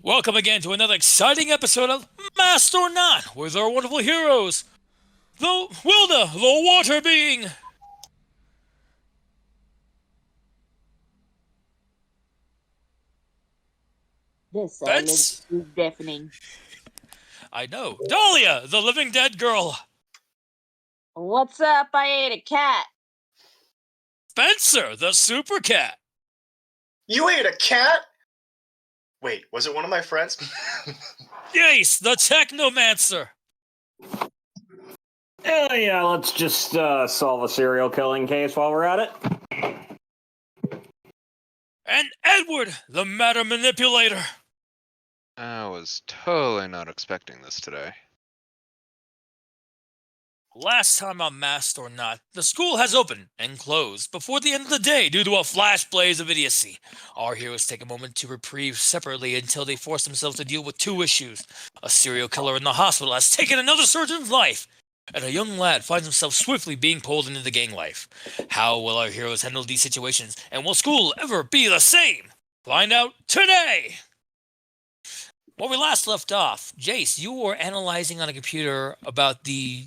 Welcome again to another exciting episode of Masked or Not with our wonderful heroes, the Wilda, the Water Being. This silence Spence, is deafening. I know. Dahlia, the Living Dead Girl. What's up? I ate a cat. Spencer, the Super Cat. You ate a cat? Wait, was it one of my friends? Jace, the Technomancer. Hell yeah, let's just solve a serial killing case while we're at it. And Edward, the Matter Manipulator. I was totally not expecting this today. Last time on Masked or Not, the school has opened and closed before the end of the day due to a flash blaze of idiocy. Our heroes take a moment to reprieve separately until they force themselves to deal with two issues. A serial killer in the hospital has taken another surgeon's life, and a young lad finds himself swiftly being pulled into the gang life. How will our heroes handle these situations, and will school ever be the same? Find out today! When we last left off, Jace, you were analyzing on a computer about the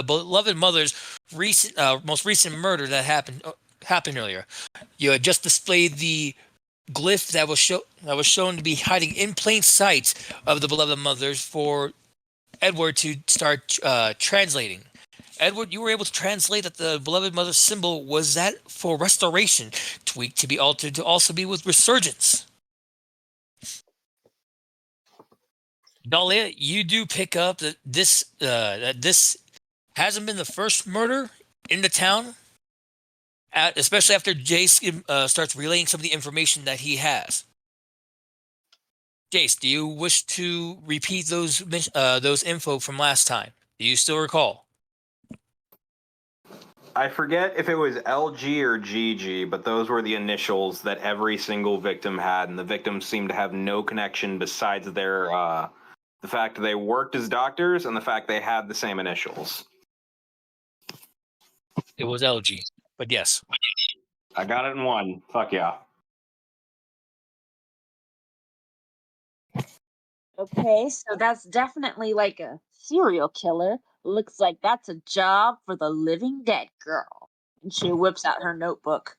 beloved mother's most recent murder that happened earlier. You had just displayed the glyph that was shown to be hiding in plain sight of the beloved mothers for Edward to start translating. Edward, you were able to translate that the beloved mother's symbol was that for restoration, tweaked to be altered to also be with resurgence. Dahlia, you do pick up that this hasn't been the first murder in the town, especially after Jace starts relaying some of the information that he has. Jace, do you wish to repeat those info from last time? Do you still recall? I forget if it was LG or GG, but those were the initials that every single victim had, and the victims seemed to have no connection besides their the fact that they worked as doctors and the fact they had the same initials. It was LG, but yes. I got it in one. Fuck yeah. Okay, so that's definitely like a serial killer. Looks like that's a job for the living dead girl. And she whips out her notebook.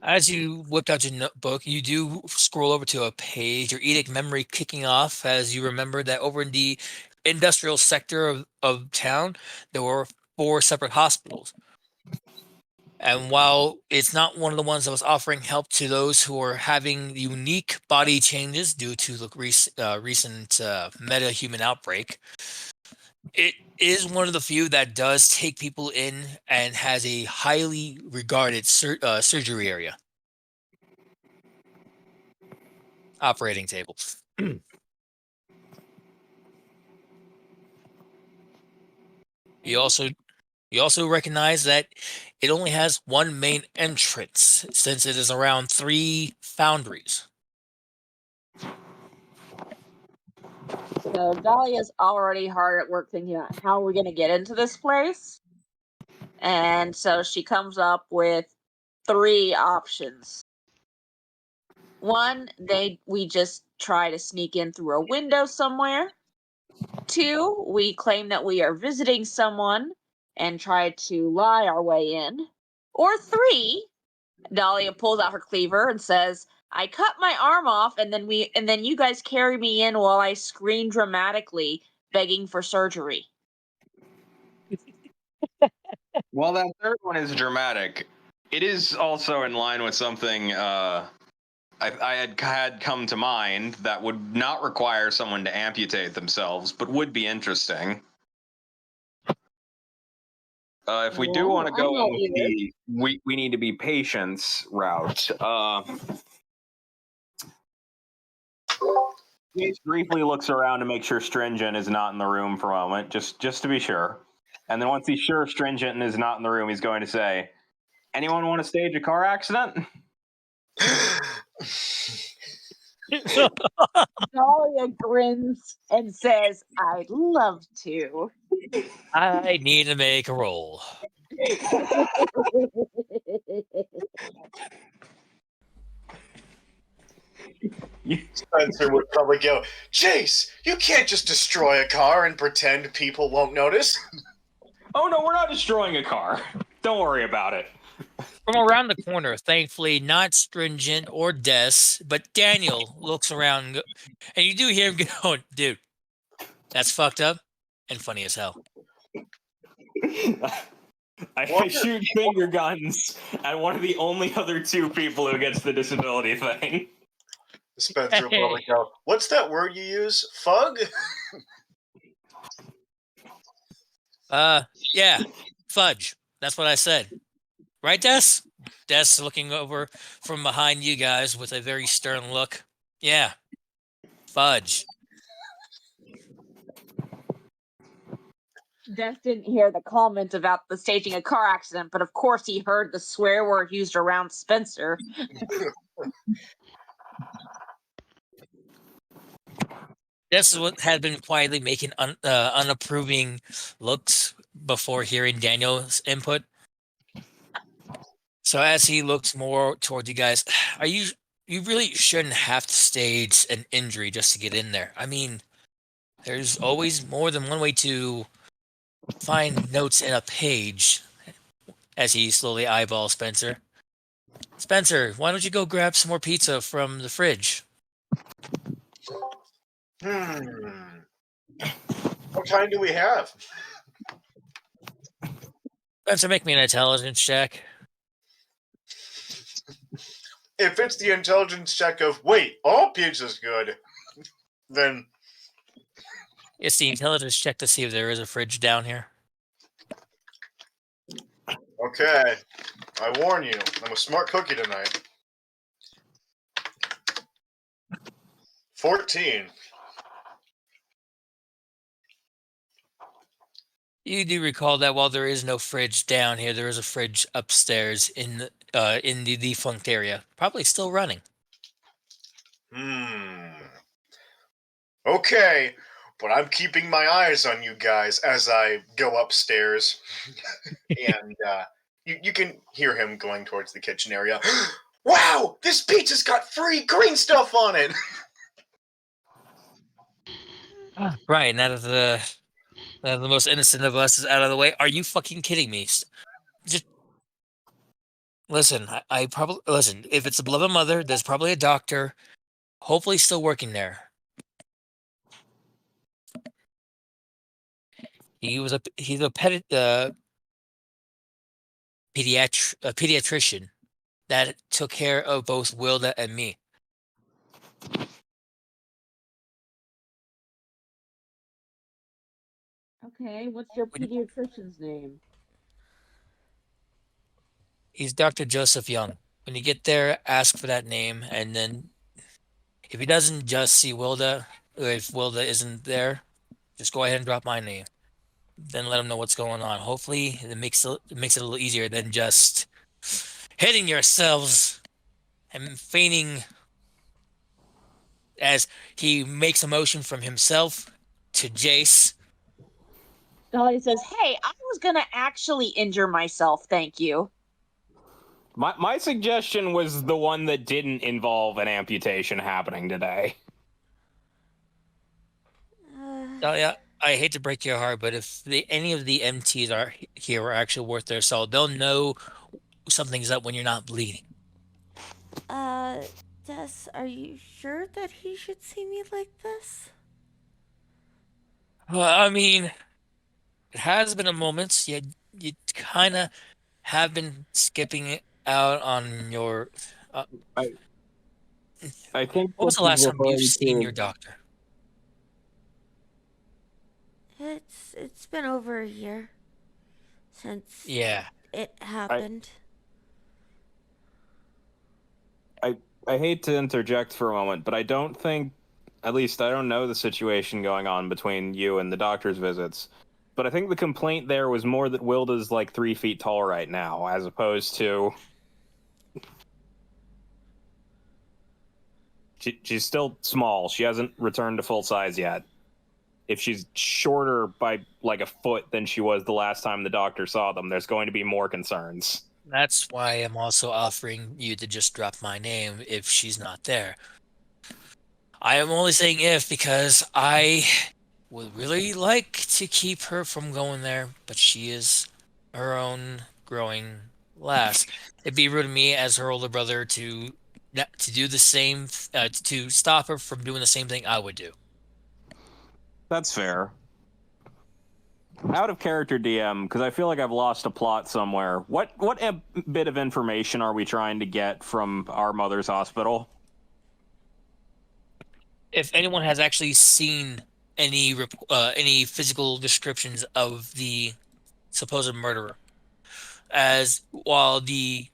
As you whipped out your notebook, you do scroll over to a page, your edict memory kicking off as you remember that over in the industrial sector of town, there were 4 separate hospitals. And while it's not one of the ones that was offering help to those who are having unique body changes due to the recent meta-human outbreak, it is one of the few that does take people in and has a highly regarded surgery area. Operating table. You also recognize that it only has one main entrance, since it is around 3 foundries. So Dahlia's already hard at work thinking about how we're gonna get into this place. And so she comes up with 3 options. One, we just try to sneak in through a window somewhere. 2, we claim that we are visiting someone and try to lie our way in. Or 3, Dahlia pulls out her cleaver and says, "I cut my arm off, and then you guys carry me in while I scream dramatically, begging for surgery." Well, that third one is dramatic. It is also in line with something I had come to mind that would not require someone to amputate themselves, but would be interesting. If we do Well, want to I'm go in all with ears. the we need to be patience route. Jace briefly looks around to make sure Stringent is not in the room for a moment, just to be sure. And then once he's sure Stringent is not in the room, he's going to say, "Anyone want to stage a car accident?" Dahlia grins and says, "I'd love to." I need to make a roll. Spencer would probably go, Jace, you can't just destroy a car and pretend people won't notice. Oh no, we're not destroying a car. Don't worry about it. From around the corner, thankfully not Stringent or Des, but Daniel looks around and you do hear him go, dude, that's fucked up and funny as hell. I shoot finger guns at one of the only other two people who gets the disability thing. Spencer will probably go, what's that word you use? Fug? Yeah, fudge. That's what I said. Right, Des? Des looking over from behind you guys with a very stern look. Yeah, fudge. Des didn't hear the comment about the staging a car accident, but of course he heard the swear word used around Spencer. This is what had been quietly making unapproving looks before hearing Daniel's input. So as he looks more toward you guys, you really shouldn't have to stage an injury just to get in there. I mean, there's always more than one way to find notes in a page. As he slowly eyeballs Spencer. Spencer, why don't you go grab some more pizza from the fridge? What kind do we have? Spencer, make me an intelligence check. If it's the intelligence check of, wait, all pizza's good, then It's the intelligence check to see if there is a fridge down here. okay. I warn you, I'm a smart cookie tonight. 14. You do recall that while there is no fridge down here, there is a fridge upstairs in the defunct area, probably still running. Okay, but I'm keeping my eyes on you guys as I go upstairs. And you can hear him going towards the kitchen area. Wow, this pizza's got free green stuff on it! Right, now that the most innocent of us is out of the way, are you fucking kidding me? Just listen. I probably listen. If it's a beloved mother, there's probably a doctor, hopefully still working there. He's a pediatrician that took care of both Wilda and me. Okay, what's your pediatrician's name? He's Dr. Joseph Young. When you get there, ask for that name, and then if he doesn't just see Wilda, or if Wilda isn't there, just go ahead and drop my name. Then let him know what's going on. Hopefully, it makes it a little easier than just hitting yourselves and feigning as he makes a motion from himself to Jace. Dolly says, hey, I was gonna actually injure myself, thank you. My suggestion was the one that didn't involve an amputation happening today. Yeah, I hate to break your heart, but if any of the MTs are here are actually worth their salt, they'll know something's up when you're not bleeding. Des, are you sure that he should see me like this? Well, I mean, it has been a moment. You kind of have been skipping it out on your. I think. What was the last time you've seen your doctor? It's been over a year since it happened. I hate to interject for a moment, but I don't think, at least I don't know the situation going on between you and the doctor's visits, but I think the complaint there was more that Wilda's like 3 feet tall right now, as opposed to... She's still small. She hasn't returned to full size yet. If she's shorter by like a foot than she was the last time the doctor saw them, there's going to be more concerns. That's why I'm also offering you to just drop my name if she's not there. I am only saying if because I would really like to keep her from going there, but she is her own growing lass. It'd be rude of me as her older brother to do the same, to stop her from doing the same thing I would do. That's fair. Out of character, DM, because I feel like I've lost a plot somewhere. What bit of information are we trying to get from our mother's hospital? If anyone has actually seen any physical descriptions of the supposed murderer, as while the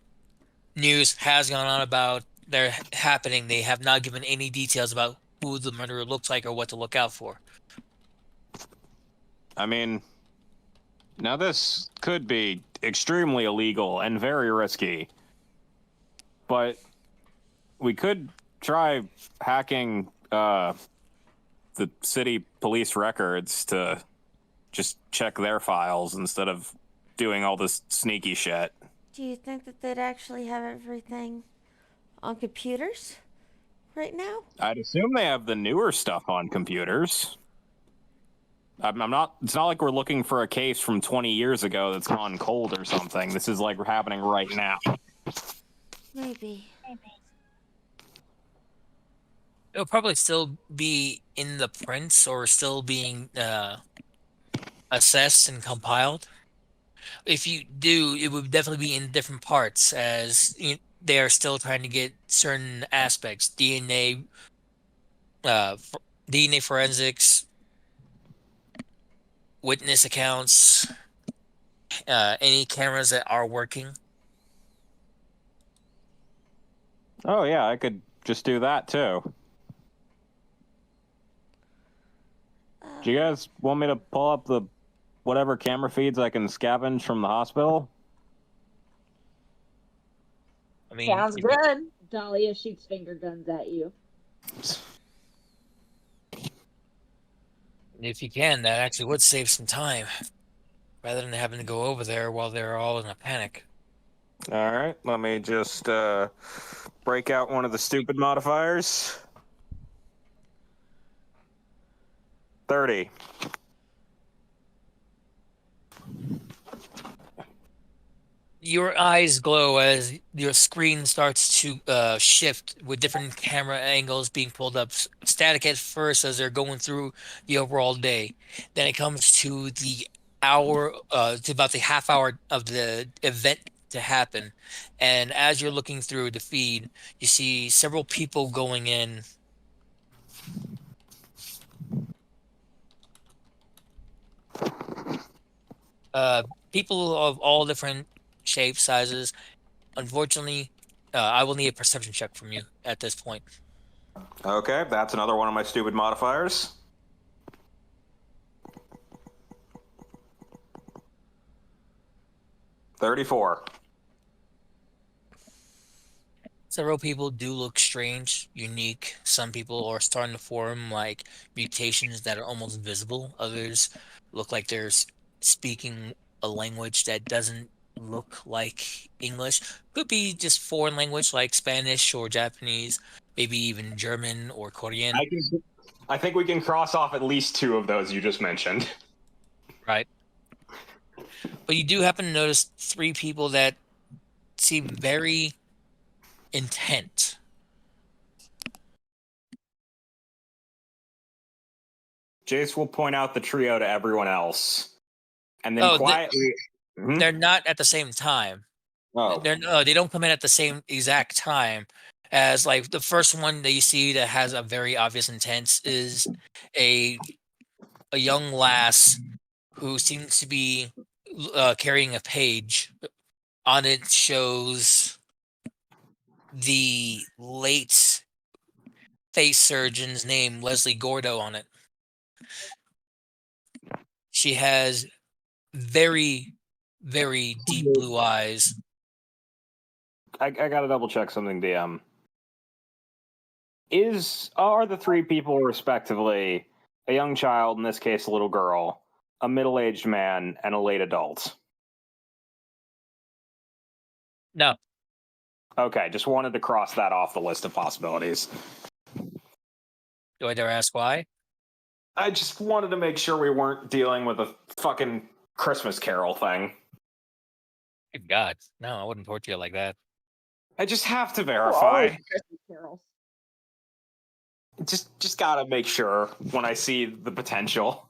news has gone on about their happening, they have not given any details about who the murderer looks like or what to look out for. I mean, now this could be extremely illegal and very risky, but we could try hacking the city police records to just check their files instead of doing all this sneaky shit. Do you think that they'd actually have everything on computers right now? I'd assume they have the newer stuff on computers. I'm not. It's not like we're looking for a case from 20 years ago that's gone cold or something. This is like happening right now. Maybe. It'll probably still be in the prints or still being assessed and compiled. If you do, it would definitely be in different parts, as they are still trying to get certain aspects, DNA forensics, witness accounts, any cameras that are working. Oh yeah, I could just do that too. Do you guys want me to pull up the whatever camera feeds I can scavenge from the hospital? I mean, Sounds good. Dahlia shoots finger guns at you. if you can, that actually would save some time, rather than having to go over there while they're all in a panic. All right, let me just break out one of the stupid modifiers. 30. Your eyes glow as your screen starts to shift with different camera angles being pulled up. Static at first as they're going through the overall day. Then it comes to the hour, to about the half hour of the event to happen. And as you're looking through the feed, you see several people going in. People of all different shapes, sizes. Unfortunately, I will need a perception check from you at this point. Okay, that's another one of my stupid modifiers. 34. Several people do look strange, unique. Some people are starting to form like mutations that are almost visible. Others look like they're speaking a language that doesn't look like English. Could be just foreign language like Spanish or Japanese, maybe even German or Korean. I think we can cross off at least 2 of those you just mentioned. Right. But you do happen to notice 3 people that seem very intent. Jace will point out the trio to everyone else. And then quietly... They're not at the same time. Oh. They don't come in at the same exact time as like the first one that you see that has a very obvious intent is a young lass who seems to be carrying a page. On it shows the late face surgeon's name, Leslie Gordo, on it. She has very, very deep blue eyes. I gotta double check something, DM. Are the 3 people respectively a young child, in this case a little girl, a middle-aged man, and a late adult? No. Okay, just wanted to cross that off the list of possibilities. Do I dare ask why? I just wanted to make sure we weren't dealing with a fucking Christmas Carol thing. Good God, no, I wouldn't torture you like that. I just have to Oh, verify. always Christmas carols. Just gotta make sure when I see the potential.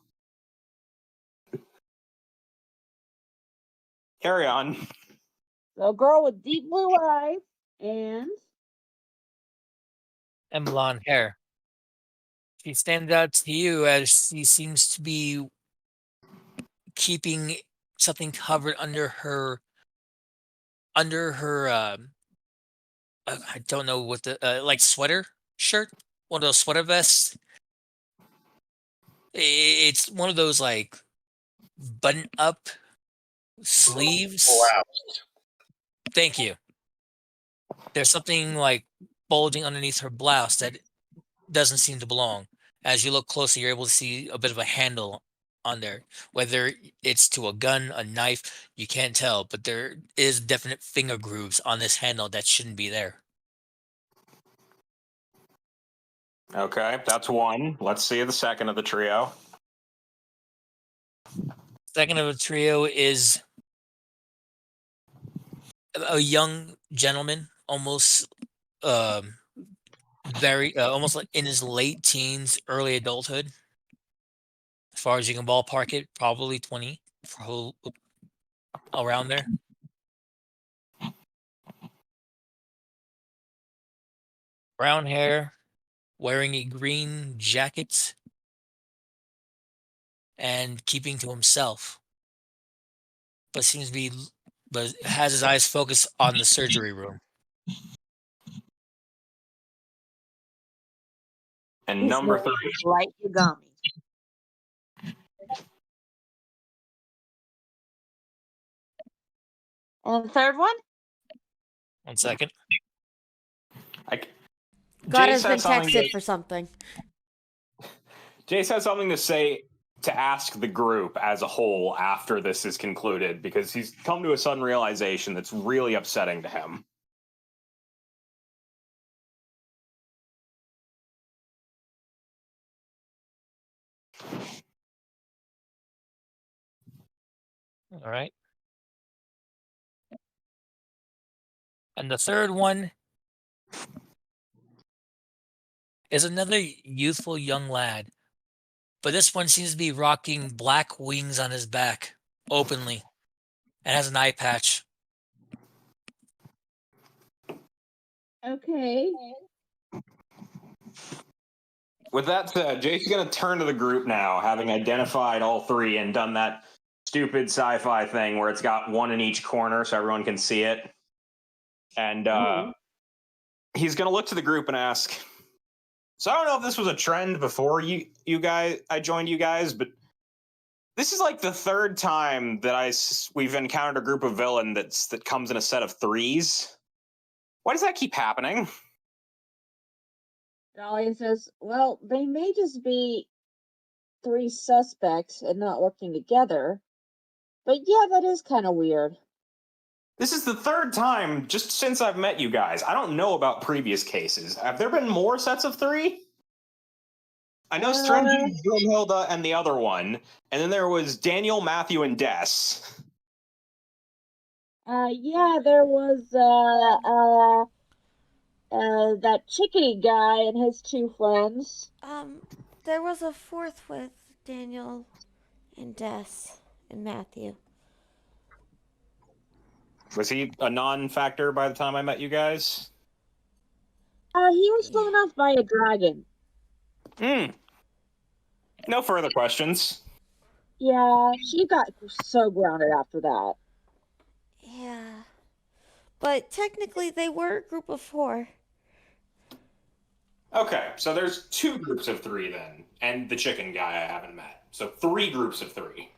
Carry on. So a girl with deep blue eyes and Blonde hair. She stands out to you as she seems to be keeping something covered under her I don't know what the like sweater shirt, one of those sweater vests. It's one of those like button up sleeves. Wow. Thank you. There's something like bulging underneath her blouse that doesn't seem to belong. As you look closer, you're able to see a bit of a handle on there. Whether it's to a gun, a knife, you can't tell, but there is definite finger grooves on this handle that shouldn't be there. Okay, that's one. Let's see the second of the trio. Second of the trio is a young gentleman, almost very almost like in his late teens, early adulthood. As far as you can ballpark it, probably 20, around there. Brown hair, wearing a green jacket, and keeping to himself. But seems to be, but has his eyes focused on the surgery room. And his number name 3. is Light Yagami. And the third one? 1 second. God Jace has been has something texted to- for something. Jace has something to say to ask the group as a whole after this is concluded because he's come to a sudden realization that's really upsetting to him. All right. And the third one is another youthful young lad. But this one seems to be rocking black wings on his back openly and has an eye patch. Okay. With that said, Jace's going to turn to the group now, having identified all three and done that stupid sci-fi thing where it's got one in each corner so everyone can see it. And he's going to look to the group and ask, so I don't know if this was a trend before you guys, I joined you guys, but this is like the third time that we've encountered a group of villain that comes in a set of threes. Why does that keep happening? Dahlia says, well, they may just be three suspects and not working together. But yeah, that is kind of weird. This is the third time just since I've met you guys. I don't know about previous cases. Have there been more sets of three? I know Strengy, Brunhilde, and the other one. And then there was Daniel, Matthew, and Des. Yeah, there was, that chickadee guy and his two friends. There was a fourth with Daniel and Des and Matthew. Was he a non-factor by the time I met you guys? He was thrown off by a dragon. No further questions. Yeah, she got so grounded after that. Yeah. But technically they were a group of 4. Okay, so there's 2 groups of 3 then, and the chicken guy I haven't met. So 3 groups of 3.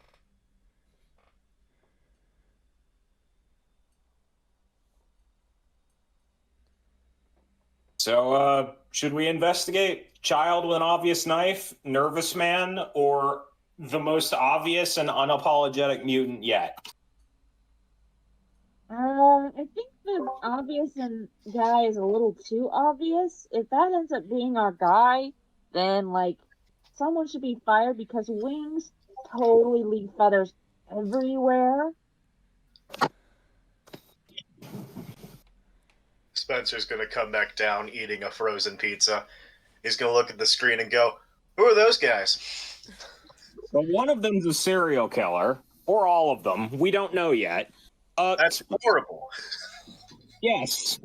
So, should we investigate child with an obvious knife, nervous man, or the most obvious and unapologetic mutant yet? I think the obvious and guy is a little too obvious. If that ends up being our guy, then like someone should be fired because wings totally leave feathers everywhere. Spencer's gonna come back down eating a frozen pizza. He's gonna look at the screen and go, "Who are those guys?" But one of them's a serial killer, or all of them. We don't know yet. That's horrible. Yes.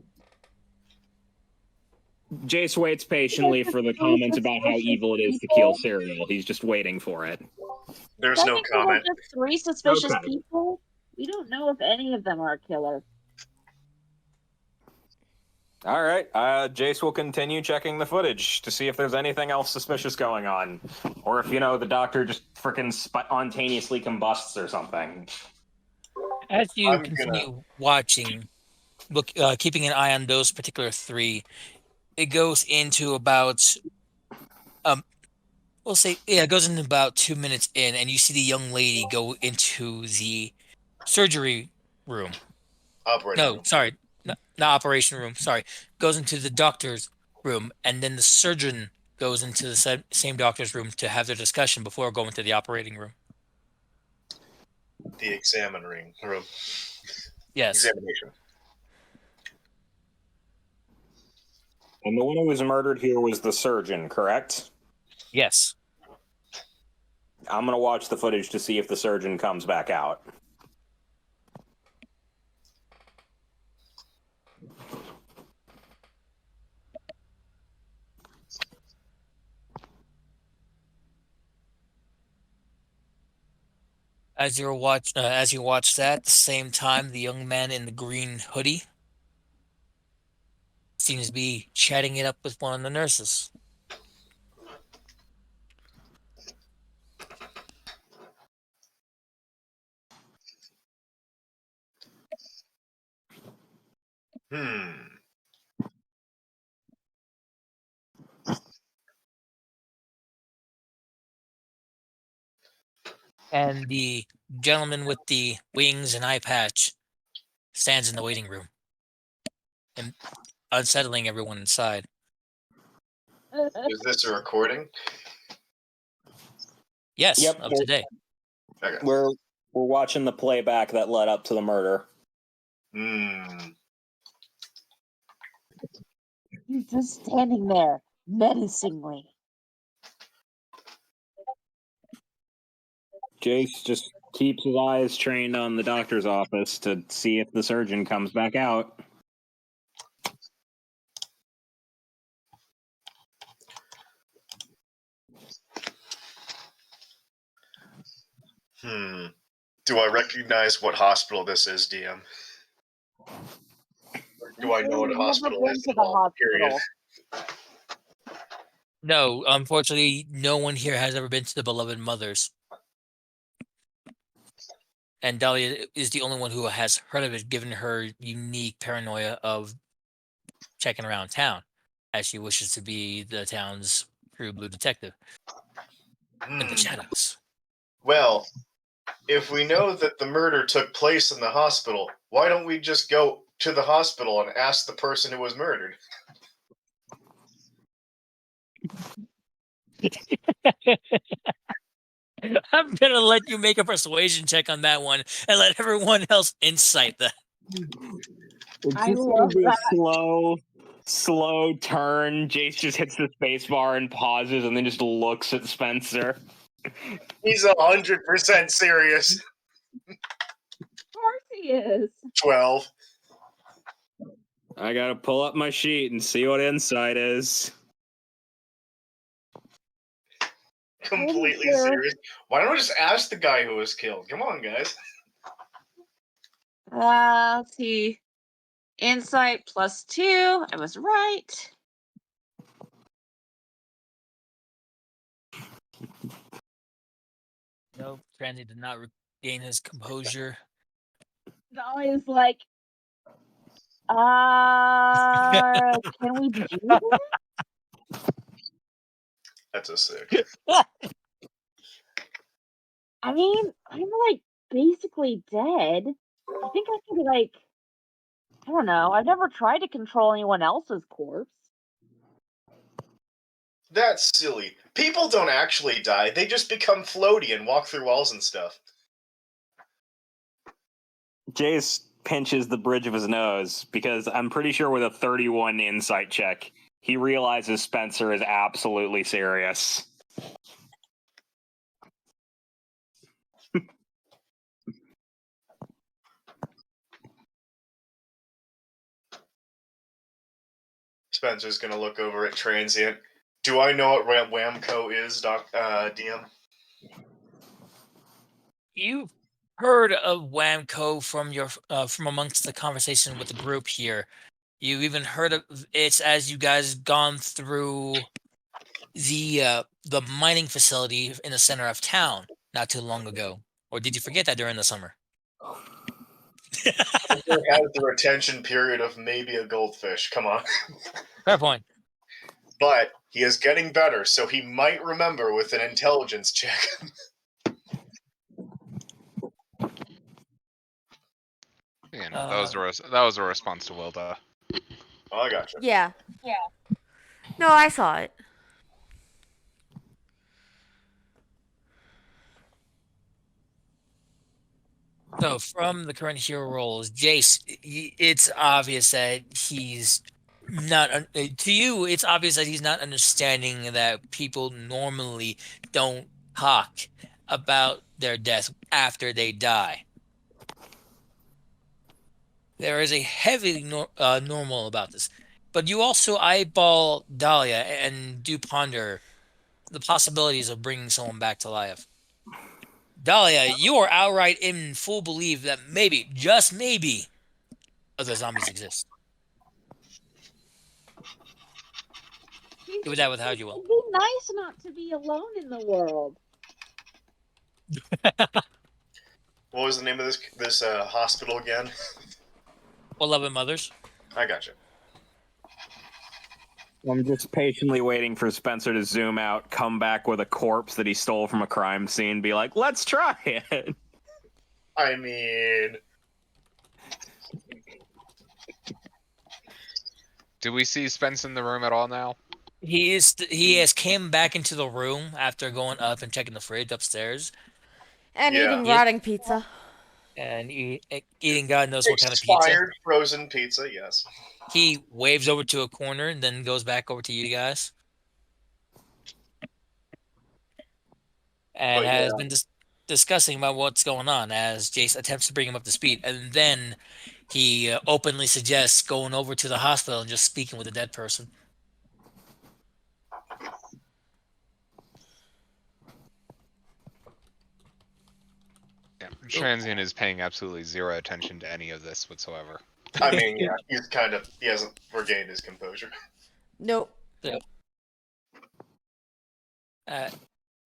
Jace waits patiently for the comments about how evil it is to kill cereal. He's just waiting for it. There's no Technically, they're comment. just 3 suspicious Okay. people. We don't know if any of them are a killer. All right. Jace will continue checking the footage to see if there's anything else suspicious going on. Or if, the doctor just freaking spontaneously combusts or something. As you I'm continue watching, keeping an eye on those particular 3, it goes into about, we'll say, it goes into about 2 minutes in, and you see the young lady go into the surgery room. Operating No, room. sorry, not operation room. Sorry, goes into the doctor's room, and then the surgeon goes into the same doctor's room to have their discussion before going to the operating room. The examining room. Yes. Examination. And the one who was murdered here was the surgeon, correct? Yes. I'm going to watch the footage to see if the surgeon comes back out. As you watch that, at the same time, the young man in the green hoodie seems to be chatting it up with one of the nurses. And the gentleman with the wings and eye patch stands in the waiting room and unsettling everyone inside. Is this a recording? Yes, Yep. of today. Okay. We're watching the playback that led up to the murder. He's just standing there, menacingly. Jace just keeps his eyes trained on the doctor's office to see if the surgeon comes back out. Do I recognize what hospital this is, DM? Do I know what We've never hospital been is? to the Period. hospital. No, unfortunately, no one here has ever been to the Beloved Mothers. And Dahlia is the only one who has heard of it, given her unique paranoia of checking around town, as she wishes to be the town's true blue detective in the shadows. Well, if we know that the murder took place in the hospital, why don't we just go to the hospital and ask the person who was murdered? I'm gonna let you make a persuasion check on that one and let everyone else insight that. It's I just love gonna be that. a slow turn. Jace just hits the space bar and pauses and then just looks at Spencer. He's 100% serious. Of course he is. 12. I gotta pull up my sheet and see what insight is. Completely Thank you. serious. Why don't we just ask the guy who was killed? Come on, guys. Let's see. Insight +2. I was right. No, Trandy did not regain his composure. Dolly's like, can we do that? That's a sick. I mean, I'm like basically dead. I think I could like, I don't know. I've never tried to control anyone else's corpse. That's silly. People don't actually die. They just become floaty and walk through walls and stuff. Jace pinches the bridge of his nose because I'm pretty sure with a 31 insight check, he realizes Spencer is absolutely serious. Spencer's gonna look over at Transient. Do I know what Whamco is, DM? You've heard of Whamco from amongst the conversation with the group here. You even heard of it as you guys gone through the mining facility in the center of town not too long ago. Or did you forget that during the summer? Spencer has the retention period of maybe a goldfish. Come on. Fair point. But he is getting better, so he might remember with an intelligence check. You know, that was a response to Wilda. Oh, I gotcha. Yeah. No, I saw it. So from the current hero roles, Jace, it's obvious that he's not to you. It's obvious that he's not understanding that people normally don't talk about their death after they die. There is a heavy normal about this, but you also eyeball Dahlia and do ponder the possibilities of bringing someone back to life. Dahlia, you are outright in full belief that maybe, just maybe, other zombies exist. Do with that with how you will. It'd be nice not to be alone in the world. What was the name of this hospital again? 11 mothers. I gotcha. I'm just patiently waiting for Spencer to zoom out, come back with a corpse that he stole from a crime scene, be like, let's try it. I mean, Do we see Spence in the room at all now? He has came back into the room after going up and checking the fridge upstairs And Yeah. eating Yeah. rotting pizza. and eating God knows what kind of pizza. expired frozen pizza, yes. He waves over to a corner and then goes back over to you guys. And But has been discussing about what's going on as Jace attempts to bring him up to speed. And then he openly suggests going over to the hospital and just speaking with a dead person. Yeah. Transient is paying absolutely zero attention to any of this whatsoever. I mean, yeah, he hasn't regained his composure. Nope.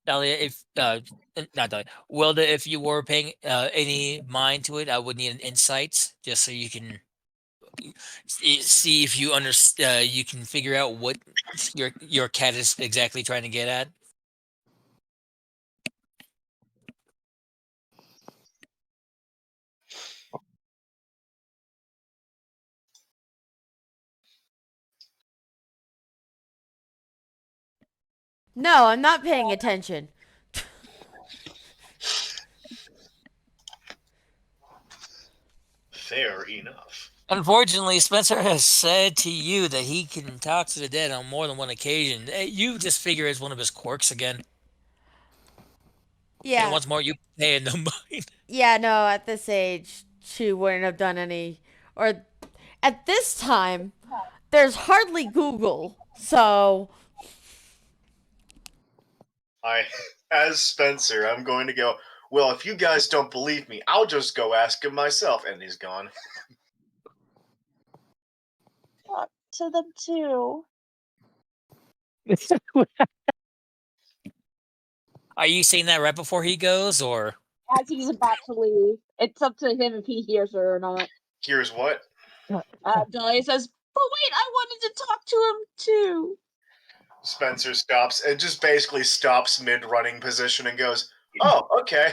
Dahlia, if not Dahlia, Wilda, if you were paying any mind to it, I would need an insight just so you can see if you you can figure out what your cat is exactly trying to get at. No, I'm not paying attention. Fair enough. Unfortunately, Spencer has said to you that he can talk to the dead on more than one occasion. You just figure it's one of his quirks again. Yeah. And once more, you pay no mind. Yeah, no, at this age, she wouldn't have done any. Or at this time, there's hardly Google. So, As Spencer, I'm going to go, well, if you guys don't believe me, I'll just go ask him myself. And he's gone. Talk to them too. Are you saying that right before he goes, or? As he's about to leave, it's up to him if he hears her or not. Here's what? Dahlia says, "But wait, I wanted to talk to him too." Spencer stops and just basically stops mid-running position and goes, oh, okay.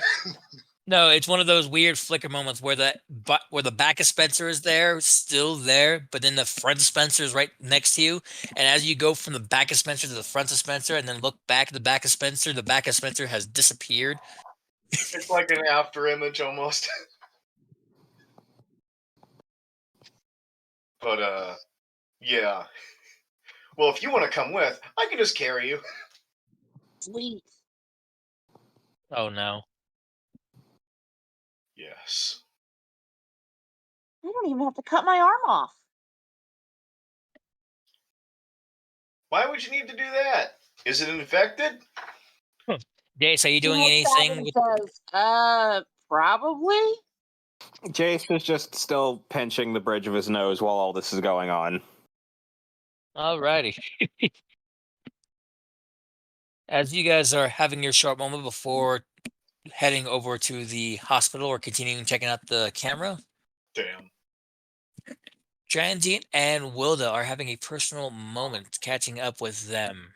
No, it's one of those weird flicker moments where where the back of Spencer is there, still there, but then the front of Spencer is right next to you. And as you go from the back of Spencer to the front of Spencer, and then look back at the back of Spencer has disappeared. It's like an after image almost. But yeah. Well, if you want to come with, I can just carry you. Sweet. Oh no. Yes. I don't even have to cut my arm off. Why would you need to do that? Is it infected? Jace, are you doing See what anything? Saturn says, probably. Jace is just still pinching the bridge of his nose while all this is going on. Alrighty. As you guys are having your short moment before heading over to the hospital or continuing checking out the camera, Damn. Transient and Wilda are having a personal moment catching up with them.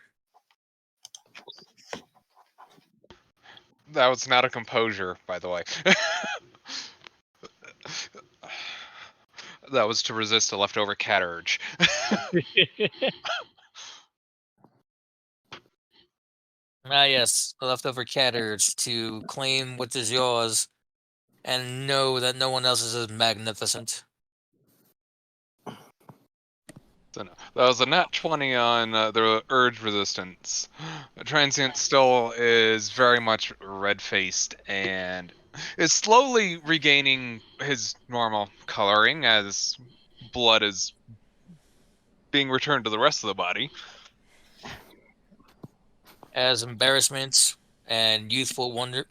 That was not a composure, by the way. That was to resist a leftover cat urge. Yes, the leftover cat urge to claim what is yours and know that no one else is as magnificent. So no, that was a nat 20 on the urge resistance. Transient still is very much red-faced and is slowly regaining his normal coloring as blood is being returned to the rest of the body. As embarrassment and youthful wonder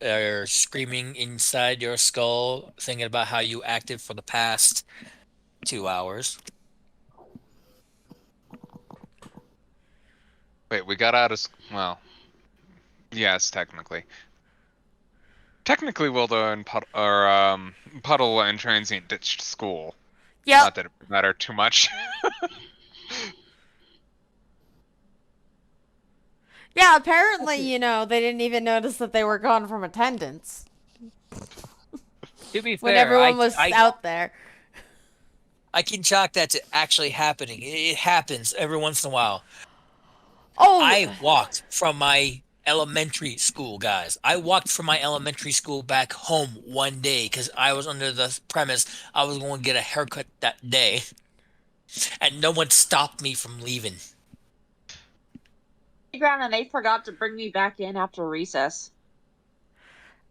are screaming inside your skull, thinking about how you acted for the past 2 hours. Wait, we got out of well, yes, technically. Technically, Wilda and Puddle and Transient ditched school. Yep. Not that it would matter too much. Yeah, apparently, they didn't even notice that they were gone from attendance To be when fair, everyone was out there. I can chalk that to actually happening. It happens every once in a while. Oh, I walked from my elementary school, guys. I walked from my elementary school back home one day because I was under the premise I was going to get a haircut that day. And no one stopped me from leaving. Playground, and they forgot to bring me back in after recess.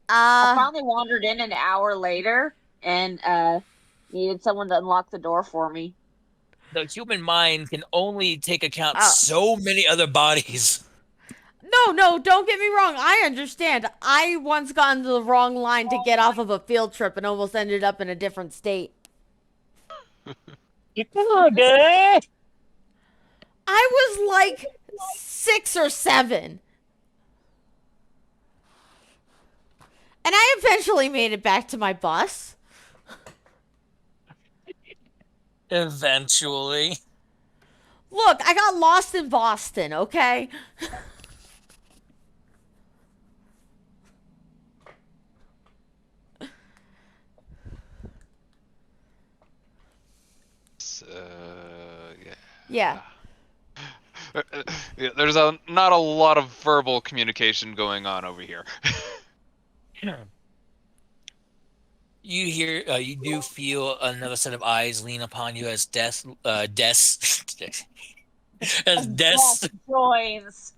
I finally wandered in an hour later and needed someone to unlock the door for me. The human mind can only take account so many other bodies. No, don't get me wrong. I understand. I once got into the wrong line to get off of a field trip and almost ended up in a different state. Okay. I was like 6 or 7. And I eventually made it back to my bus. Eventually. Look, I got lost in Boston, okay? Yeah. Yeah. Yeah, there's not a lot of verbal communication going on over here. You do feel another set of eyes lean upon you as Des joins.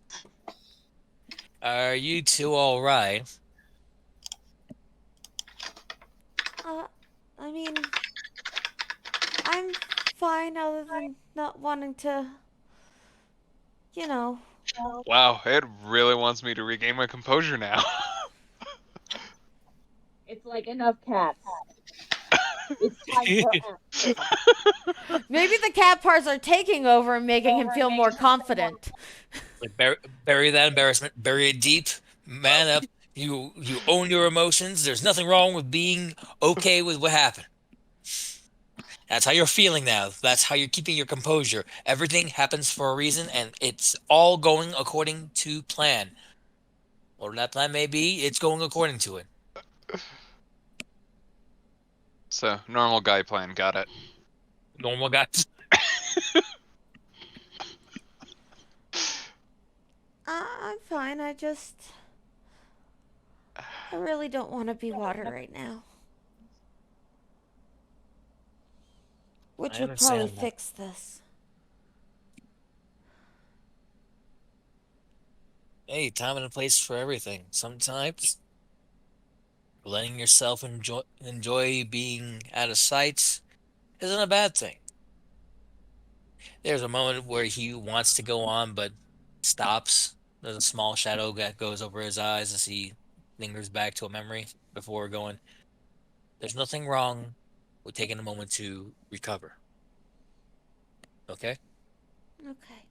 Are you two all right? I mean, I'm fine other than not wanting to, Wow, it really wants me to regain my composure now. It's like enough cats. It's time for Maybe the cat parts are taking over and making him feel more confident. Like bury that embarrassment, bury it deep, man up. You own your emotions. There's nothing wrong with being okay with what happened. That's how you're feeling now. That's how you're keeping your composure. Everything happens for a reason, and it's all going according to plan. Whatever that plan may be, it's going according to it. So, normal guy plan, got it. Normal guys. I'm fine. I really don't want to be water right now. Which I would probably understand that. fix this. Hey, time and a place for everything. Sometimes letting yourself enjoy being out of sight isn't a bad thing. There's a moment where he wants to go on but stops. There's a small shadow that goes over his eyes as he lingers back to a memory before going. There's nothing wrong with taking a moment to recover. Okay? Okay.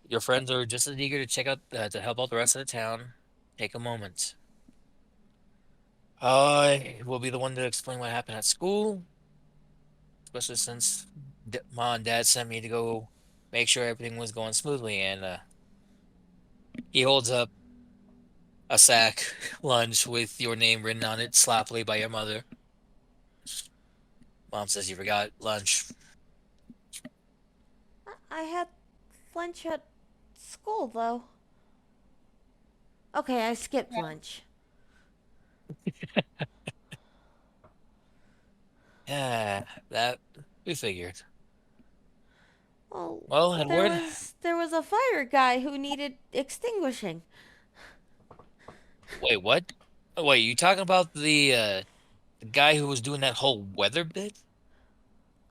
Your friends are just as eager to check out to help out the rest of the town. Take a moment. I will be the one to explain what happened at school, especially since Mom and Dad sent me to go make sure everything was going smoothly. And he holds up a sack lunch with your name written on it sloppily by your mother. Mom says you forgot lunch. I had lunch at school, though. Okay, I skipped lunch. Yeah, that we figured. Well, Well, Edward, there was a fire guy who needed extinguishing. wait, what? Oh, wait, you talking about the guy who was doing that whole weather bit?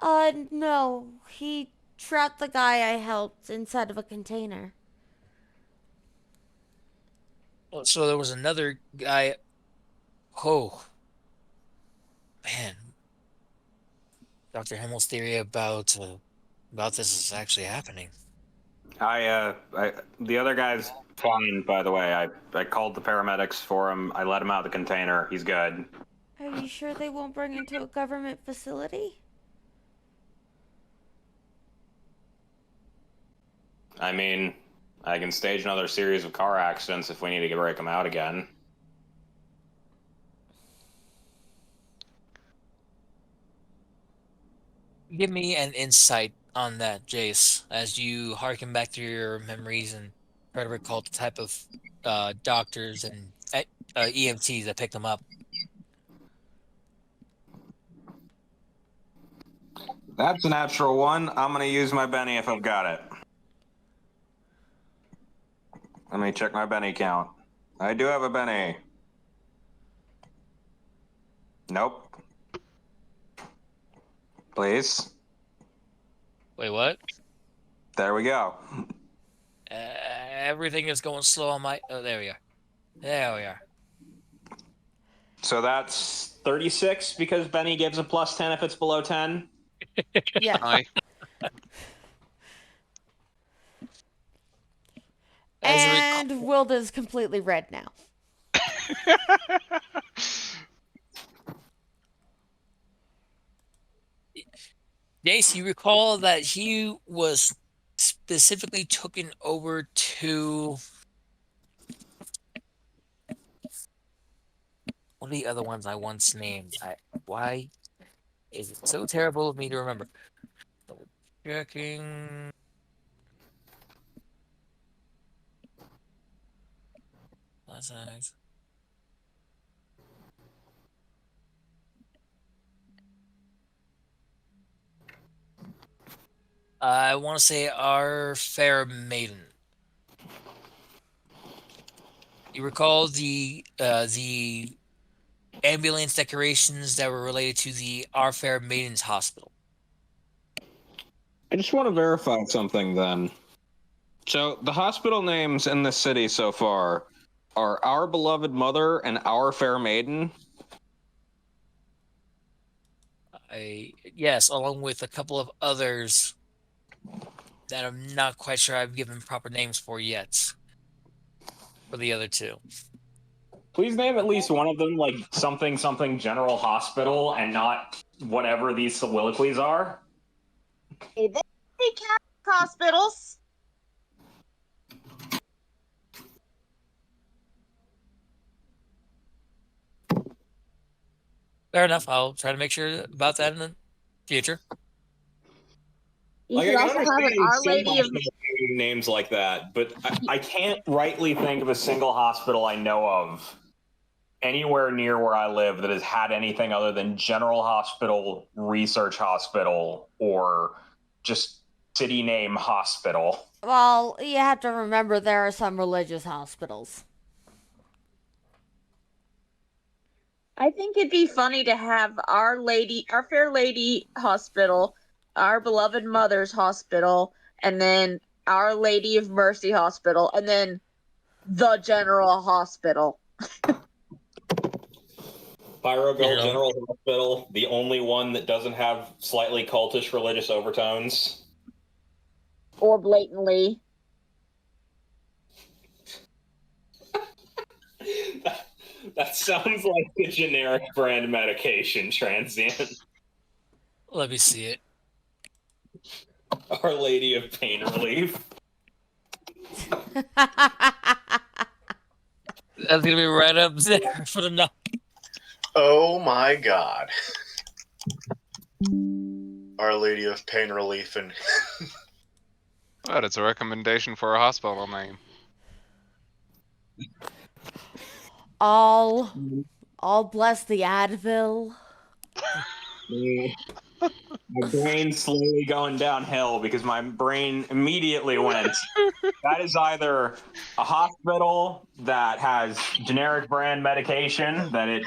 No. He trapped the guy I helped inside of a container. Oh, so there was another guy. Oh, man, Dr. Himmel's theory about this is actually happening. The other guy's fine, by the way. I called the paramedics for him. I let him out of the container. He's good. Are you sure they won't bring him to a government facility? I mean, I can stage another series of car accidents if we need to break him out again. Give me an insight on that, Jace, as you harken back through your memories and try to recall the type of doctors and EMTs that picked them up. That's a natural one. I'm going to use my Benny if I've got it. Let me check my Benny count. I do have a Benny. Nope. Please. Wait, what? There we go. Everything is going slow on my. Oh, there we are. There we are. So that's 36 because Benny gives a plus 10 if it's below 10. Yeah. Hi. As you recall, And Wilda's completely red now. Jace, you recall that he was specifically taken over to. One of the other ones I once named. Why is it so terrible of me to remember? Checking. Last night. I want to say Our Fair Maiden. You recall the ambulance decorations that were related to the Our Fair Maiden's Hospital. I just want to verify something then. So the hospital names in this city so far are Our Beloved Mother and Our Fair Maiden. Yes, along with a couple of others that I'm not quite sure I've given proper names for yet. For the other two. Please name at least one of them like something something General Hospital and not whatever these soliloquies are. Hey, they Catholic hospitals. Fair enough. I'll try to make sure about that in the future. You I should can also have an understand Our some Lady of. hospitals having names like that, but I can't rightly think of a single hospital I know of anywhere near where I live that has had anything other than General Hospital, Research Hospital, or just city name hospital. Well, you have to remember there are some religious hospitals. I think it'd be funny to have Our Lady, Our Fair Lady Hospital, Our Beloved Mother's Hospital, and then Our Lady of Mercy Hospital, and then the General Hospital. Pyro Gold You know. General Hospital, the only one that doesn't have slightly cultish religious overtones. Or blatantly. That sounds like the generic brand medication, Transient. Let me see it. Our Lady of Pain Relief. That's gonna be right up there for the no. Oh my god. Our Lady of Pain Relief and But it's a recommendation for a hospital name. all bless the Advil. My brain's slowly going downhill because my brain immediately went. That is either a hospital that has generic brand medication that it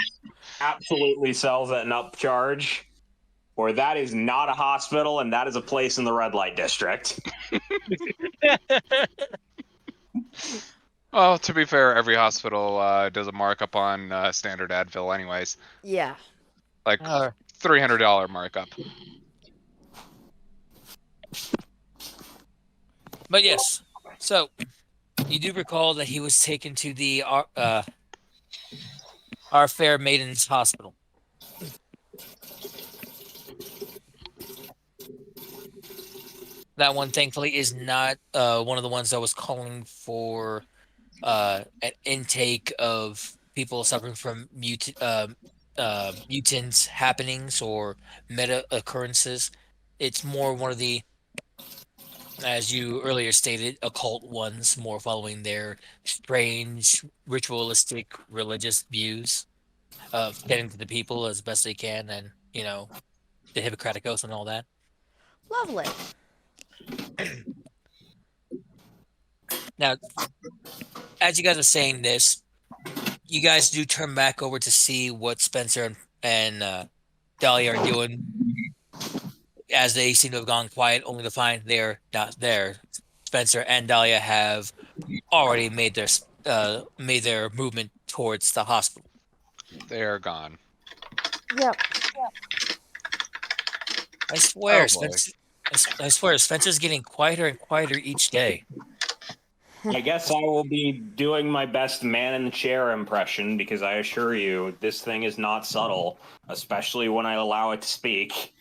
absolutely sells at an upcharge, or that is not a hospital and that is a place in the red light district. Well, to be fair, every hospital does a markup on standard Advil, anyways. Yeah. Like $300 markup. But yes, so you do recall that he was taken to the Our Fair Maidens Hospital. That one, thankfully, is not one of the ones that was calling for an intake of people suffering from mutant happenings or meta occurrences. It's more one of the, as you earlier stated, occult ones, more following their strange, ritualistic, religious views of getting to the people as best they can, and the Hippocratic Oath and all that. Lovely. Now, as you guys are saying this, you guys do turn back over to see what Spencer and Dahlia are doing, as they seem to have gone quiet, only to find they're not there. Spencer and Dahlia have already made their movement towards the hospital. They are gone. Yep. I swear, Oh, boy. I swear, Spencer's getting quieter and quieter each day. I guess I will be doing my best man in the chair impression because I assure you, this thing is not subtle, especially when I allow it to speak.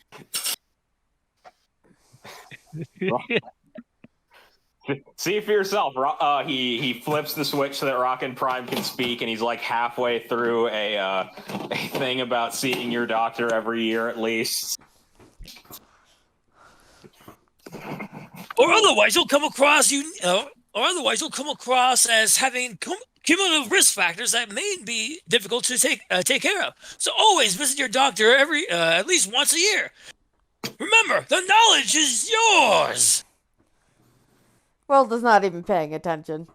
See for yourself. He flips the switch so that Rockin' Prime can speak, and he's like halfway through a thing about seeing your doctor every year at least. Or otherwise, you'll come across as having cumulative risk factors that may be difficult to take care of. So always visit your doctor at least once a year. Remember, the knowledge is yours. World is not even paying attention.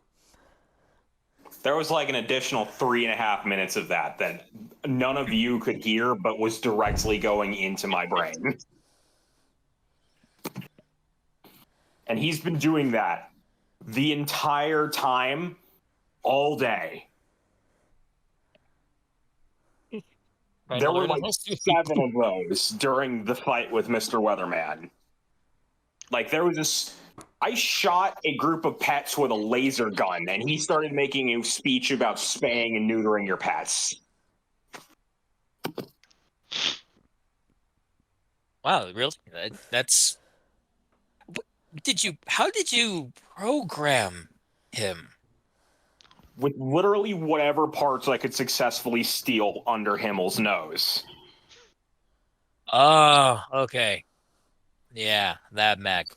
There was like an additional 3.5 minutes of that none of you could hear, but was directly going into my brain. And he's been doing that the entire time, all day. There were like 7 of those during the fight with Mr. Weatherman. Like, there was this... I shot a group of pets with a laser gun, and he started making a speech about spaying and neutering your pets. Wow, really? That's... How did you program him? With literally whatever parts I could successfully steal under Himmel's nose. Oh, okay. Yeah, that mad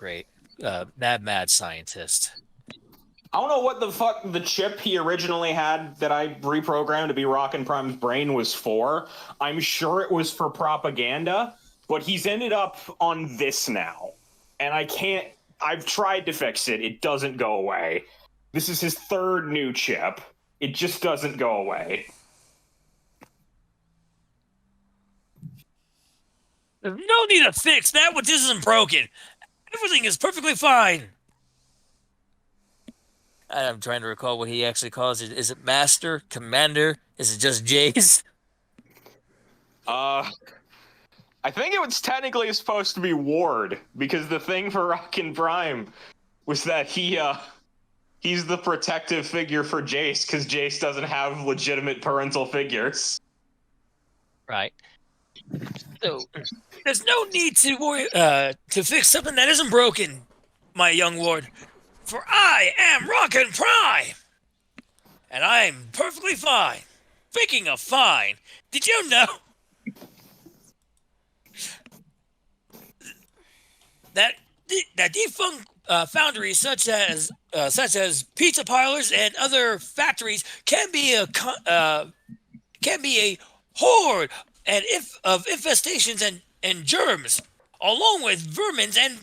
scientist. I don't know what the fuck the chip he originally had that I reprogrammed to be Rockin' Prime's brain was for. I'm sure it was for propaganda, but he's ended up on this now. And I can't. I've tried to fix it, it doesn't go away. This is his third new chip. It just doesn't go away. There's no need to fix that which isn't broken. Everything is perfectly fine. I'm trying to recall what he actually calls it. Is it Master? Commander? Is it just Jace? I think it was technically supposed to be Ward, because the thing for Rockin' Prime was that he's the protective figure for Jace, because Jace doesn't have legitimate parental figures. Right. So there's no need to worry to fix something that isn't broken, my young lord. For I am Rockin' Prime, and I'm perfectly fine. Speaking of fine, did you know that defunct foundries such as pizza parlors and other factories can be a horde of infestations and germs, along with vermins and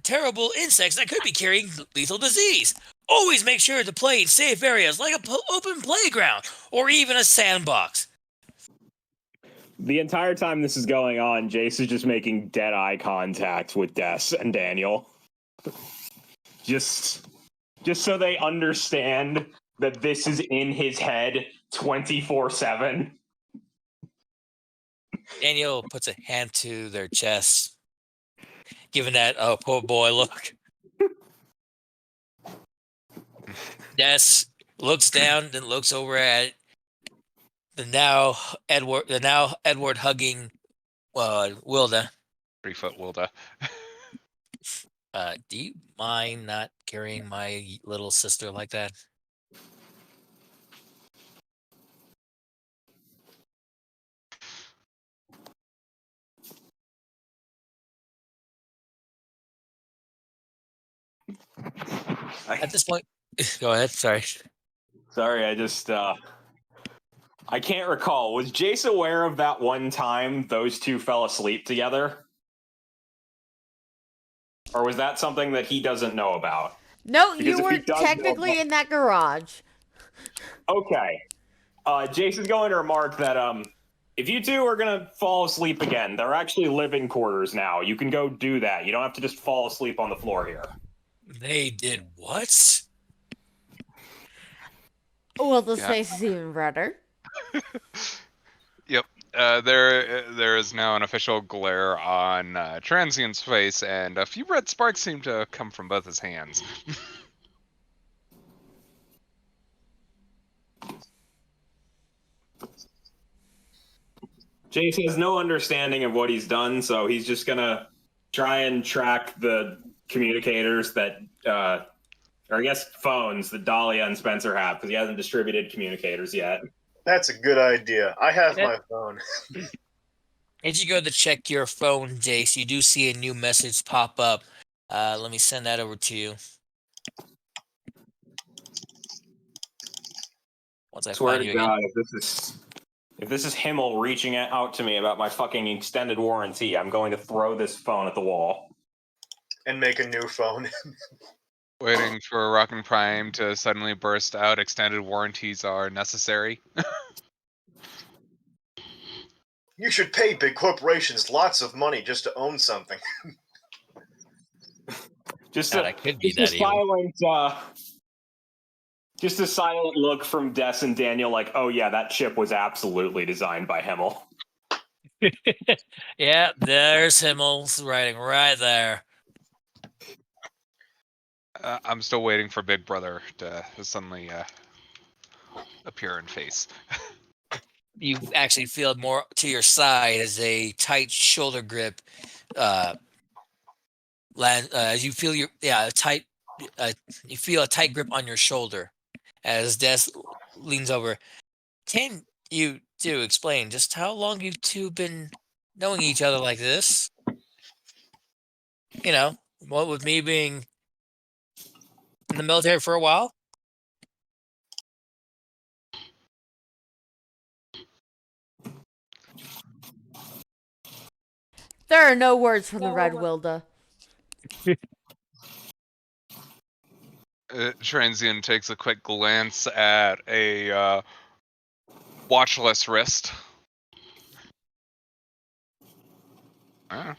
terrible insects that could be carrying lethal disease. Always make sure to play in safe areas like an open playground or even a sandbox. The entire time this is going on, Jace is just making dead eye contact with Des and Daniel. Just so they understand that this is in his head 24/7. Daniel puts a hand to their chest, giving that "oh poor boy" look. Des looks down, then looks over at the now Edward hugging Wilda. 3-foot Wilda. Do you mind not carrying my little sister like that? At this point, go ahead. Sorry. Sorry, I can't recall. Was Jace aware of that one time those two fell asleep together? Or was that something that he doesn't know about? No, Because you if he were does know technically about- in that garage. Okay. Jace is going to remark that if you two are going to fall asleep again, they're actually living quarters now. You can go do that. You don't have to just fall asleep on the floor here. They did what? Well, this Yeah. face is even redder. Yep. There is now an official glare on Transient's face, and a few red sparks seem to come from both his hands. Jace has no understanding of what he's done, so he's just gonna try and track the communicators that, or I guess phones that Dahlia and Spencer have, because he hasn't distributed communicators yet. That's a good idea. I have Yeah. my phone. As you go to check your phone, Jace, you do see a new message pop up. Let me send that over to you. Once I Swear find to you again. God, if this is Himmel reaching out to me about my fucking extended warranty, I'm going to throw this phone at the wall. And make a new phone. Waiting for Rockin' Prime to suddenly burst out. Extended warranties are necessary. You should pay big corporations lots of money just to own something. Just God, a, I could be just that a evil. silent, just a silent look from Des and Daniel, like, oh yeah, that chip was absolutely designed by Himmel. Yeah, there's Himmel's writing right there. I'm still waiting for Big Brother to suddenly appear in face. You actually feel more to your side as a tight shoulder grip as you feel you feel a tight grip on your shoulder as Des leans over. Can you explain just how long you two been knowing each other like this. You know, what with me being in the military for a while. There are no words from the Red Wilda. Transient takes a quick glance at a watchless wrist. Ah.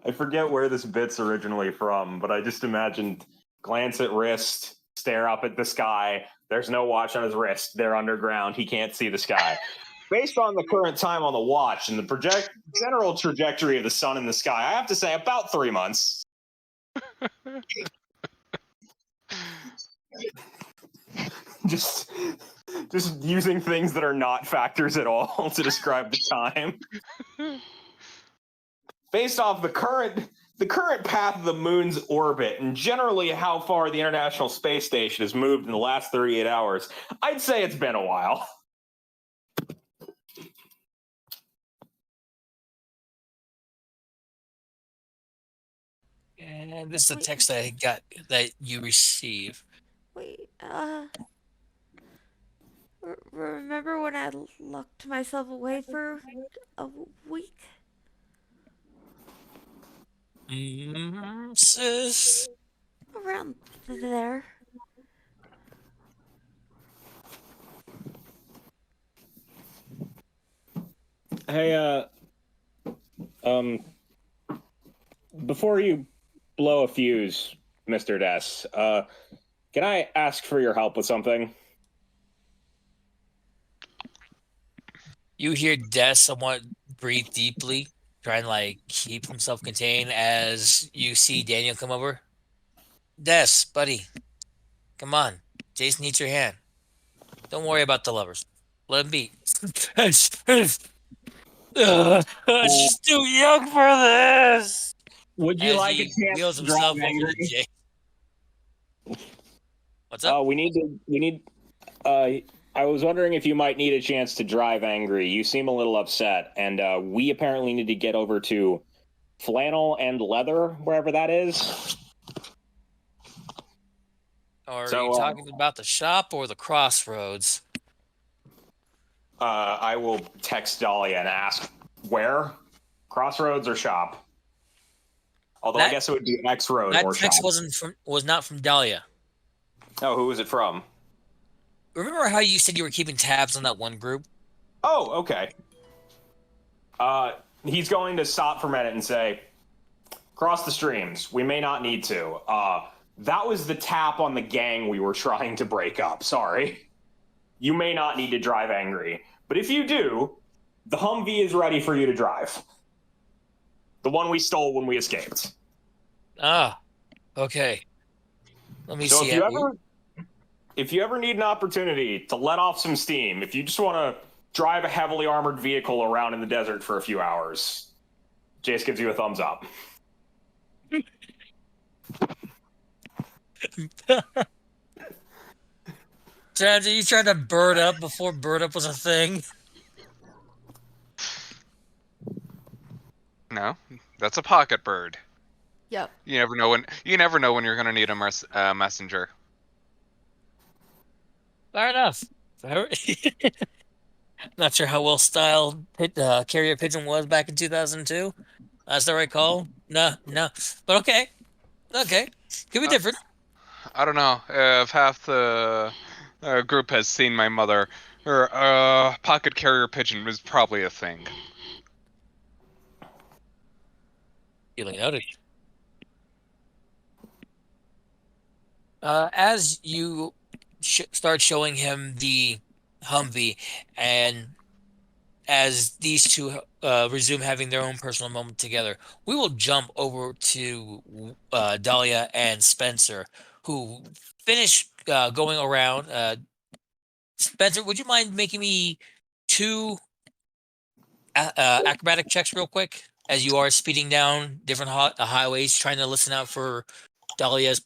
I forget where this bit's originally from, but I just imagined glance at wrist, stare up at the sky. There's no watch on his wrist. They're underground. He can't see the sky. Based on the current time on the watch and the general trajectory of the sun in the sky, I have to say about 3 months. just using things that are not factors at all to describe the time. Based off the current path of the moon's orbit and generally how far the International Space Station has moved in the last 38 hours, I'd say it's been a while. And this is the text that I got that you receive. Wait, remember when I locked myself away for a week? Sis. Around there. Hey, before you blow a fuse, Mr. Dess, can I ask for your help with something? You hear Des somewhat breathe deeply, trying to like keep himself contained as you see Daniel come over. Des, buddy, come on. Jason needs your hand. Don't worry about the lovers. Let him be. She's too young for this. Would you As like a he chance wheels to himself drive over to angry? Jay. What's up? I was wondering if you might need a chance to drive angry. You seem a little upset, and we apparently need to get over to Flannel and Leather, wherever that is. Are So, you talking about the shop or the crossroads? I will text Dahlia and ask where? Crossroads or shop? Although I guess it would be X Road That or shop. text was not from Dahlia. Oh, who was it from? Remember how you said you were keeping tabs on that one group? Oh, okay. He's going to stop for a minute and say, cross the streams. We may not need to. That was the tap on the gang we were trying to break up. Sorry. You may not need to drive angry. But if you do, the Humvee is ready for you to drive. The one we stole when we escaped. Ah, okay. Let me So see. if you ever need an opportunity to let off some steam, if you just want to drive a heavily armored vehicle around in the desert for a few hours, Jace gives you a thumbs up. Chad, are you trying to bird up before bird up was a thing? No, that's a pocket bird. Yep. You never know when you're gonna need a messenger. Fair enough. Not sure how well styled carrier pigeon was back in 2002. That's the right call. No, but okay, could be different. I don't know if half the group has seen my mother. Her pocket carrier pigeon was probably a thing. Duly noted. As you start showing him the Humvee, and as these two resume having their own personal moment together, we will jump over to Dahlia and Spencer, who finish going around. Spencer, would you mind making me 2 acrobatic checks real quick, as you are speeding down different highways, trying to listen out for Dahlia's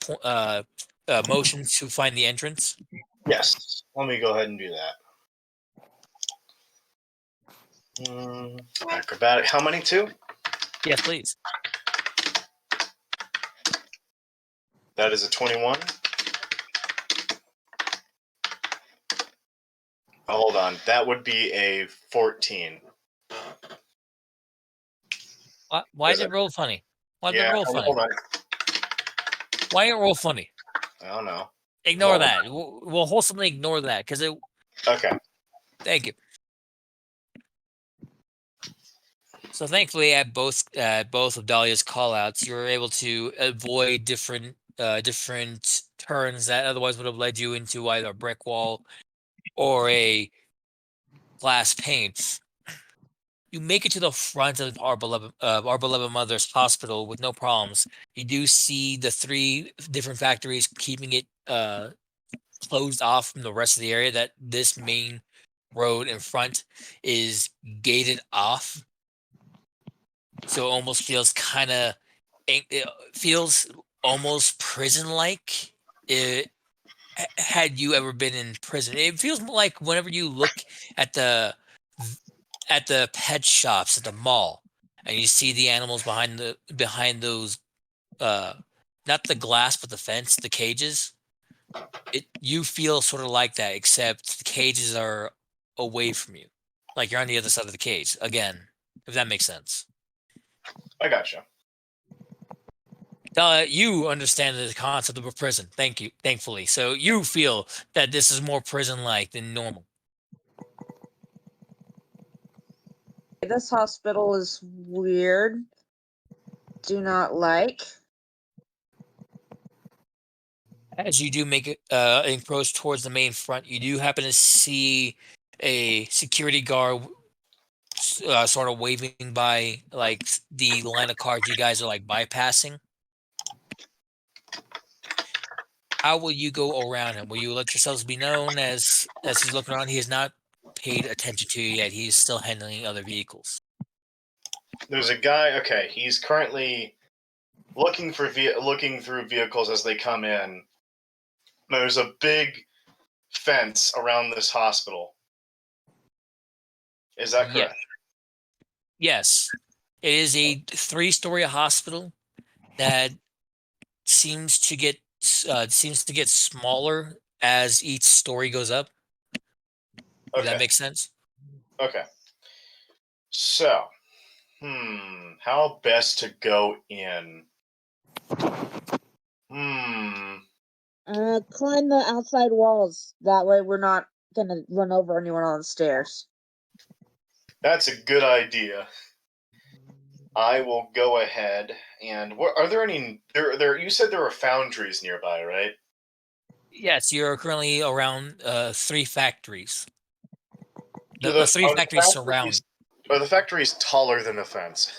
motion to find the entrance? Yes. Let me go ahead and do that. Acrobatic. How many? 2? Yes, please. That is a 21. Oh, hold on. That would be a 14. Why Is did it roll funny? Why did it Yeah. roll funny? Hold on. Why did it roll funny? I don't know. Ignore Hold that. We'll wholesomely ignore that because it. Okay. Thank you. So thankfully, at both of Dahlia's callouts, you were able to avoid different turns that otherwise would have led you into either a brick wall or a glass pane. You make it to the front of our beloved mother's hospital with no problems. You do see the 3 different factories keeping it closed off from the rest of the area. That this main road in front is gated off, so it almost feels it feels almost prison-like. Had you ever been in prison, it feels like whenever you look at the pet shops at the mall and you see the animals behind those not the glass but the fence, the cages. You feel sort of like that, except the cages are away from you, like you're on the other side of the cage again, if that makes sense. I gotcha. You understand the concept of a prison. Thankfully. So you feel that this is more prison-like than normal. This hospital is weird. Do not like. As you do make it encroach towards the main front, you do happen to see a security guard sort of waving by like the line of cars you guys are like bypassing. How will you go around him? Will you let yourselves be known as he's looking around? He has not paid attention to you yet. He's still handling other vehicles. There's a guy. Okay, he's currently looking through vehicles as they come in. There's a big fence around this hospital. Is that correct? Yes. It is a 3-story hospital that seems to get smaller as each story goes up. If that Okay. makes sense. Okay. So, how best to go in? Climb the outside walls. That way we're not gonna run over anyone on the stairs. That's a good idea. I will go ahead and are there any there you said there were foundries nearby, right? Yes, you're currently around 3 factories. Do The 3 are factories surround. Are the factories taller than the fence?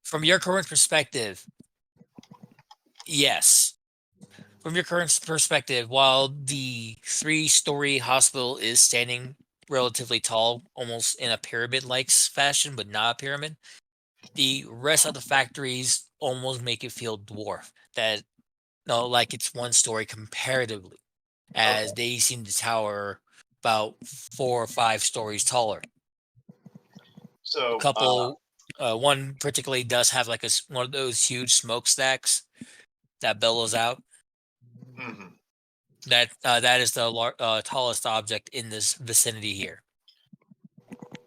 From your current perspective, yes. From your current perspective, while the 3-story hospital is standing relatively tall, almost in a pyramid-like fashion, but not a pyramid, the rest of the factories almost make it feel dwarf. Like it's 1 story comparatively, as they seem to tower about 4 or 5 stories taller. So, A couple, one particularly does have like one of those huge smokestacks that billows out. mhm. That is the tallest object in this vicinity here.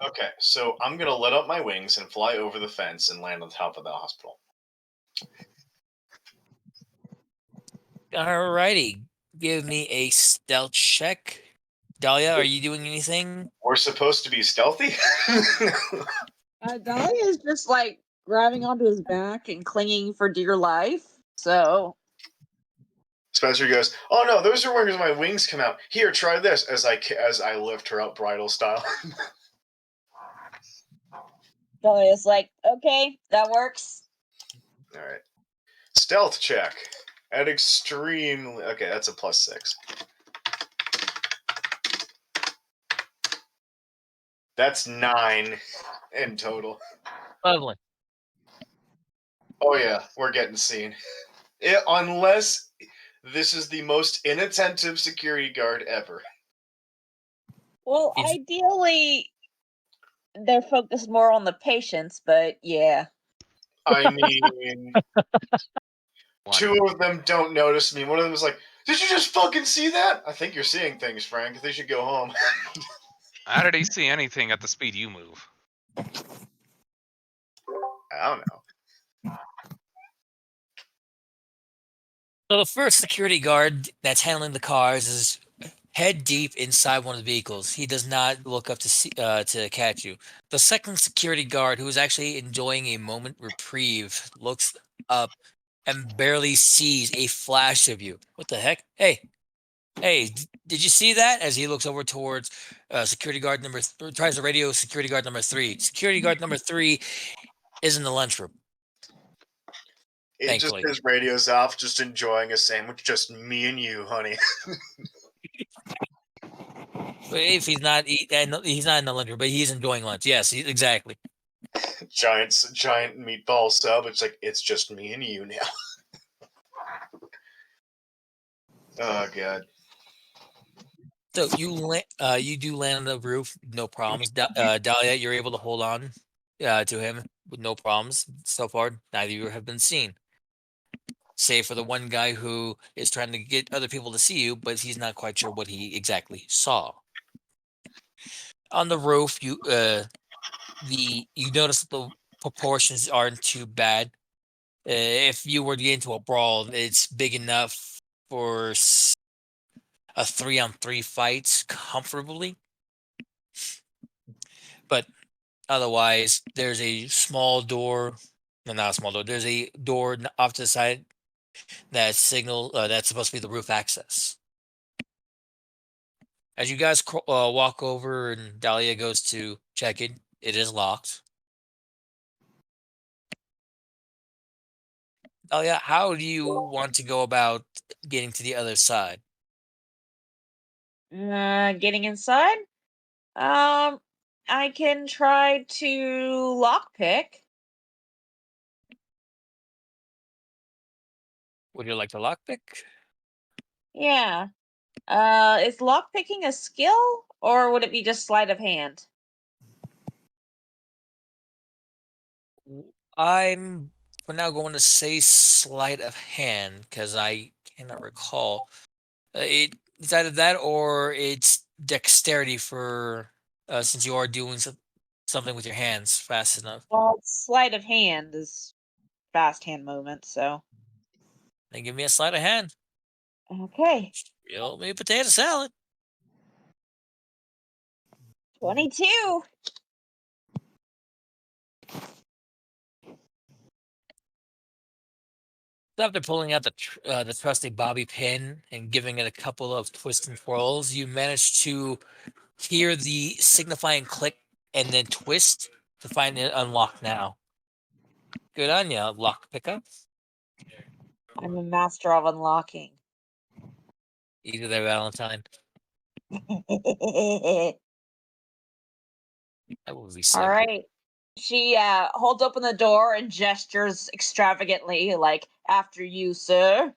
Okay, so I'm gonna let up my wings and fly over the fence and land on top of the hospital. Alrighty, give me a stealth check. Dahlia, are you doing anything? We're supposed to be stealthy? Dahlia is just like grabbing onto his back and clinging for dear life. So Spencer goes, "Oh no, those are where my wings come out. Here, try this." As I lift her up bridal style. Dahlia's like, okay, that works. All right, stealth check at extreme. Okay, that's a +6. That's 9 in total. Lovely. Oh yeah, we're getting seen. Unless this is the most inattentive security guard ever. Well, He's- ideally, they're focused more on the patients, but yeah. I mean, One. two of them don't notice me. One of them is like, "Did you just fucking see that?" I think you're seeing things, Frank. They should go home. How did he see anything at the speed you move? I don't know. So the first security guard that's handling the cars is head deep inside one of the vehicles. He does not look up to catch you. The second security guard, who is actually enjoying a moment reprieve, looks up and barely sees a flash of you. What the heck? Hey, did you see that? As he looks over towards security guard tries to radio security guard number 3. Security guard number 3 is in the lunchroom. It Thankfully. just his radio's off, just enjoying a sandwich. Just me and you, honey. But if he's not, he's not in the lunchroom, but he's enjoying lunch. Yes, exactly. giant meatball sub. It's like it's just me and you now. Oh god. So you do land on the roof, no problems. Dahlia, you're able to hold on to him with no problems so far. Neither of you have been seen, save for the one guy who is trying to get other people to see you, but he's not quite sure what he saw. On the roof, you notice that the proportions aren't too bad. If you were to get into a brawl, it's big enough for a 3-on-3 fight comfortably. But otherwise, there's a small door. No, not a small door. There's a door off to the side that's supposed to be the roof access. As you guys walk over and Dahlia goes to check it, it is locked. Dahlia, how do you want to go about getting to the other side? Getting inside? I can try to lockpick. Would you like to lockpick? Yeah. Is lockpicking a skill, or would it be just sleight of hand? I'm for now going to say sleight of hand because I cannot recall. It's either that or it's dexterity for since you are doing something with your hands fast enough. Well, sleight of hand is fast hand movement, so. Then give me a sleight of hand. Okay. Real me potato salad. 22. So after pulling out the trusty bobby pin and giving it a couple of twists and twirls, you manage to hear the signifying click and then twist to find it unlocked now. Good on ya, lock pickup. I'm a master of unlocking. Either there, Valentine. That would be sick. All right. She holds open the door and gestures extravagantly, like, after you, sir.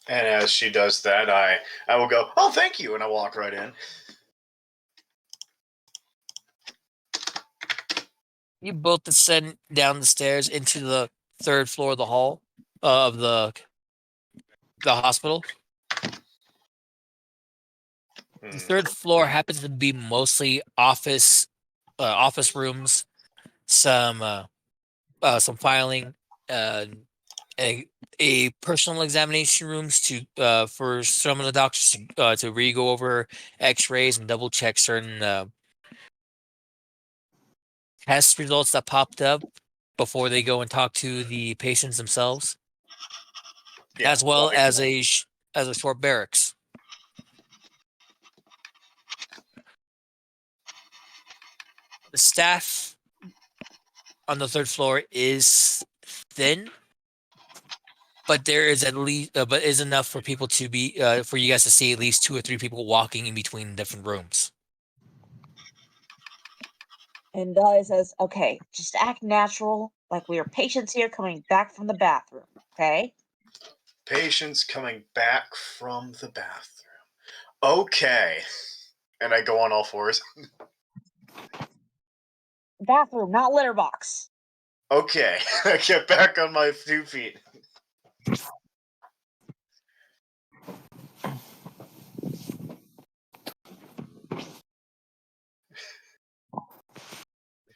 And as she does that, I will go, "Oh, thank you," and I walk right in. You both descend down the stairs into the third floor of the hall of the hospital. The third floor happens to be mostly office rooms, some filing, a personal examination rooms to for some of the doctors to re-go over X-rays and double check certain test results that popped up before they go and talk to the patients themselves, Yeah, as well walking as in. a short barracks. The staff on the third floor is thin, but there is at least, but is enough for people to be, for you guys to see at least 2 or 3 people walking in between different rooms. And Dahlia says, okay, just act natural, like we are patients here coming back from the bathroom, okay? Patients coming back from the bathroom. Okay. And I go on all fours. Bathroom, not litter box. Okay. I get back on my 2 feet.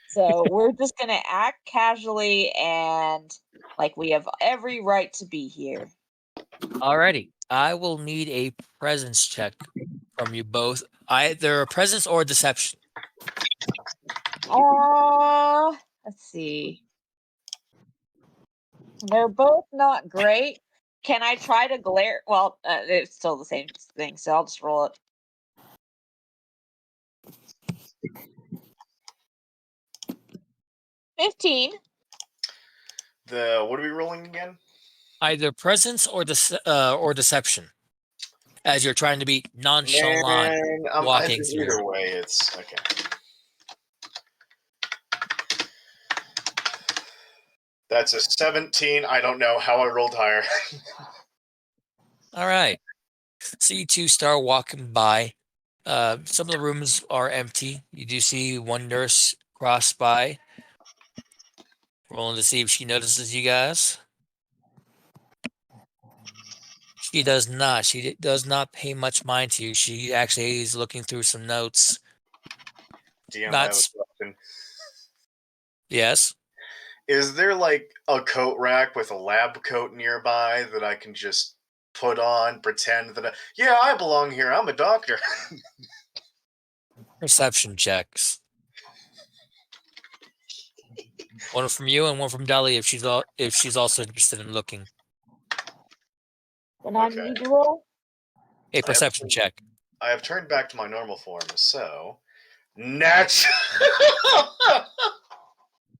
So we're just gonna act casually and like we have every right to be here. Alrighty. I will need a presence check from you both. Either a presence or a deception. Let's see. They're both not great. Can I try to glare? Well, it's still the same thing, so I'll just roll it. $15. What are we rolling again? Either presence or deception. As you're trying to be nonchalant walking through. Either way, it's okay. That's a 17. I don't know how I rolled higher. All right. So you two start walking by. Some of the rooms are empty. You do see one nurse cross by, rolling to see if she notices you guys. She does not. She does not pay much mind to you. She actually is looking through some notes. DM, I Not have a s- question. Yes. Is there like a coat rack with a lab coat nearby that I can just put on, pretend that I belong here. I'm a doctor. Perception checks. One from you and one from Dolly if she's also interested in looking. Then I Okay. need to roll. A perception check. I have turned back to my normal form, so net.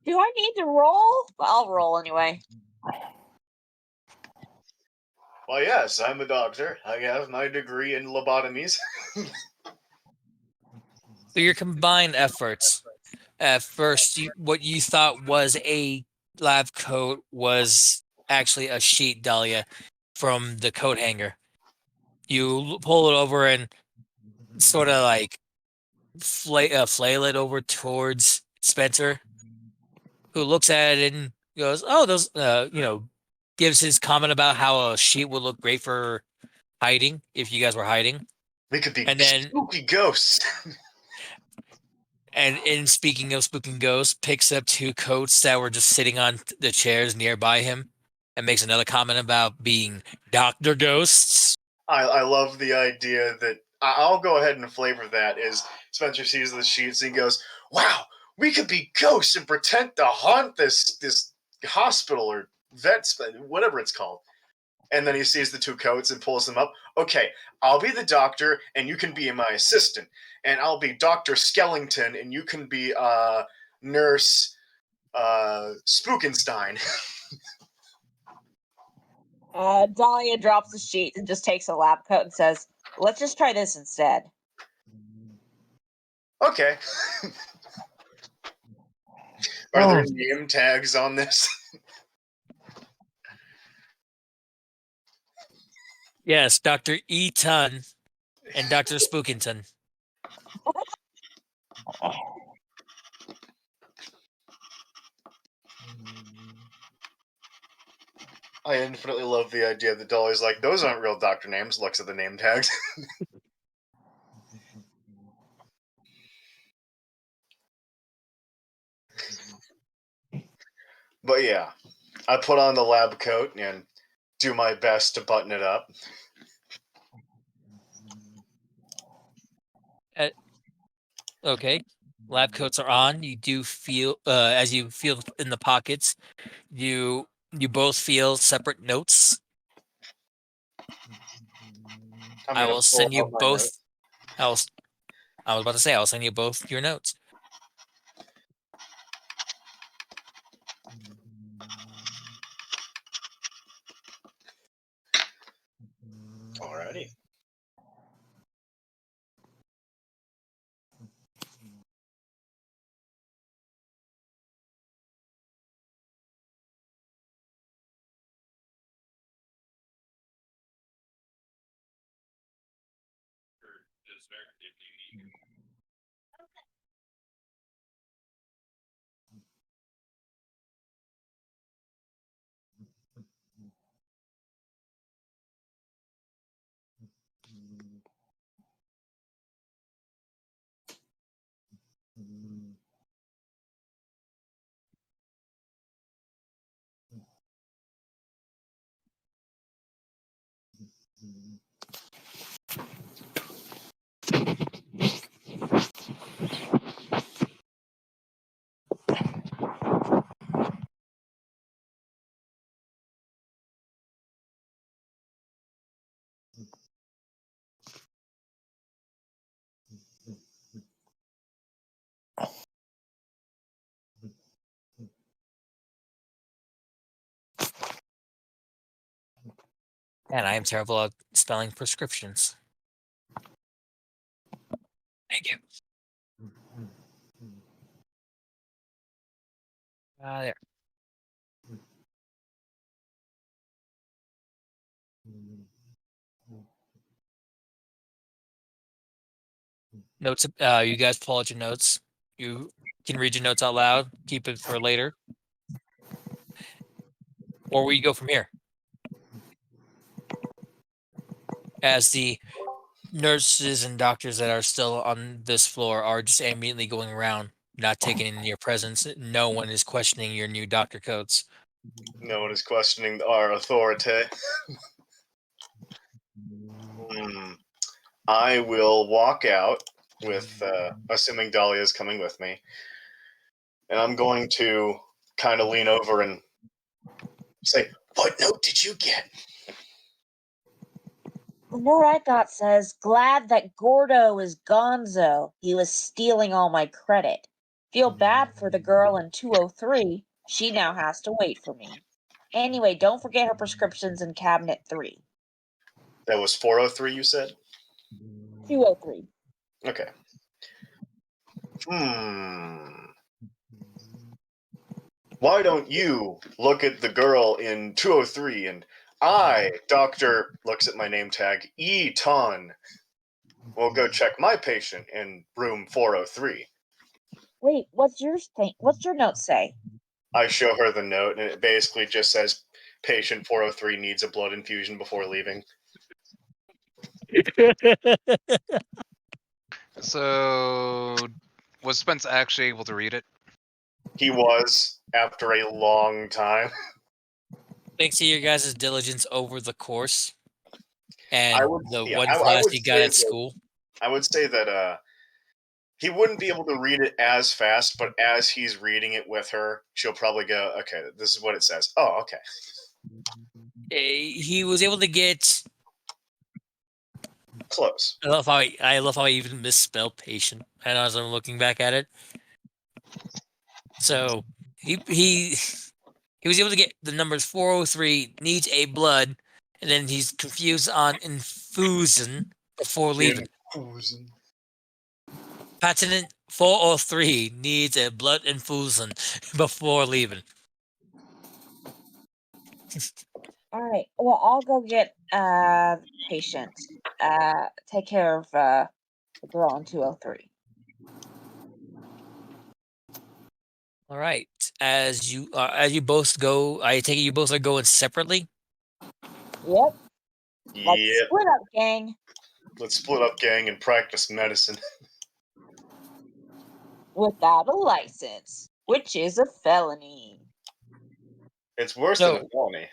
Do I need to roll? I'll roll anyway. Well, yes, I'm a doctor. I have my degree in lobotomies. Through your combined efforts, at first, what you thought was a lab coat was actually a sheet, Dahlia, from the coat hanger. You pull it over and sort of like flail it over towards Spencer, who looks at it and goes, "Oh, those," gives his comment about how a sheet would look great for hiding if you guys were hiding. We could be And then, spooky ghosts. and in speaking of spooking ghosts, picks up two coats that were just sitting on the chairs nearby him, and makes another comment about being Dr. Ghosts. I love the idea that I'll go ahead and flavor that is Spencer sees the sheets and he goes, "Wow, we could be ghosts and pretend to haunt this hospital or whatever it's called." And then he sees the two coats and pulls them up. Okay, I'll be the doctor and you can be my assistant, and I'll be Dr. Skellington and you can be Nurse Spookenstein. Dahlia drops the sheet and just takes a lab coat and says, let's just try this instead. Okay. Are there name tags on this? Yes, Dr. Eaton and Dr. Spookington. I infinitely love the idea that Dolly's like, those aren't real doctor names, looks at the name tags. But yeah, I put on the lab coat and do my best to button it up. Okay, lab coats are on. You do feel, as you feel in the pockets, you both feel separate notes. I will send you both. I was about to say I'll send you both your notes. Alrighty. And I am terrible at spelling prescriptions. Thank you. There. Notes. You guys pull out your notes. You can read your notes out loud. Keep it for later. Or where you go from here. As the nurses and doctors that are still on this floor are just immediately going around, not taking in your presence. No one is questioning your new doctor codes. No one is questioning our authority. I will walk out with, assuming Dahlia is coming with me, and I'm going to kind of lean over and say, "What note did you get?" The note I got says, glad that Gordo is gonzo. He was stealing all my credit. Feel bad for the girl in 203. She now has to wait for me. Anyway, don't forget her prescriptions in cabinet 3. That was 403, you said? 203. Okay. Why don't you look at the girl in 203 and I, Doctor, looks at my name tag, Eton, will go check my patient in room 403. Wait, what's your note say? I show her the note, and it basically just says patient 403 needs a blood infusion before leaving. So, was Spence actually able to read it? He was, after a long time. Thanks to your guys' diligence over the course and I would- the yeah, one I class would you got say at that- school. I would say that he wouldn't be able to read it as fast, but as he's reading it with her, she'll probably go, okay, this is what it says. Oh, okay. He was able to get. Close. I love how I even misspelled patient. And as I'm looking back at it, so he was able to get the numbers 403 needs a blood, and then he's confused on infusion before leaving. Patent 403 needs a blood infusion before leaving. All right. Well, I'll go get patient. Take care of the girl in 203. All right. As you both go, I take it you both are going separately. Yep. Let's Yeah. split up, gang. Let's split up, gang, and practice medicine. Without a license, which is a felony. It's worse than a So- felony.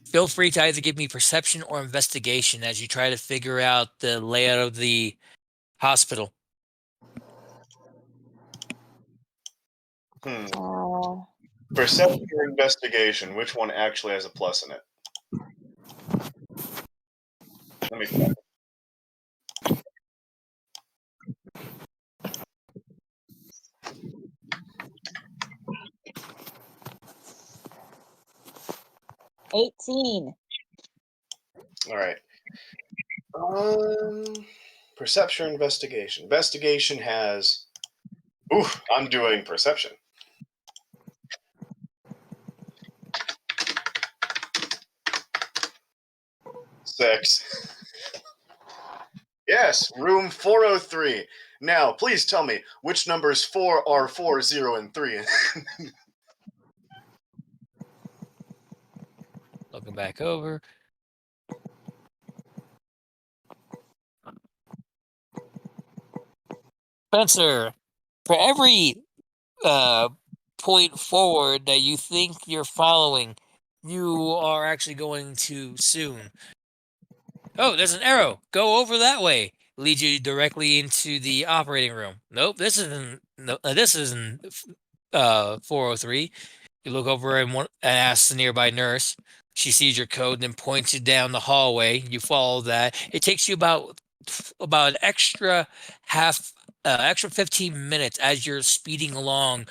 Feel free to either give me perception or investigation as you try to figure out the layout of the hospital. Perception or investigation, which one actually has a plus in it? Let me think. Uh, 18. All right. Perception or investigation. Investigation has. Oof, I'm doing perception. Six. Yes, room 403. Now, please tell me which numbers 4 are 4, 0, and 3. Looking back over. Spencer, for every point forward that you think you're following, you are actually going too soon. Oh, there's an arrow. Go over that way. Leads you directly into the operating room. Nope, this isn't. No, this isn't 403. You look over and ask the nearby nurse. She sees your code and then points you down the hallway. You follow that. It takes you about an extra 15 minutes as you're speeding along,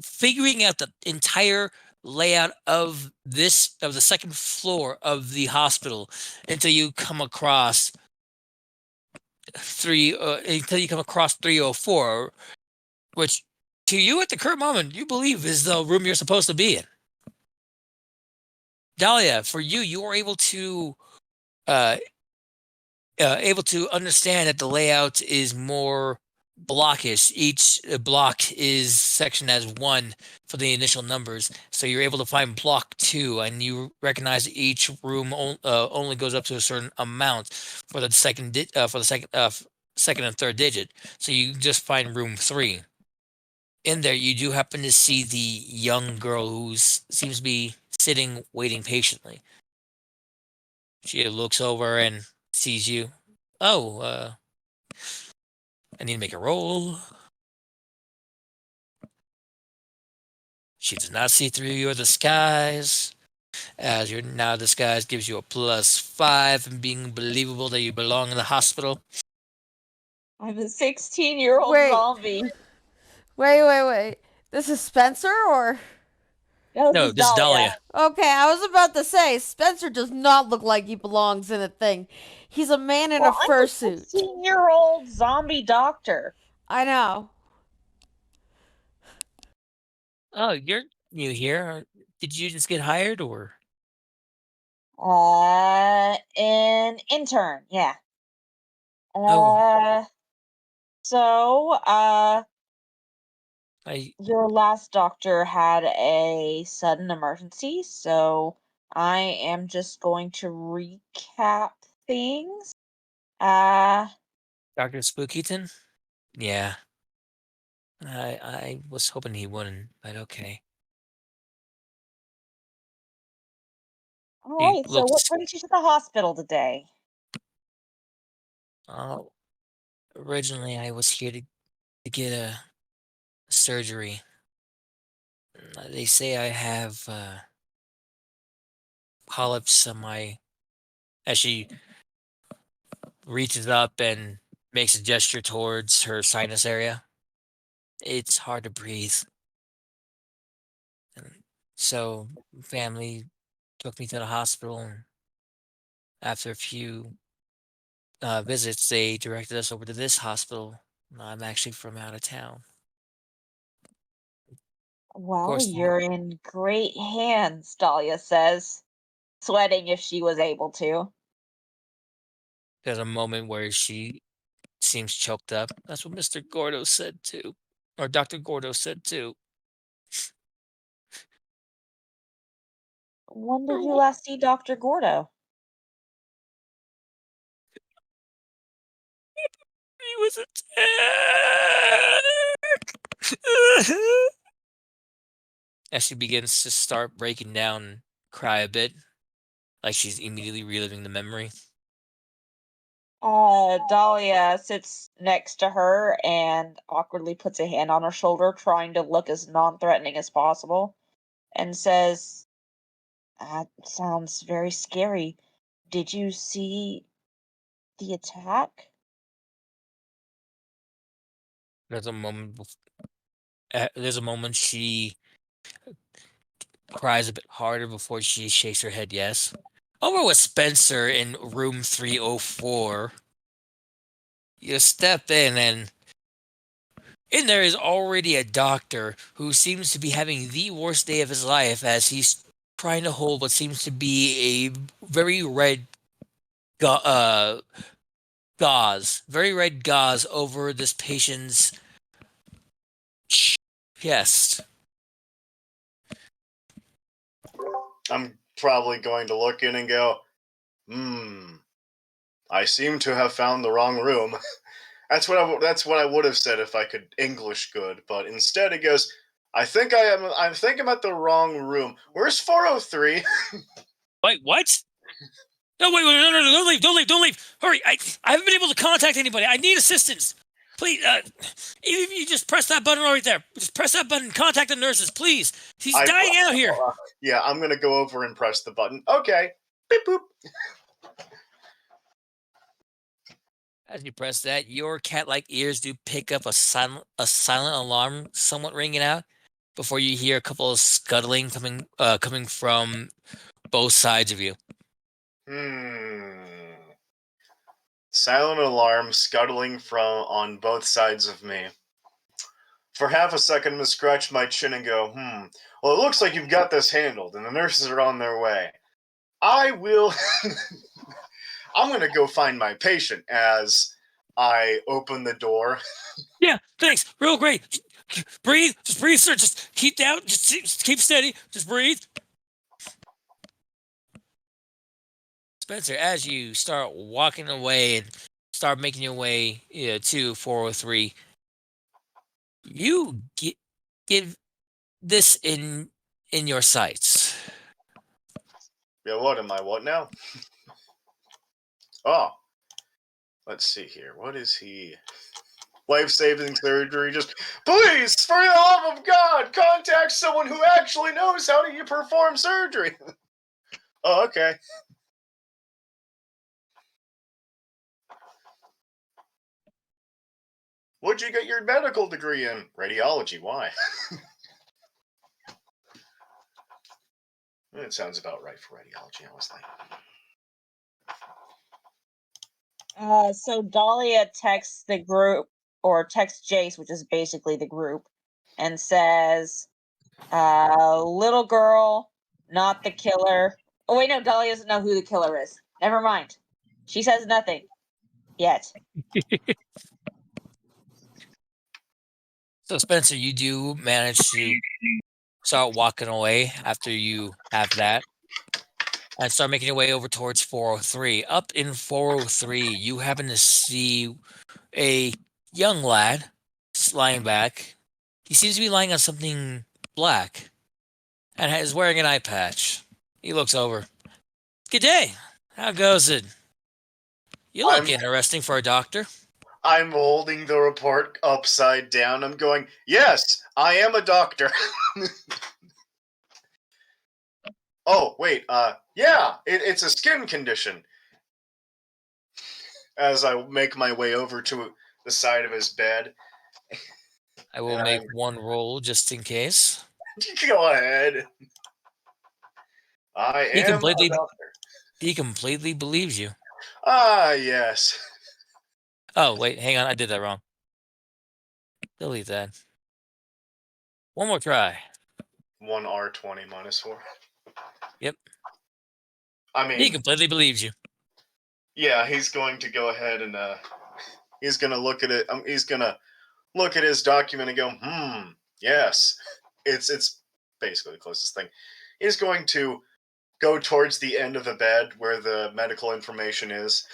figuring out the entire layout of the second floor of the hospital until you come across 304, which to you at the current moment you believe is the room you're supposed to be in. Dahlia, for you, you are able to understand that the layout is more blockish. Each block is sectioned as 1 for the initial numbers, so you're able to find block 2, and you recognize that each room only goes up to a certain amount for the second and third digit. So you just find room 3. In there, you do happen to see the young girl who seems to be sitting, waiting patiently. She looks over and sees you. Oh, I need to make a roll. She does not see through your disguise. As your now disguise gives you a +5 and being believable that you belong in the hospital. I'm a 16-year-old Wait. zombie. Wait. This is Spencer, or? No, No, this is Dahlia. Okay, I was about to say, Spencer does not look like he belongs in a thing. He's a man in a fursuit. 16-year-old zombie doctor. I know. Oh, you're new here. Did you just get hired, or? An intern, yeah. Oh. So, I your last doctor had a sudden emergency, so I am just going to recap things. Dr. Spookyton? Yeah. I was hoping he wouldn't, but okay. All He right, so what looks brings you to the hospital today? originally I was here to get a surgery. They say I have polyps on my. As she reaches up and makes a gesture towards her sinus area. It's hard to breathe. And so family took me to the hospital, and after a few visits, they directed us over to this hospital. I'm actually from out of town. Well, course. you're in great hands, Dahlia says, sweating if she was able to. There's a moment where she seems choked up. That's what Mr. Gordo said too, or Dr. Gordo said too. When did you last see Dr. Gordo? He was attacked. As she begins to start breaking down and cry a bit, like she's immediately reliving the memory. Dahlia sits next to her and awkwardly puts a hand on her shoulder, trying to look as non-threatening as possible, and says, "That sounds very scary. Did you see the attack?" There's a moment. There's a moment she cries a bit harder before she shakes her head yes. Over with Spencer in room 304. You step in, and in there is already a doctor who seems to be having the worst day of his life as he's trying to hold what seems to be a very red gauze, very red gauze over this patient's chest. I'm probably going to look in and go, I seem to have found the wrong room. That's what I would have said if I could English good, but instead it goes, I think I'm at the wrong room. Where's 403? Wait, what? No, wait, no, don't leave. Hurry, I haven't been able to contact anybody. I need assistance. Please, even if you just press that button right there. Just press that button, contact the nurses, please. He's dying out here. Yeah, I'm gonna go over and press the button. Okay. Beep boop. As you press that, your cat-like ears do pick up a silent alarm somewhat ringing out before you hear a couple of scuttling coming from both sides of you. Silent alarm scuttling from on both sides of me. For half a second, I'm gonna scratch my chin and go, well, it looks like you've got this handled, and the nurses are on their way. I will... I'm gonna go find my patient as I open the door. Yeah, thanks. Real great. Breathe. Just breathe, sir. Just keep down. Just keep steady. Just breathe. Spencer, as you start walking away and start making your way to 403, you give this in your sights. Yeah, what am I? What now? Oh. Let's see here. What is he? Life-saving surgery. Just, please, for the love of God, contact someone who actually knows how to perform surgery. Oh, okay. What'd you get your medical degree in? Radiology. Why? It sounds about right for radiology, I was like. So Dahlia texts the group, or texts Jace, which is basically the group, and says, little girl, not the killer. Oh, wait, no, Dahlia doesn't know who the killer is. Never mind. She says nothing. Yet. So, Spencer, you do manage to start walking away after you have that and start making your way over towards 403. Up in 403, you happen to see a young lad just lying back. He seems to be lying on something black and is wearing an eye patch. He looks over. Good day. How goes it? You look interesting for a doctor. I'm holding the report upside down. I'm going, yes, I am a doctor. Oh, wait, yeah, it's a skin condition. As I make my way over to the side of his bed. I will make one roll just in case. Go ahead. I am a doctor. He completely believes you. Ah, yes. Oh, wait, hang on, I did that wrong. Delete that. One more try. 1 R20 minus 4. Yep. I mean, he completely believes you. Yeah, he's going to go ahead and he's going to look at it. He's going to look at his document and go, yes. It's basically the closest thing. He's going to go towards the end of the bed where the medical information is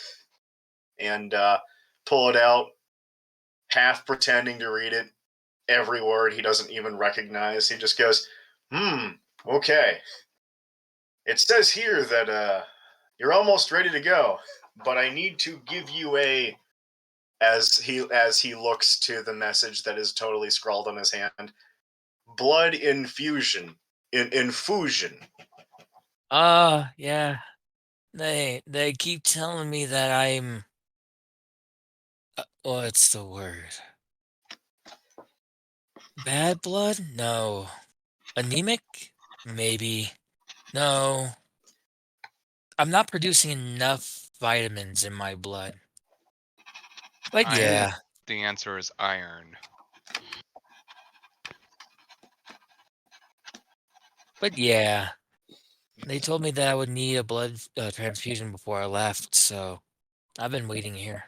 and pull it out, half pretending to read it. Every word he doesn't even recognize. He just goes, okay. It says here that you're almost ready to go, but I need to give you a, as he looks to the message that is totally scrawled on his hand, blood infusion. Infusion. Yeah. They keep telling me that I'm what's the word? Bad blood? No. Anemic? Maybe. No. I'm not producing enough vitamins in my blood. But yeah. The answer is iron. But yeah. They told me that I would need a blood transfusion before I left, so I've been waiting here.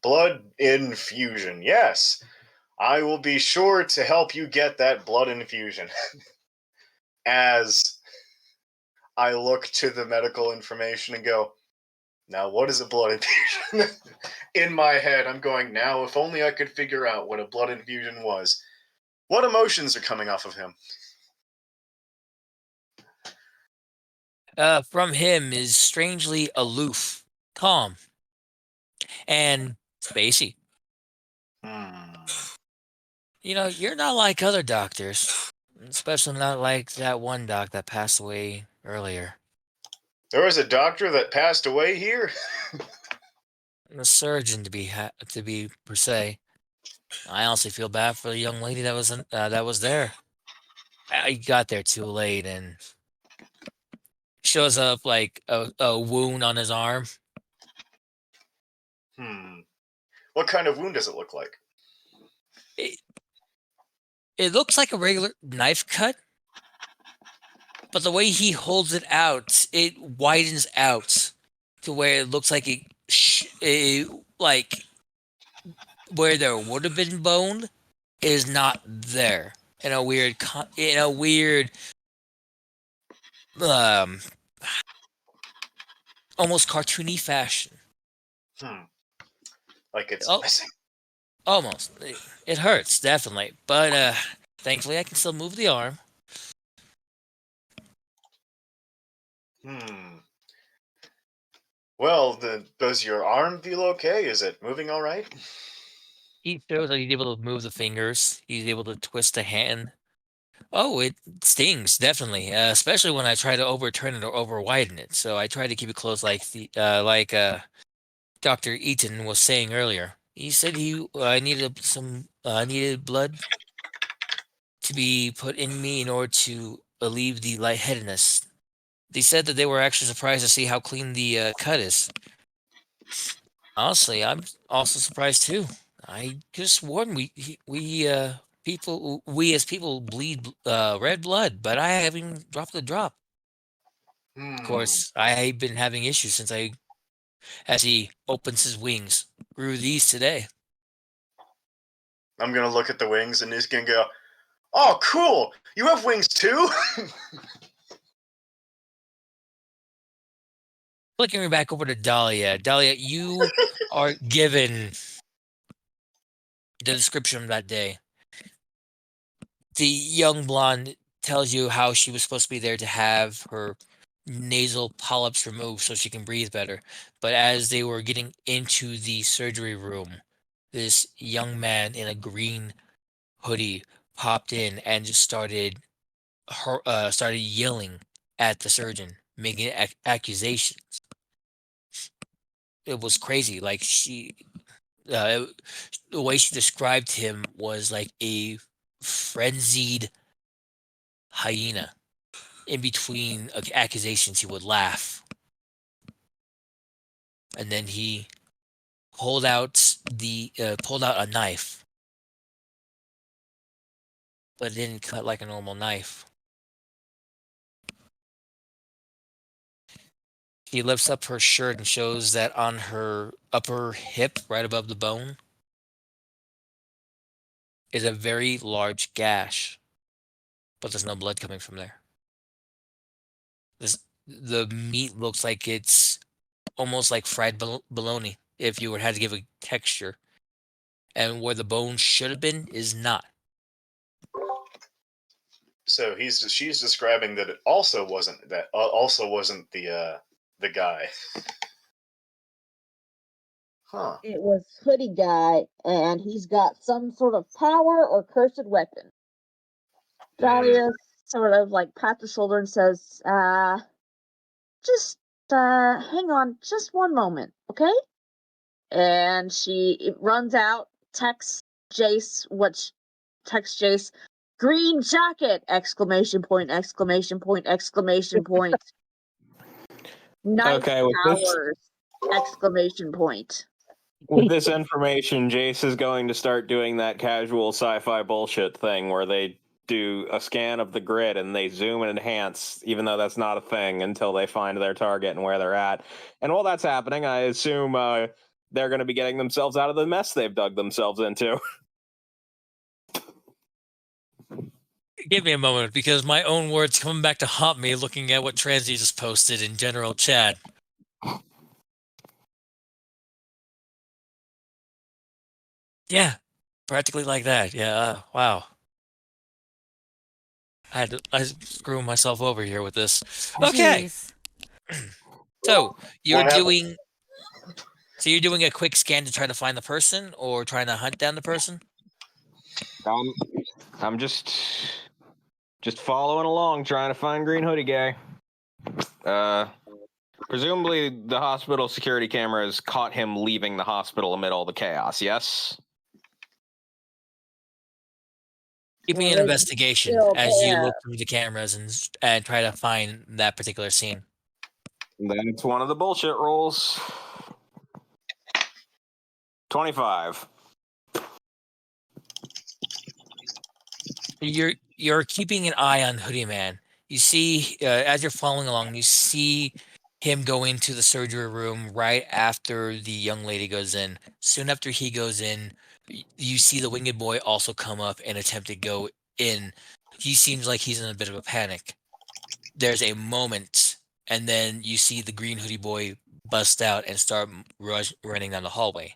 Blood infusion. Yes. I will be sure to help you get that blood infusion. As I look to the medical information and go, now what is a blood infusion? In my head, I'm going, now if only I could figure out what a blood infusion was. What emotions are coming off of him? From him is strangely aloof, calm, and spacey. You know, you're not like other doctors, especially not like that one doc that passed away earlier. There was a doctor that passed away here? A surgeon to be per se. I honestly feel bad for the young lady that was there. I got there too late and shows up like a wound on his arm. What kind of wound does it look like? It looks like a regular knife cut, but the way he holds it out, it widens out to where it looks like it like where there would have been bone is not there in a weird almost cartoony fashion. Like it's Oh. missing. Almost. It hurts, definitely. But thankfully I can still move the arm. Well, does your arm feel okay? Is it moving all right? He shows that he's able to move the fingers. He's able to twist the hand. Oh, it stings, definitely. Especially when I try to overturn it or over widen it. So I try to keep it close like Dr. Eaton was saying earlier. He said he needed blood to be put in me in order to alleviate the lightheadedness. They said that they were actually surprised to see how clean the cut is. Honestly, I'm also surprised too. I just warned we as people bleed red blood, but I haven't dropped a drop. Of course, I've been having issues as he opens his wings. Grew these today. I'm gonna look at the wings and he's gonna go, "Oh, cool! You have wings too." Flickering back over to Dahlia. Dahlia, you are given the description of that day. The young blonde tells you how she was supposed to be there to have her nasal polyps removed so she can breathe better. But as they were getting into the surgery room, this young man in a green hoodie popped in and just started yelling at the surgeon, making accusations. It was crazy. Like the way she described him was like a frenzied hyena. In between accusations, he would laugh, and then he pulled out a knife, but it didn't cut like a normal knife. She lifts up her shirt and shows that on her upper hip, right above the bone, is a very large gash, but there's no blood coming from there. The meat looks like it's almost like fried bologna if you had to give a texture, and where the bone should have been is not. So she's describing that it also wasn't the guy. Huh. It was Hoodie Guy, and he's got some sort of power or cursed weapon. Dahlia sort of like pats the shoulder and says, just hang on just one moment, okay? And she runs out, texts Jace, green jacket! Exclamation point, exclamation point, exclamation point. Night Okay, with this- hours! Exclamation point. With this information, Jace is going to start doing that casual sci-fi bullshit thing where they do a scan of the grid and they zoom and enhance, even though that's not a thing, until they find their target and where they're at. And while that's happening, I assume they're going to be getting themselves out of the mess they've dug themselves into. Give me a moment, because my own words coming back to haunt me looking at what Transy just posted in general chat. Yeah, practically like that. Yeah, wow. I screw myself over here with this. Okay, Jeez. so you're What happened? doing. So you're doing a quick scan to try to find the person, or trying to hunt down the person? I'm just following along, trying to find Green Hoodie Guy. Presumably the hospital security cameras caught him leaving the hospital amid all the chaos, yes? Give me an Well, investigation still as you there. look through the cameras and try to find that particular scene. That's one of the bullshit rolls. 25. You're keeping an eye on Hoodie Man. You see, as you're following along, you see him go into the surgery room right after the young lady goes in. Soon after he goes in, you see the winged boy also come up and attempt to go in. He seems like he's in a bit of a panic. There's a moment, and then you see the green hoodie boy bust out and start running down the hallway.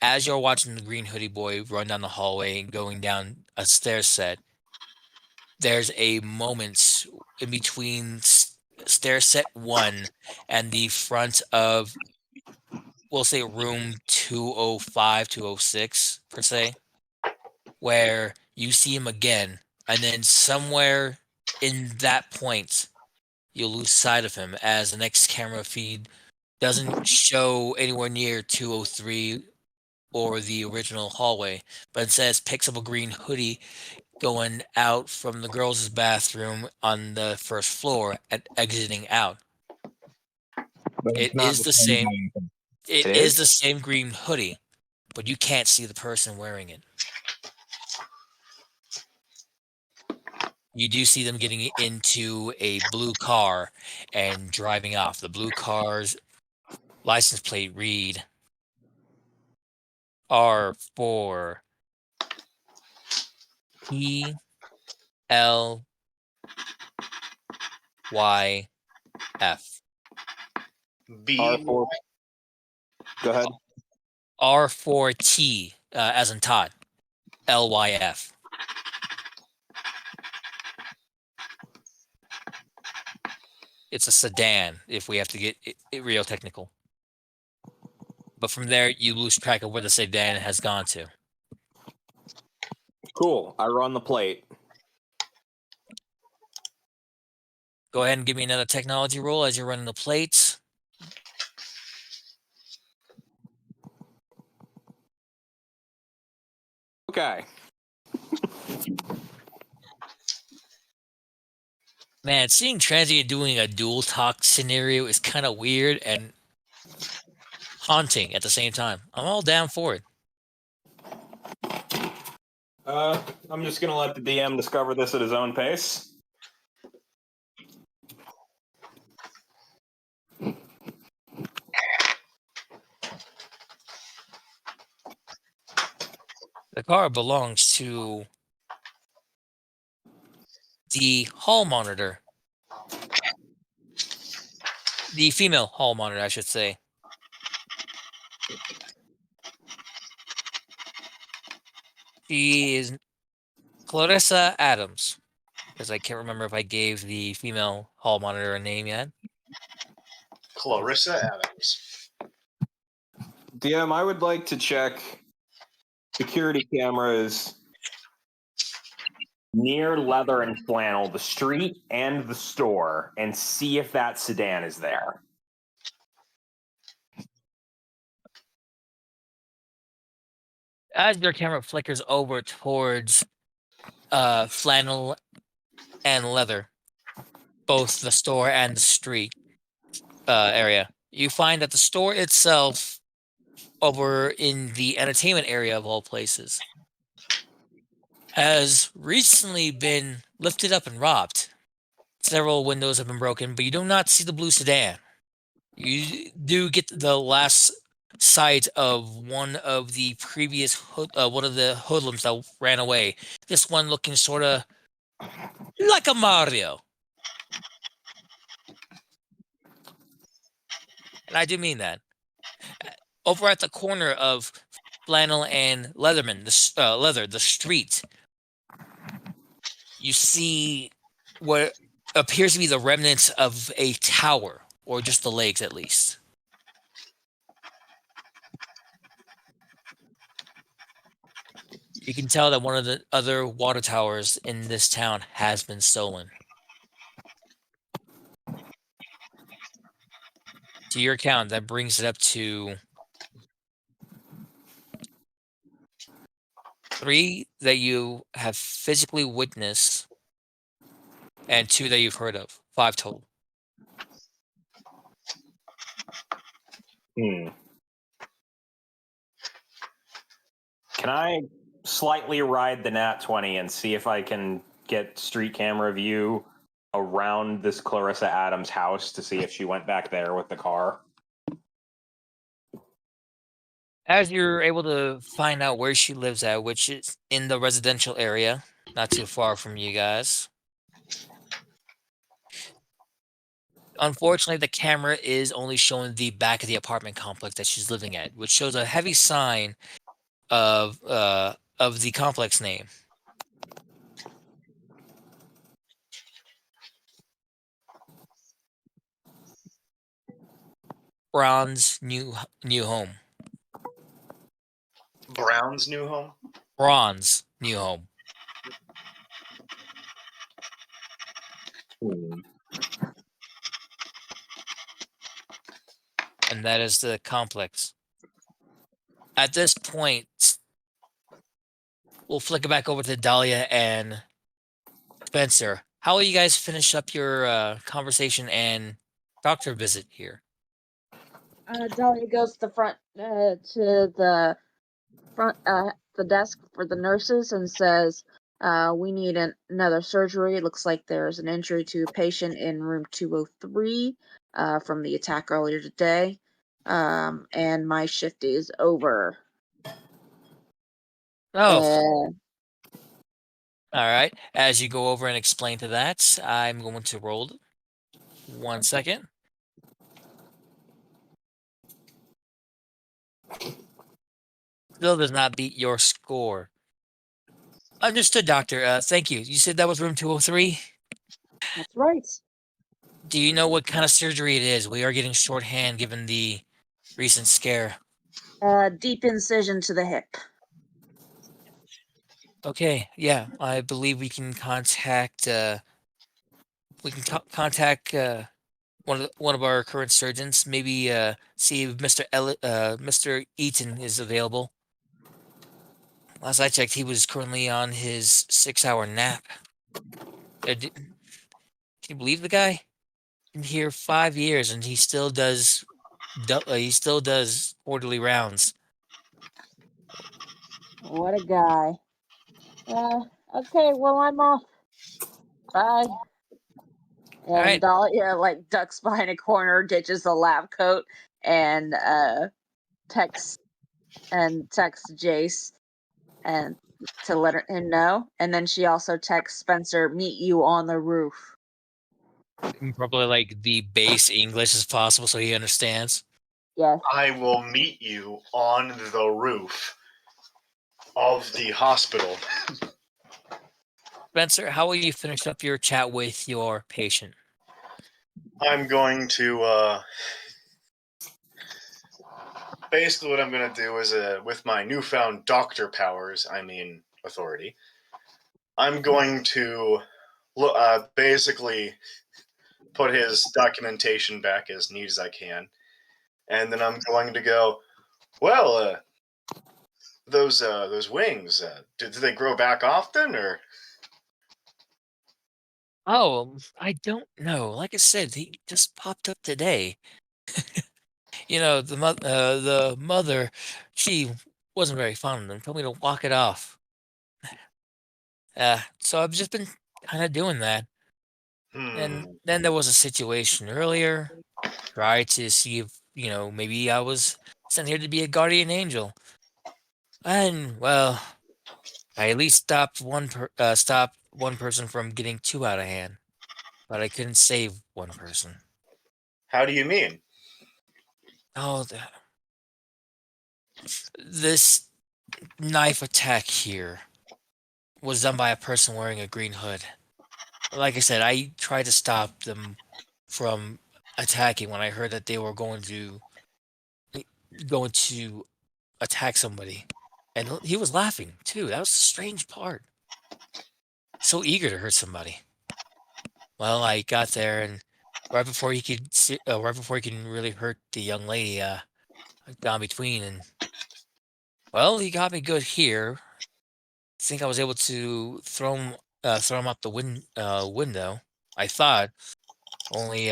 As you're watching the green hoodie boy run down the hallway and going down a stair set, there's a moment in between stair set 1 and the front of, we'll say, room 205, 206 per se, where you see him again, and then somewhere in that point you'll lose sight of him as the next camera feed doesn't show anywhere near 203 or the original hallway, but it says picks up a green hoodie going out from the girls' bathroom on the first floor and exiting out. It is the same. It is the same green hoodie, but you can't see the person wearing it. You do see them getting into a blue car and driving off. The blue car's license plate read R4 ELYF. B. R4. Go ahead. R4T, as in Todd. LYF. It's a sedan, if we have to get it real technical. But from there, you lose track of where the sedan has gone to. Cool. I run the plate. Go ahead and give me another technology roll as you're running the plates. Okay. Man, seeing Transient doing a dual talk scenario is kind of weird and haunting at the same time. I'm all down for it. I'm just gonna let the DM discover this at his own pace. The car belongs to the hall monitor. The female hall monitor, I should say. She is Clarissa Adams, because I can't remember if I gave the female hall monitor a name yet. Clarissa Adams. DM, I would like to check security cameras near Leather and Flannel, the street and the store, and see if that sedan is there. As your camera flickers over towards Flannel and Leather, both the store and the street area, you find that the store itself, over in the entertainment area of all places, has recently been lifted up and robbed. Several windows have been broken, but you do not see the blue sedan. You do get the last sight of one of the one of the hoodlums that ran away. This one looking sort of like a Mario. And I do mean that. Over at the corner of Flannel and Leatherman, the street, you see what appears to be the remnants of a tower, or just the legs at least. You can tell that one of the other water towers in this town has been stolen. To your count, that brings it up to 3 that you have physically witnessed and 2 that you've heard of. 5 total. Can I slightly ride the nat 20 and see if I can get street camera view around this Clarissa Adams house to see if she went back there with the car? As you're able to find out where she lives at, which is in the residential area, not too far from you guys. Unfortunately, the camera is only showing the back of the apartment complex that she's living at, which shows a heavy sign of the complex name. Brown's new home. Brown's new home? Bronze new home. And that is the complex. At this point, we'll flick it back over to Dahlia and Spencer. How will you guys finish up your conversation and doctor visit here? Dahlia goes to the front the desk for the nurses and says, we need another surgery. It looks like there's an injury to a patient in room 203 from the attack earlier today. And my shift is over. Oh, all right. As you go over and explain to that, I'm going to roll 1 second. Still does not beat your score. Understood, doctor. Thank you. You said that was room 203? That's right. Do you know what kind of surgery it is? We are getting shorthand given the recent scare. Deep incision to the hip. Okay, yeah, I believe we can contact contact one of our current surgeons. Maybe see if Mr. Eaton is available. Last I checked, he was currently on his 6-hour nap. Can you believe the guy? Been here 5 years and he still does quarterly rounds. What a guy. Okay, well, I'm off. Bye. And Alright. Dahlia ducks behind a corner, ditches the lab coat, and texts Jace and to let him know. And then she also texts Spencer, meet you on the roof. Probably the base English as possible so he understands. Yes. I will meet you on the roof of the hospital. Spencer, how will you finish up your chat with your patient? I'm going to basically what I'm going to do is with my newfound doctor powers, authority, I'm going to basically put his documentation back as neat as I can, and then I'm going to go, well, those wings, do they grow back often, or? Oh, I don't know. Like I said, he just popped up today. The mother, she wasn't very fond of them. Told me to walk it off. So I've just been kind of doing that. And then there was a situation earlier. Tried to see if maybe I was sent here to be a guardian angel. And, well, I at least stopped one person from getting too out of hand. But I couldn't save one person. How do you mean? Oh, this knife attack here was done by a person wearing a green hood. Like I said, I tried to stop them from attacking when I heard that they were going to attack somebody. And he was laughing too. That was the strange part. So eager to hurt somebody. Well, I got there, and right before he can really hurt the young lady, I got in between, and well, he got me good here. I think I was able to throw him out the window. I thought, only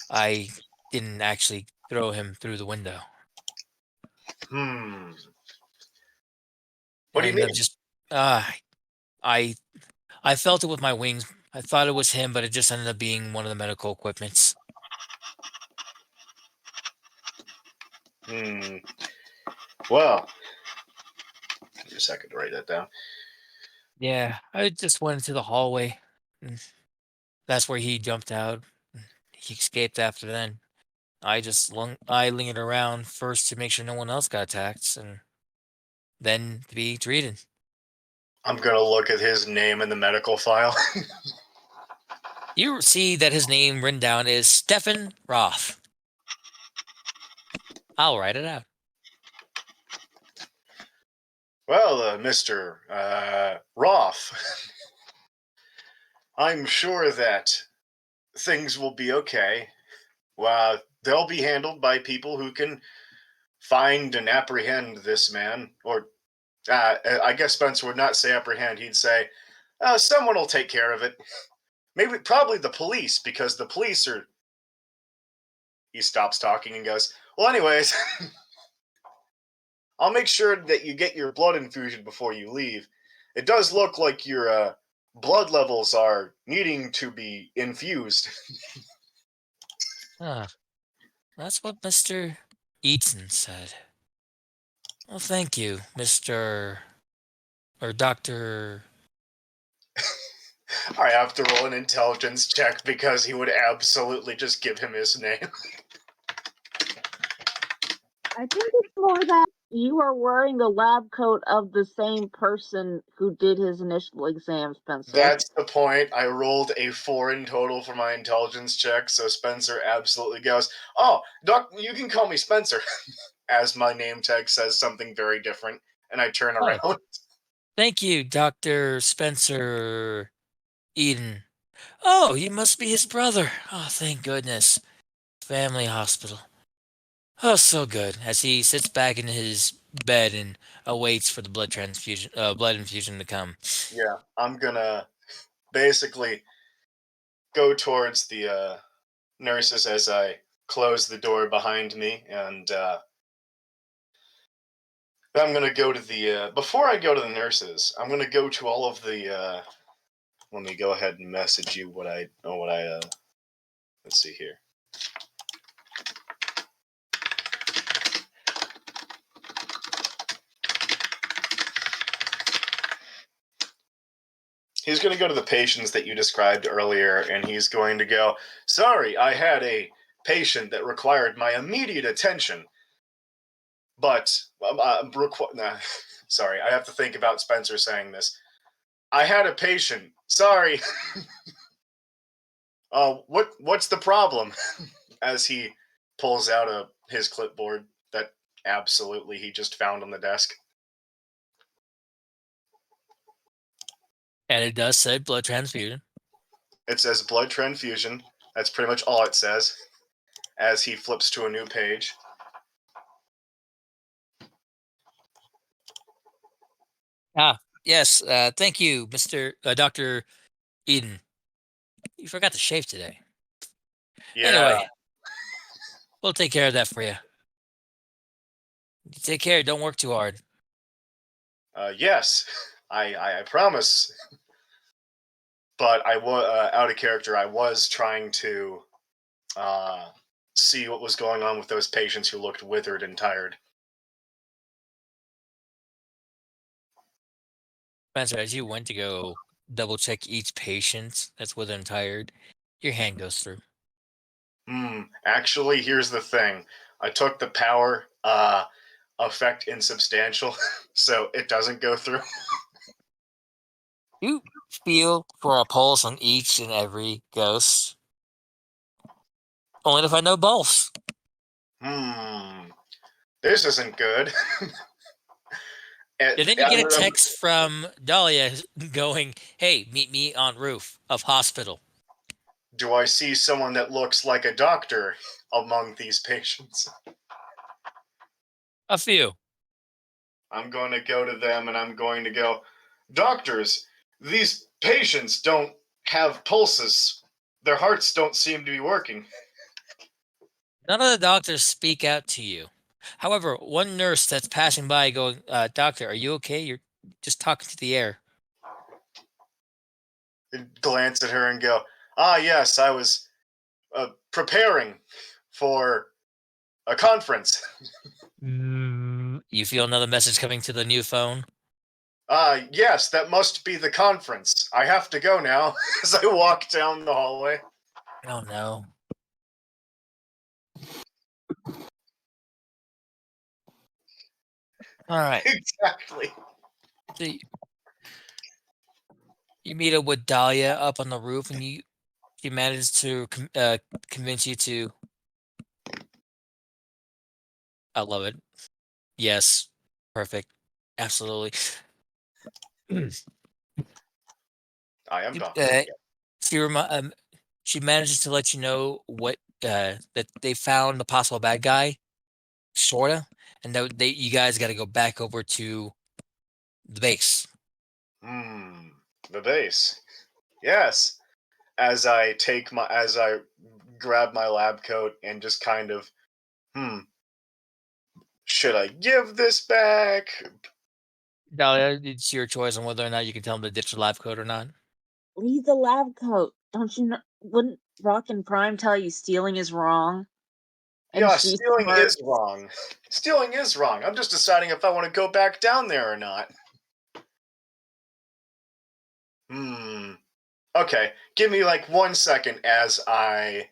I didn't actually throw him through the window. What do you I ended up mean? just I I felt it with my wings. I thought it was him, but it just ended up being one of the medical equipments. Well, give me a second to write that down. Yeah, I just went into the hallway. And that's where he jumped out. He escaped after then. I lingered around first to make sure no one else got attacked, and then to be treated. I'm gonna look at his name in the medical file. You see that his name written down is Stefan Roth. I'll write it out. Well, Mr. Roth, I'm sure that things will be okay. Well, they'll be handled by people who can find and apprehend this man. Or, I guess Spencer would not say apprehend. He'd say, someone will take care of it. Probably the police, because the police are. He stops talking and goes, well, anyways, I'll make sure that you get your blood infusion before you leave. It does look like your blood levels are needing to be infused. Ah, that's what Mr. Eaton said. Well, thank you, Mr. or Dr. I have to roll an intelligence check because he would absolutely just give him his name. I think it's more that you are wearing the lab coat of the same person who did his initial exam, Spencer. That's the point. I rolled a 4 in total for my intelligence check, so Spencer absolutely goes, oh, Doc, you can call me Spencer, as my name tag says something very different, and I turn Oh. around. Thank you, Dr. Spencer Eden. Oh, you must be his brother. Oh, thank goodness. Family hospital. Oh, so good. As he sits back in his bed and awaits for the blood infusion to come. Yeah, I'm gonna basically go towards the nurses as I close the door behind me, and I'm gonna go to the. Before I go to the nurses, I'm gonna go to all of the. Let me go ahead and message you what I. Let's see here. He's going to go to the patients that you described earlier, and he's going to go, sorry, I had a patient that required my immediate attention. But, sorry, I have to think about Spencer saying this. I had a patient. Sorry. What's the problem? As he pulls out his clipboard that absolutely he just found on the desk. And it does say blood transfusion. It says blood transfusion. That's pretty much all it says. As he flips to a new page. Yes. Thank you, Mr. Dr. Eden. You forgot to shave today. Yeah. Anyway, we'll take care of that for you. Take care. Don't work too hard. Yes, I promise. But I was out of character. I was trying to see what was going on with those patients who looked withered and tired. Spencer, as you went to go double check each patient that's withered and tired, your hand goes through. Actually, here's the thing. I took the power effect insubstantial, so it doesn't go through. You feel for a pulse on each and every ghost, only to find no pulse. This isn't good. And then you get a text from Dahlia going, "Hey, meet me on roof of hospital." Do I see someone that looks like a doctor among these patients? A few. I'm going to go to them and I'm going to go, doctors, these patients don't have pulses. Their hearts don't seem to be working. None of the doctors speak out to you. However, one nurse that's passing by going, "Doctor, are you okay? You're just talking to the air." I glance at her and go, yes, I was preparing for a conference. You feel another message coming to the new phone. Yes, that must be the conference. I have to go now as I walk down the hallway. Oh no. All right. Exactly. So you meet up with Dahlia up on the roof, and she manages to convince you to. I love it. Yes, perfect, absolutely. I am doctor. She manages to let you know what that they found the possible bad guy, sorta, and that you guys got to go back over to the base. The base. Yes. As I grab my lab coat and just kind of, should I give this back? Dahlia, it's your choice on whether or not you can tell them to ditch the lab coat or not. Leave the lab coat. Don't you know? Wouldn't Rock and Prime tell you stealing is wrong? And Yeah, she's stealing smart. is wrong. Stealing is wrong. I'm just deciding if I want to go back down there or not. Okay, give me like 1 second as I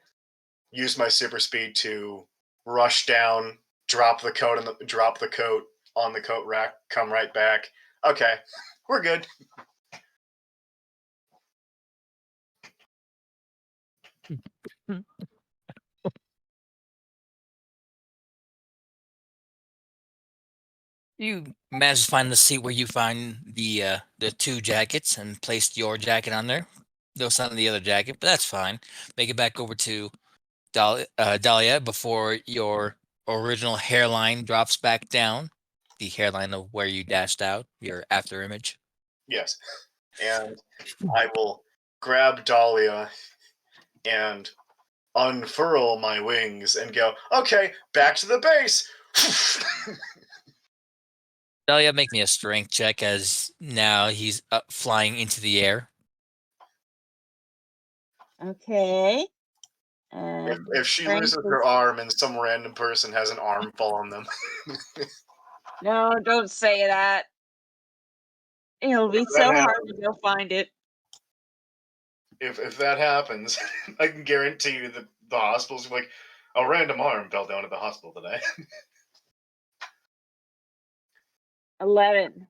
use my super speed to rush down, drop the coat on the coat rack, come right back. Okay, we're good. You managed to find the seat where you find the 2 jackets and placed your jacket on there. Though it's not on the other jacket, but that's fine. Make it back over to Dahlia before your original hairline drops back down. The hairline of where you dashed out, your after image. Yes. And I will grab Dahlia and unfurl my wings and go, okay, back to the base. Dahlia, make me a strength check as now he's flying into the air. Okay. If she loses her arm and some random person has an arm fall on them. No, don't say that. It'll be so hard to go find it. If that happens, I can guarantee you that the hospital's like, a random arm fell down at the hospital today. 11.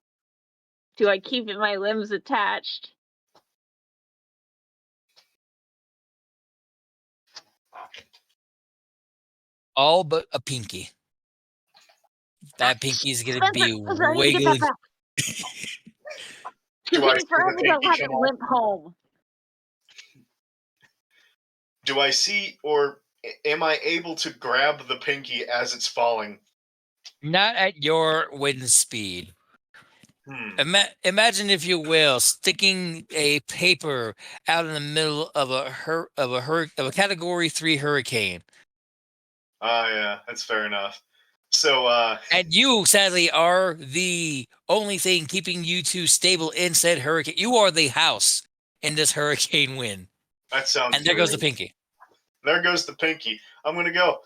Do I keep my limbs attached? All but a pinky. That pinky is going to be wiggling. Do I have to limp home. Do I see, or am I able to grab the pinky as it's falling? Not at your wind speed. Imagine, if you will, sticking a paper out in the middle of a Category 3 hurricane. Oh yeah, that's fair enough. So and you sadly are the only thing keeping you two stable in said hurricane. You are the house in this hurricane wind. That sounds. And there goes the pinky. There goes the pinky. I'm gonna go,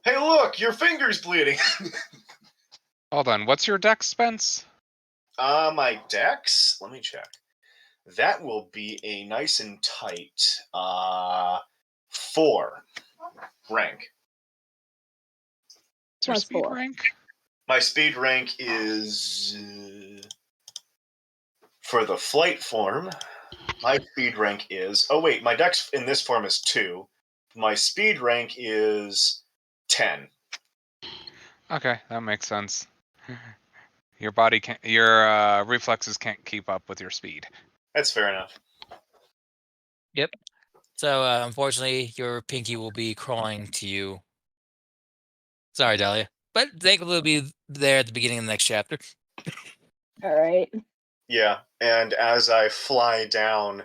hey, look, your finger's bleeding. Hold on, what's your dex, Spence? My dex, let me check. That will be a nice and tight 4 rank. What's your Plus speed 4. rank? My speed rank is for the flight form. My speed rank is. Oh wait, my dex in this form is 2. My speed rank is 10. Okay, that makes sense. Your body can't. Your reflexes can't keep up with your speed. That's fair enough. Yep. So unfortunately, your pinky will be crawling to you. Sorry, Dahlia, but thankfully will be there at the beginning of the next chapter. All right. Yeah, and as I fly down,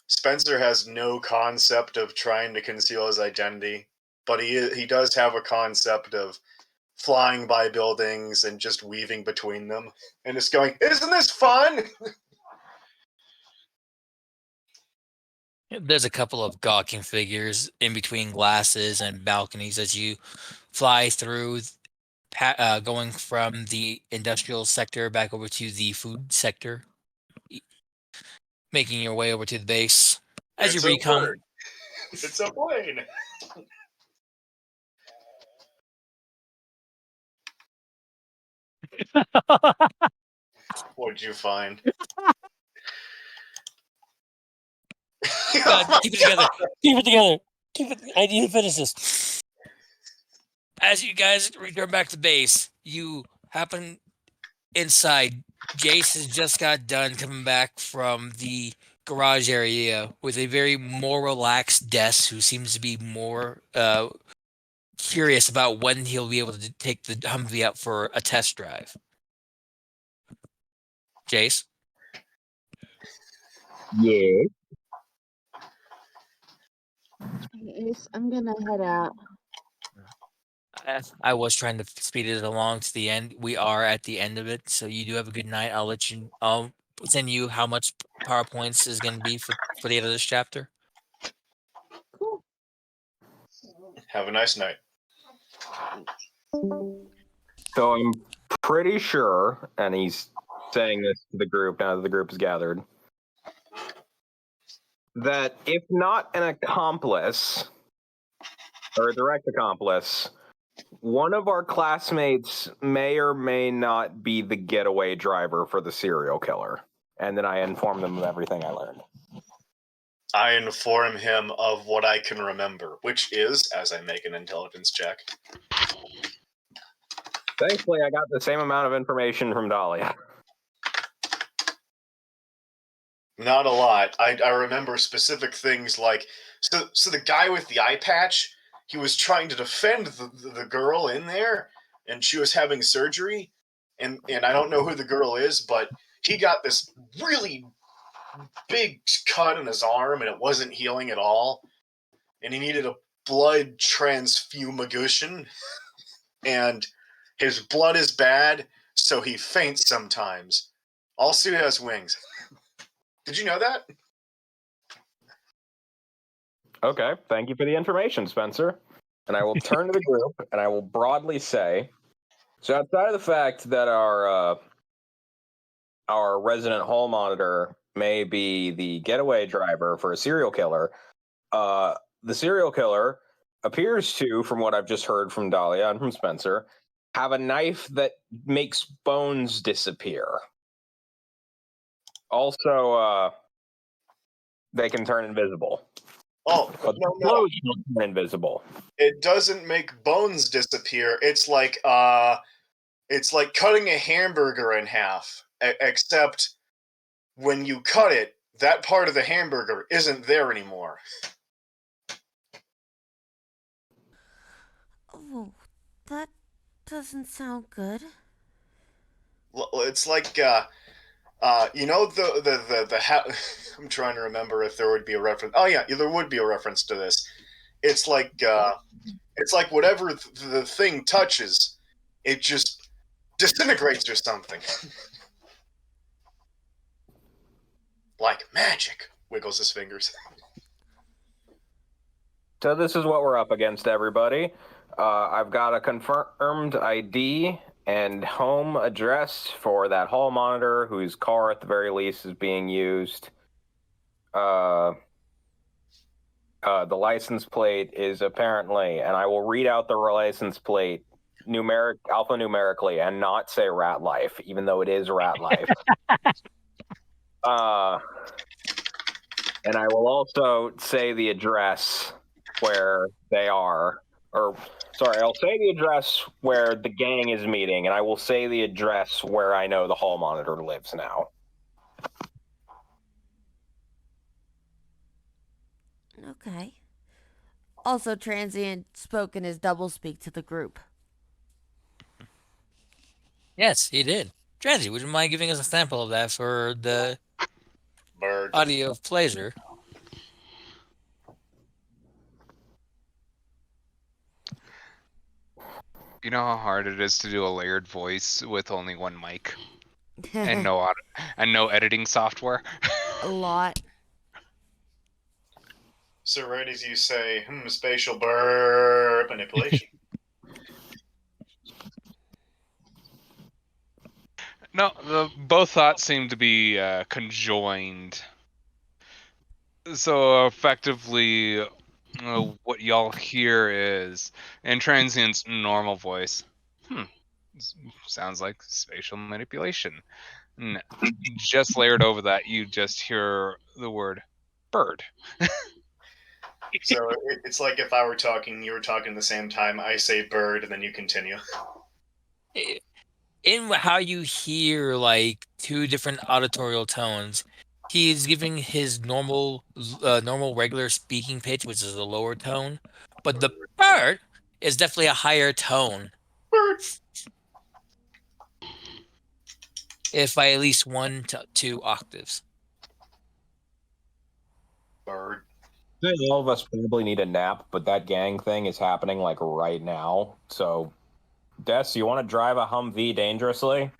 Spencer has no concept of trying to conceal his identity, but he does have a concept of flying by buildings and just weaving between them, and just going, "Isn't this fun?" There's a couple of gawking figures in between glasses and balconies as you fly through, going from the industrial sector back over to the food sector, making your way over to the base. As you It's a recon, bird. It's a plane. What'd you find? God, Oh my keep it God. together. Keep it together. Keep it. I need to finish this. As you guys return back to base, you happen inside. Jace has just got done coming back from the garage area with a very more relaxed Des who seems to be more curious about when he'll be able to take the Humvee out for a test drive. Jace? Yeah. Yes, I'm gonna head out. I was trying to speed it along to the end. We are at the end of it, so you do have a good night. I'll send you how much PowerPoints is going to be for the end of this chapter. Cool. Have a nice night. So I'm pretty sure, and he's saying this to the group now that the group is gathered, that if not an accomplice or a direct accomplice, one of our classmates may or may not be the getaway driver for the serial killer. And then I inform them of everything I learned. I inform him of what I can remember, which is, as I make an intelligence check. Thankfully, I got the same amount of information from Dahlia. Not a lot. I remember specific things like so the guy with the eye patch, he was trying to defend the girl in there, and she was having surgery, and I don't know who the girl is, but he got this really big cut in his arm, and it wasn't healing at all, and he needed a blood transfusion, and his blood is bad, so he faints sometimes. Also, he has wings. Did you know that? Okay, thank you for the information, Spencer. And I will turn to the group and I will broadly say, so outside of the fact that our resident hall monitor may be the getaway driver for a serial killer, the serial killer appears to, from what I've just heard from Dahlia and from Spencer, have a knife that makes bones disappear. Also, they can turn invisible. Oh, But no, the clothes don't turn invisible. It doesn't make bones disappear. It's like cutting a hamburger in half, except when you cut it, that part of the hamburger isn't there anymore. Oh, that doesn't sound good. It's like you know I'm trying to remember if there would be a reference. Oh yeah, there would be a reference to this. It's like whatever the thing touches, it just disintegrates or something. Like magic. Wiggles his fingers. So this is what we're up against, everybody. I've got a confirmed ID and home address for that hall monitor, whose car at the very least is being used. The license plate is apparently, and I will read out the license plate alphanumerically and not say Rat Life, even though it is Rat Life. And I will also say the address where they are, I'll say the address where the gang is meeting, and I will say the address where I know the hall monitor lives now. Okay. Also, Transient spoke in his doublespeak to the group. Yes, he did. Transy, would you mind giving us a sample of that for the Bird. audio of pleasure? You know how hard it is to do a layered voice with only one mic and no editing software. A lot. So right as you say, spatial burp manipulation. No, both thoughts seem to be conjoined. So effectively, what y'all hear is in Transient's normal voice. Sounds like spatial manipulation. Just layered over that, you just hear the word bird. So it's like if I were talking, you were talking at the same time. I say bird, and then you continue. In how you hear like two different auditorial tones, he's giving his normal regular speaking pitch, which is a lower tone, but the bird is definitely a higher tone. Bird. If by at least 1 to 2 octaves. Bird. All of us probably need a nap, but that gang thing is happening like right now. So, Des, you want to drive a Humvee dangerously?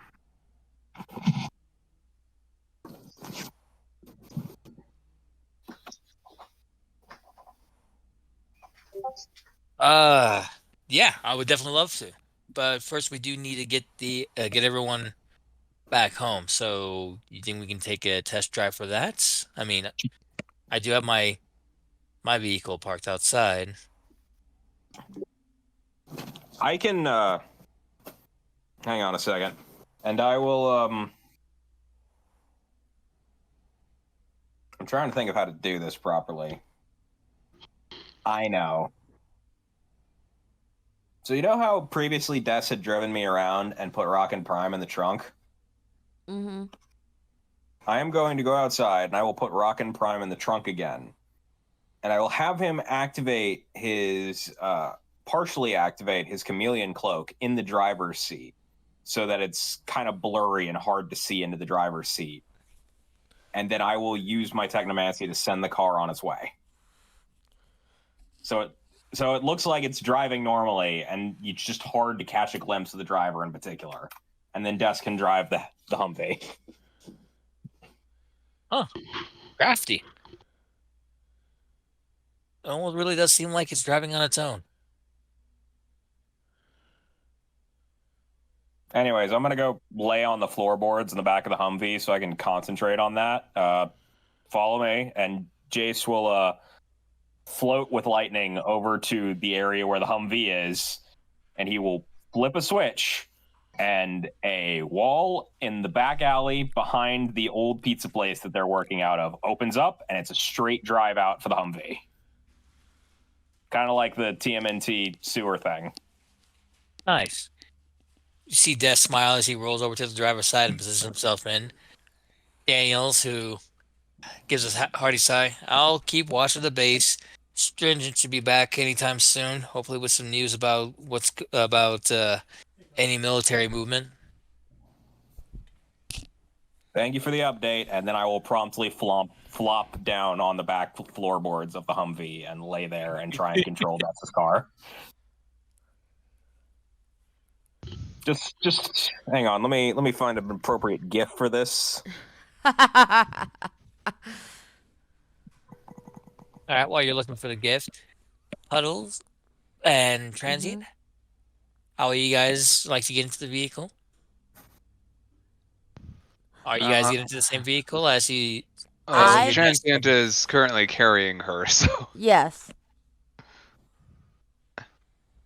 Yeah, I would definitely love to. But first we do need to get get everyone back home. So you think we can take a test drive for that? I mean, I do have my vehicle parked outside. I can hang on a second. And I will I'm trying to think of how to do this properly. I know. So you know how previously Des had driven me around and put Rockin' Prime in the trunk? Mm-hmm. I am going to go outside and I will put Rockin' Prime in the trunk again. And I will have him activate his partially activate his chameleon cloak in the driver's seat so that it's kind of blurry and hard to see into the driver's seat. And then I will use my technomancy to send the car on its way. So it looks like it's driving normally, and it's just hard to catch a glimpse of the driver in particular. And then Des can drive the Humvee. Huh. Crafty. It almost really does seem like it's driving on its own. Anyways, I'm going to go lay on the floorboards in the back of the Humvee so I can concentrate on that. Follow me, and Jace will float with lightning over to the area where the Humvee is, and he will flip a switch, and a wall in the back alley behind the old pizza place that they're working out of opens up, and it's a straight drive out for the Humvee. Kind of like the TMNT sewer thing. Nice. You see Des smile as he rolls over to the driver's side and positions himself in. Daniels, who gives a hearty sigh. I'll keep watch of the base. Stringent should be back anytime soon, hopefully with some news about any military movement. Thank you for the update, and then I will promptly flop down on the back floorboards of the Humvee and lay there and try and control Des's car. Just hang on. Let me find an appropriate GIF for this. All right, while you're looking for the gift, Puddles and Transient, how are you guys like to get into the vehicle? Are you guys getting into the same vehicle as you? I- Transient is currently carrying her, so Yes.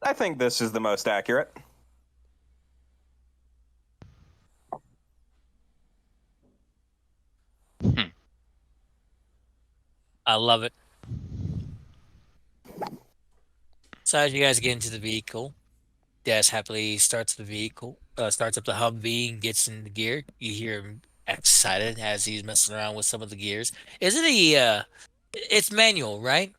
I think this is the most accurate. I love it. So as you guys get into the vehicle, Des happily starts the vehicle, starts up the Humvee and gets in the gear. You hear him excited as he's messing around with some of the gears. Is it it's manual, right?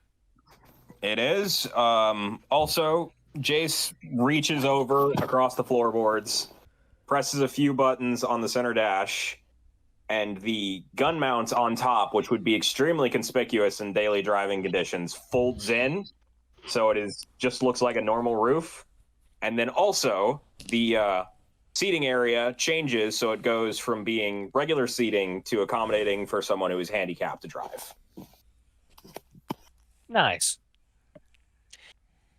It is. Also, Jace reaches over across the floorboards, presses a few buttons on the center dash, and the gun mount on top, which would be extremely conspicuous in daily driving conditions, folds in, so it is just looks like a normal roof. And then also the seating area changes, so it goes from being regular seating to accommodating for someone who is handicapped to drive. Nice.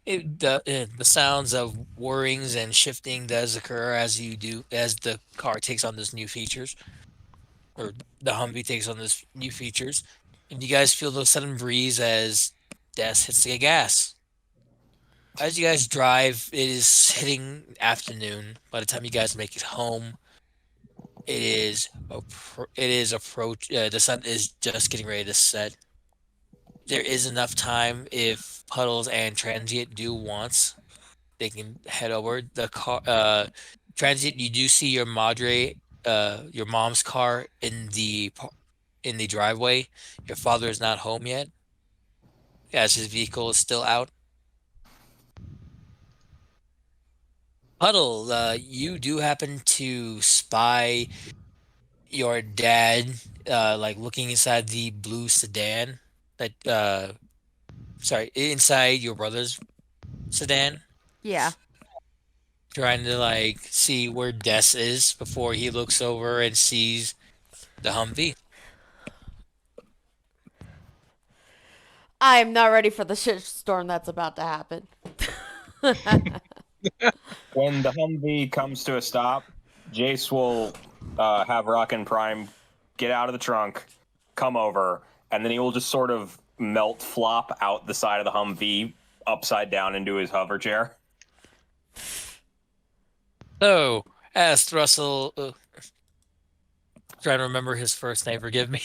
The sounds of whirrings and shifting does occur as the car takes on this new features, or the Humvee takes on this new features, and you guys feel the sudden breeze as Des hits the gas. As you guys drive, it is hitting afternoon. By the time you guys make it home, it is approach. The sun is just getting ready to set. There is enough time if Puddles and Transient do wants, they can head over. The car, Transient, you do see your your mom's car in the driveway. Your father is not home yet, as his vehicle is still out. Puddle, you do happen to spy your dad, like looking inside the blue sedan inside your brother's sedan, Yeah. trying to like see where Des is before he looks over and sees the Humvee. I am not ready for the shitstorm that's about to happen. When the Humvee comes to a stop, Jace will have Rock and Prime get out of the trunk, come over, and then he will just sort of melt flop out the side of the Humvee upside down into his hover chair. So, asked Russell, trying to remember his first name, forgive me.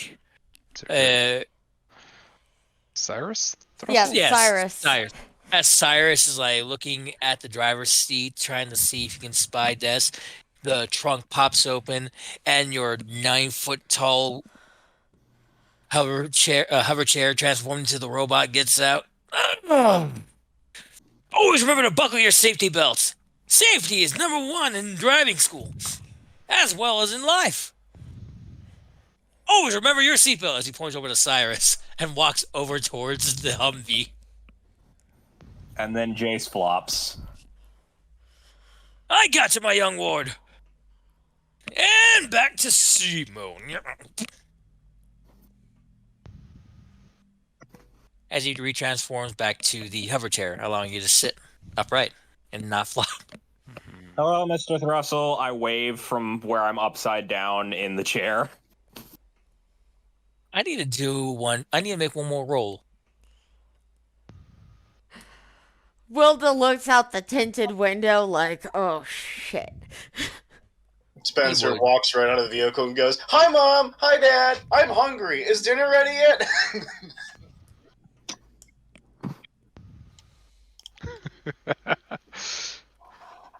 Cyrus? Yeah, Yes, Cyrus. As Cyrus is like looking at the driver's seat, trying to see if he can spy Des, the trunk pops open, and your 9-foot tall hover chair transformed into the robot gets out. Always remember to buckle your safety belts. Safety is number one in driving school, as well as in life. Always remember your seatbelt, as he points over to Cyrus and walks over towards the Humvee. And then Jace flops. I got you, my young ward. And back to Simone. As he retransforms back to the hover chair, allowing you to sit upright and not flop. Hello, Mr. Russell. I wave from where I'm upside down in the chair. I need to make one more roll. Wilda looks out the tinted window like, oh shit. Spencer would. walks right out of the vehicle and goes, "Hi, Mom. Hi, Dad. I'm hungry. Is dinner ready yet?"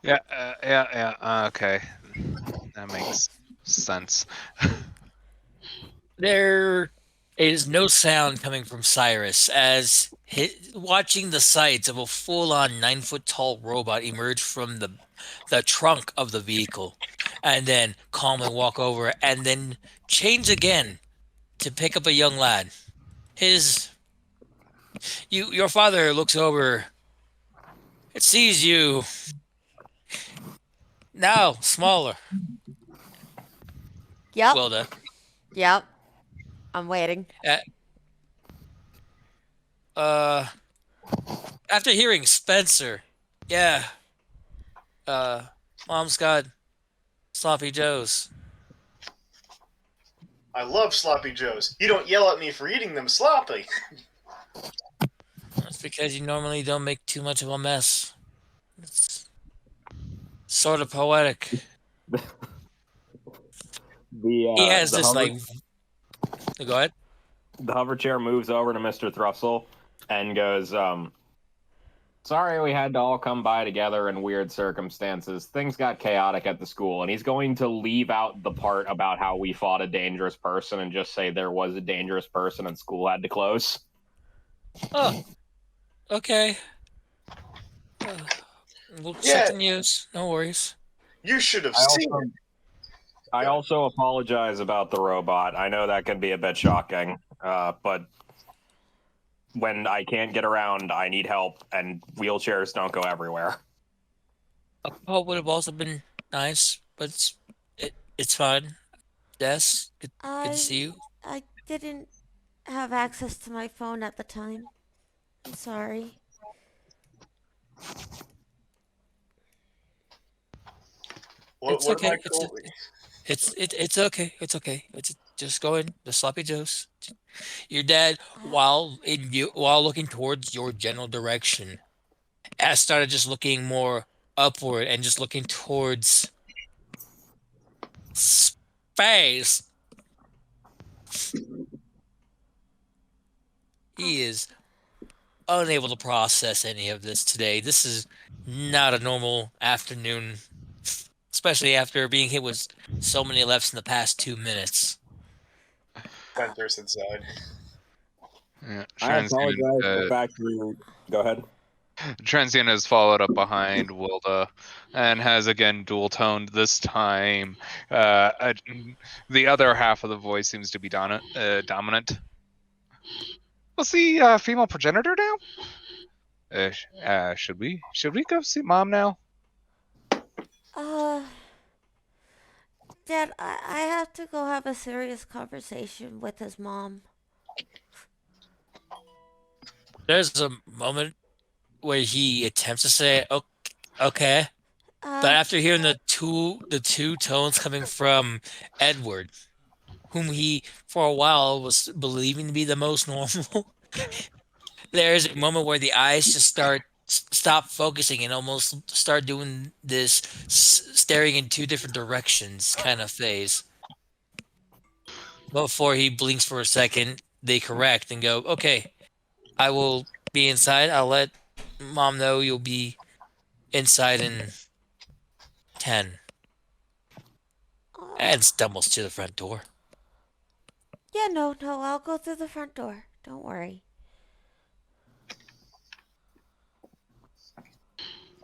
Yeah. Okay, that makes sense. There is no sound coming from Cyrus as watching the sights of a full-on 9-foot tall robot emerge from the trunk of the vehicle, and then calmly walk over and then change again to pick up a young lad. Your father looks over. It sees you. Now smaller. Yep. Wilda. Yep. I'm waiting. After hearing Spencer, yeah, Mom's got sloppy joes. I love sloppy joes. You don't yell at me for eating them sloppy. That's because you normally don't make too much of a mess. It's sort of poetic. He has this like. Go ahead. The hover chair moves over to Mr. Thrussell and goes, sorry we had to all come by together in weird circumstances. Things got chaotic at the school, and he's going to leave out the part about how we fought a dangerous person and just say there was a dangerous person and school had to close. Oh, okay. We'll check the news. No worries. You should have seen it. I also apologize about the robot. I know that can be a bit shocking, but when I can't get around, I need help, and wheelchairs don't go everywhere. A pub would have also been nice, but it's fine. Yes, good to see you. I didn't have access to my phone at the time. I'm sorry. It's What am okay. I called? It's okay. It's okay. It's just go in the sloppy joes. Your dad, while looking towards your general direction, has started just looking more upward and just looking towards space. He is unable to process any of this today. This is not a normal afternoon, especially after being hit with so many lefts in the past 2 minutes. Spencer's inside. Yeah, I apologize for the fact you... Go ahead. Transient has followed up behind Wilda and has again dual toned. This time, the other half of the voice seems to be dominant. What's the female progenitor now? Should we go see Mom now? Dad, I have to go have a serious conversation with his mom. There's a moment where he attempts to say, okay. But after hearing the two tones coming from Edward, whom he for a while was believing to be the most normal, there's a moment where the eyes just stop focusing and almost start doing this staring in two different directions kind of phase. Before he blinks for a second, they correct and go, okay, I will be inside. I'll let Mom know you'll be inside in 10. And stumbles to the front door. Yeah, no, I'll go through the front door. Don't worry.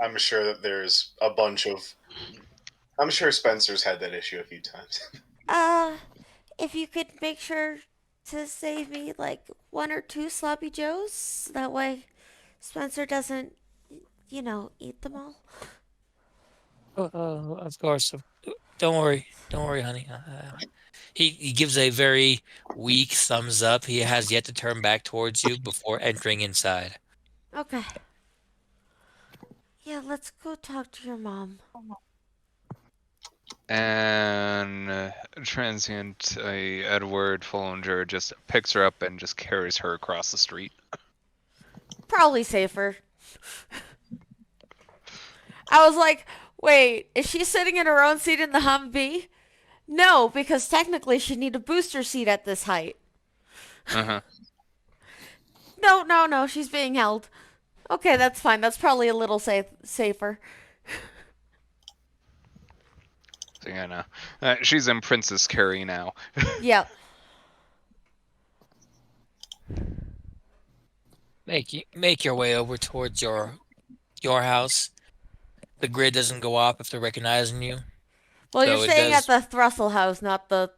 I'm sure that there's a bunch of... I'm sure Spencer's had that issue a few times. If you could make sure to save me like 1 or 2 sloppy joes, that way Spencer doesn't, eat them all. Of course. Don't worry, honey. He gives a very weak thumbs up. He has yet to turn back towards you before entering inside. Okay. Yeah, let's go talk to your mom. And transient Edward Follinger just picks her up and just carries her across the street. Probably safer. I was like, wait, is she sitting in her own seat in the Humvee? No, because technically she'd need a booster seat at this height. Uh-huh. No, she's being held. Okay, that's fine. That's probably a little safer. So, yeah, no. She's in Princess Carrie now. Yep. Make your way over towards your house. The grid doesn't go off if they're recognizing you. Well, you're staying at the Thrussell house, not the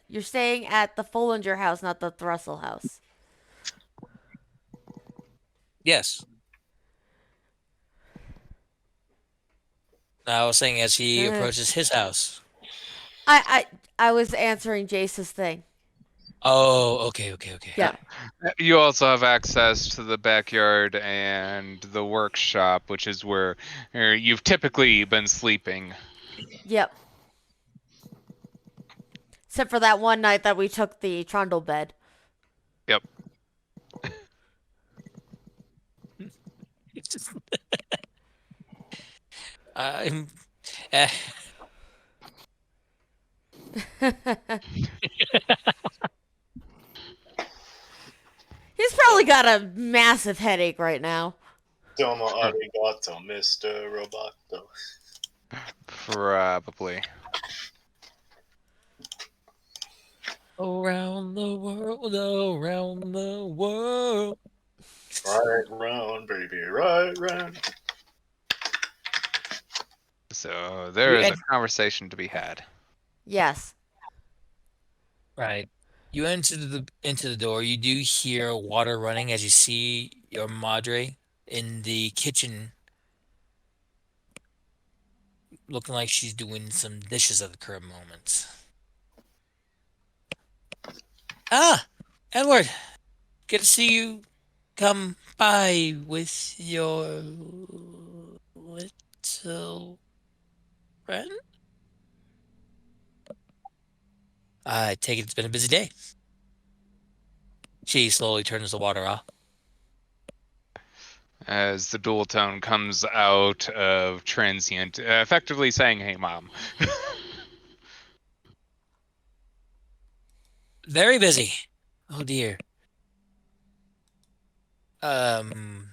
you're staying at the Follinger house, not the Thrussell house. Yes. I was saying as he approaches his house. I was answering Jace's thing. Oh, okay, okay, okay. Yeah. You also have access to the backyard and the workshop, which is where you've typically been sleeping. Yep. Except for that one night that we took the trundle bed. Yep. It's just, I'm. eh, He's probably got a massive headache right now. Domo arigato, Mr. Roboto. Probably. around the world, around the world. Right round, baby, right round. So there You is a ent- conversation to be had. Yes. right. You enter the door. You do hear water running as you see your madre in the kitchen, looking like she's doing some dishes at the current moment. Ah, Edward, good to see you come by with your little friend. I take it it's been a busy day. She slowly turns the water off. As the dual tone comes out of transient, effectively saying, "Hey, mom." Very busy. Oh dear. Um,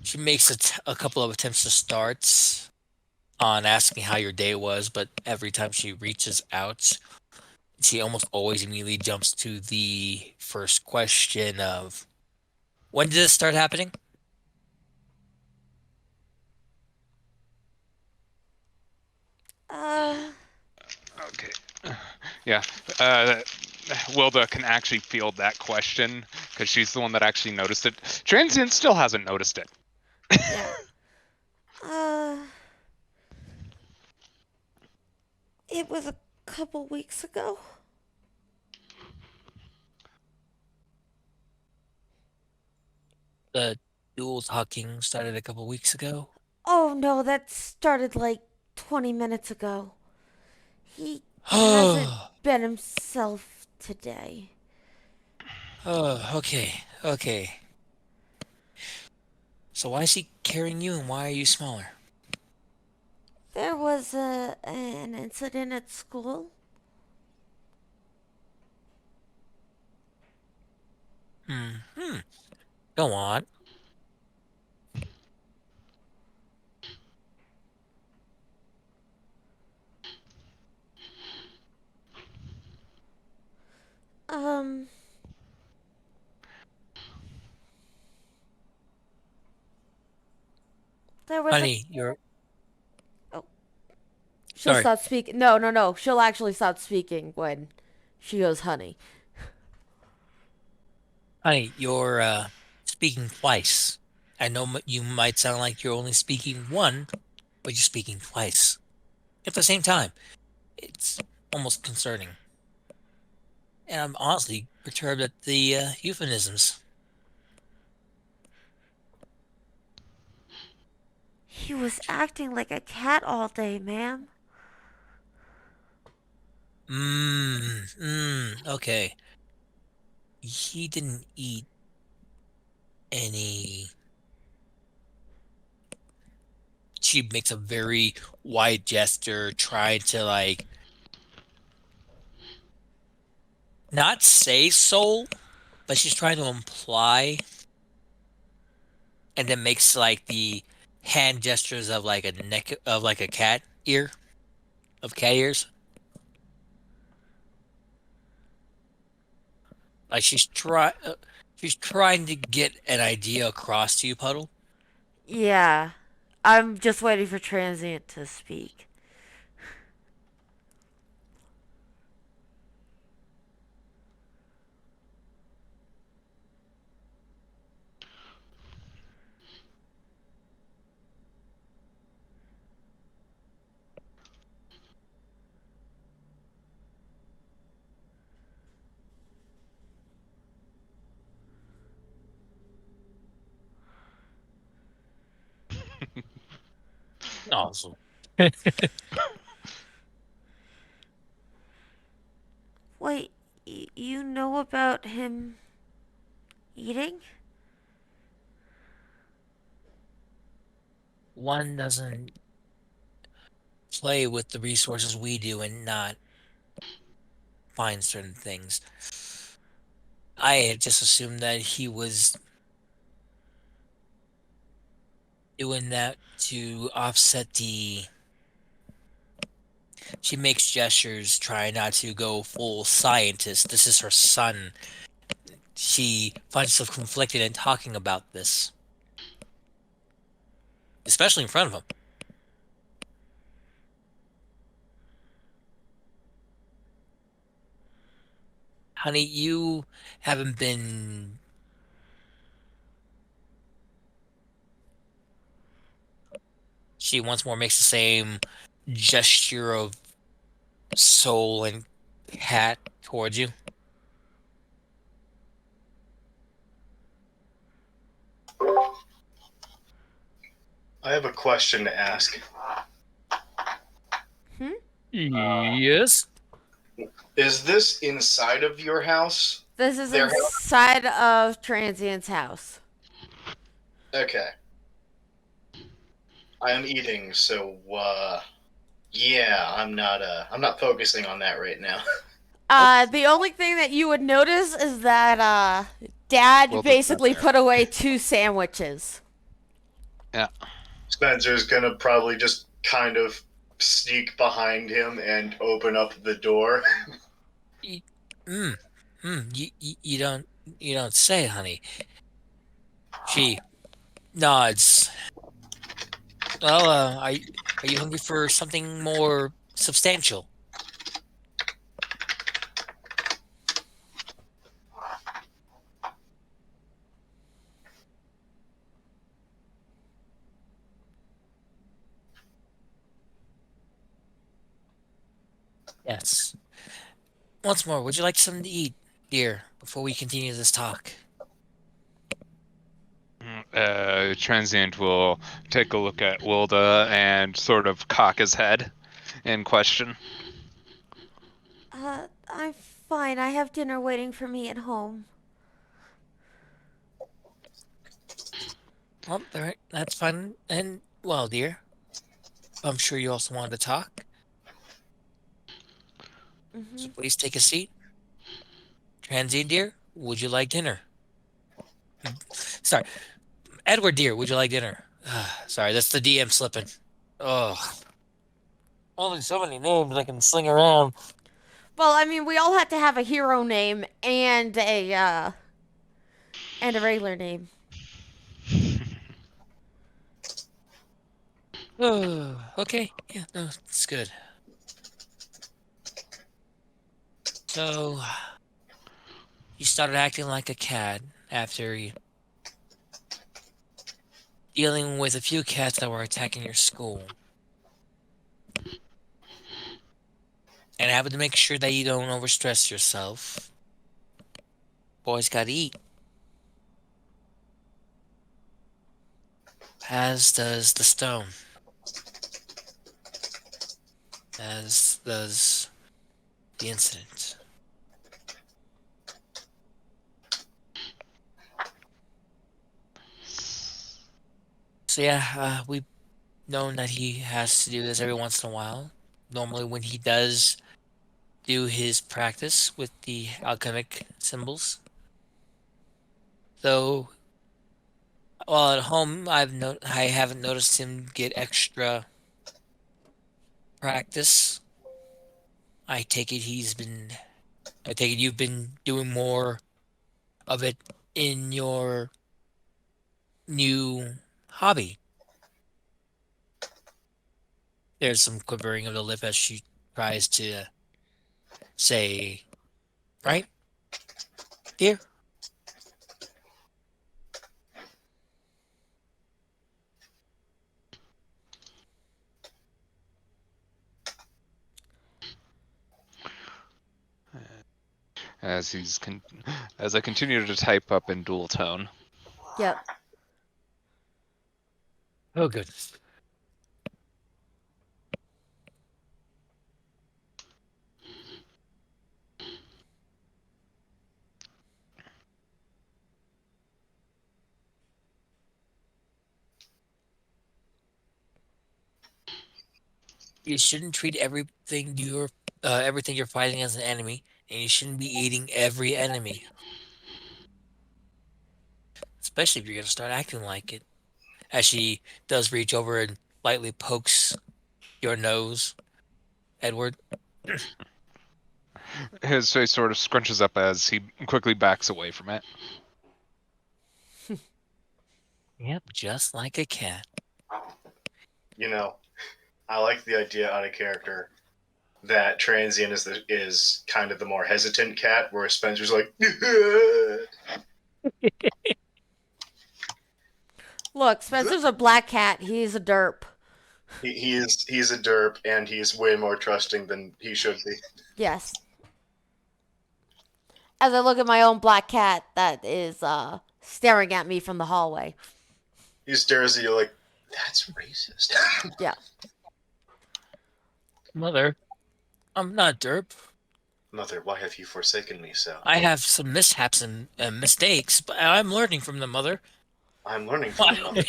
she makes a couple of attempts to start on asking how your day was, but every time she reaches out, she almost always immediately jumps to the first question of, when did this start happening? Uh, Okay. Yeah. Wilda can actually field that question because she's the one that actually noticed it. Transient still hasn't noticed it. yeah. Uh, it was a couple weeks ago. The dual talking started a couple weeks ago. Oh no, that started like 20 minutes ago. He hasn't Oh, been himself today. okay, okay. So why is he carrying you and why are you smaller? There was an incident at school. Hmm. Go on. Um, there was a. Honey, you're Oh, she'll sorry. stop speaking. No, no, no. She'll actually stop speaking when she goes, honey. Honey, you're speaking twice. I know you might sound like you're only speaking one, but you're speaking twice at the same time. It's almost concerning. And I'm honestly perturbed at the euphemisms. He was acting like a cat all day, ma'am. Okay. He didn't eat any. She makes a very wide gesture, trying to like not say soul, but she's trying to imply, and then makes like the hand gestures of like a neck of like a cat ear of cat ears. Like she's trying to get an idea across to you, Puddle. Yeah. I'm just waiting for Transient to speak. Awesome. Wait, you know about him eating? One doesn't play with the resources we do and not find certain things. I had just assumed that he was doing that to offset the. She makes gestures, trying not to go full scientist. This is her son. She finds herself conflicted in talking about this, especially in front of him. Honey, you haven't been. She once more makes the same gesture of soul and hat towards you. I have a question to ask. Yes. Is this inside of your house? This is Their house? inside of Transient's house. Okay. I am eating, so yeah, I'm not focusing on that right now. The only thing that you would notice is that Dad Well, basically that's not put away 2 sandwiches. Yeah. Spencer's gonna probably just kind of sneak behind him and open up the door. You don't say, honey. She nods. Well, are you hungry for something more substantial? Yes. Once more, would you like something to eat, dear, before we continue this talk? Transient will take a look at Wilda and sort of cock his head in question. I'm fine. I have dinner waiting for me at home. Well, all right, that's fine. And, well, dear, I'm sure you also wanted to talk. So please take a seat. Transient, dear, would you like dinner? Sorry. Edward, dear, would you like dinner? Sorry, that's the DM slipping. Oh. Only so many names I can sling around. Well, I mean, we all had to have a hero name and a regular name. Oh, okay. Yeah, no, it's good. So, you started acting like a cat after you dealing with a few cats that were attacking your school. And having to make sure that you don't overstress yourself. Boys gotta eat. As does the stone. As does the incident. So yeah, we've known that he has to do this every once in a while. Normally when he does do his practice with the alchemic symbols. Though, while at home, I haven't noticed him get extra practice. I take it you've been doing more of it in your new hobby. There's some quivering of the lip as she tries to say, right, dear? As I continue to type up in dual tone. Yep. Oh, goodness. You shouldn't treat everything you're fighting as an enemy, and you shouldn't be eating every enemy, especially if you're gonna start acting like it. As she does reach over and lightly pokes your nose, Edward. His face sort of scrunches up as he quickly backs away from it. Yep, just like a cat. You know, I like the idea out of character that Transient is kind of the more hesitant cat, whereas Spencer's like, Look, Spencer's a black cat. He's a derp. he's a derp, and he's way more trusting than he should be. Yes. As I look at my own black cat that is staring at me from the hallway. He stares at you like, that's racist. Yeah. Mother, I'm not derp. Mother, why have you forsaken me so? I have some mishaps and mistakes, but I'm learning from them, Mother. I'm learning from you, Mother.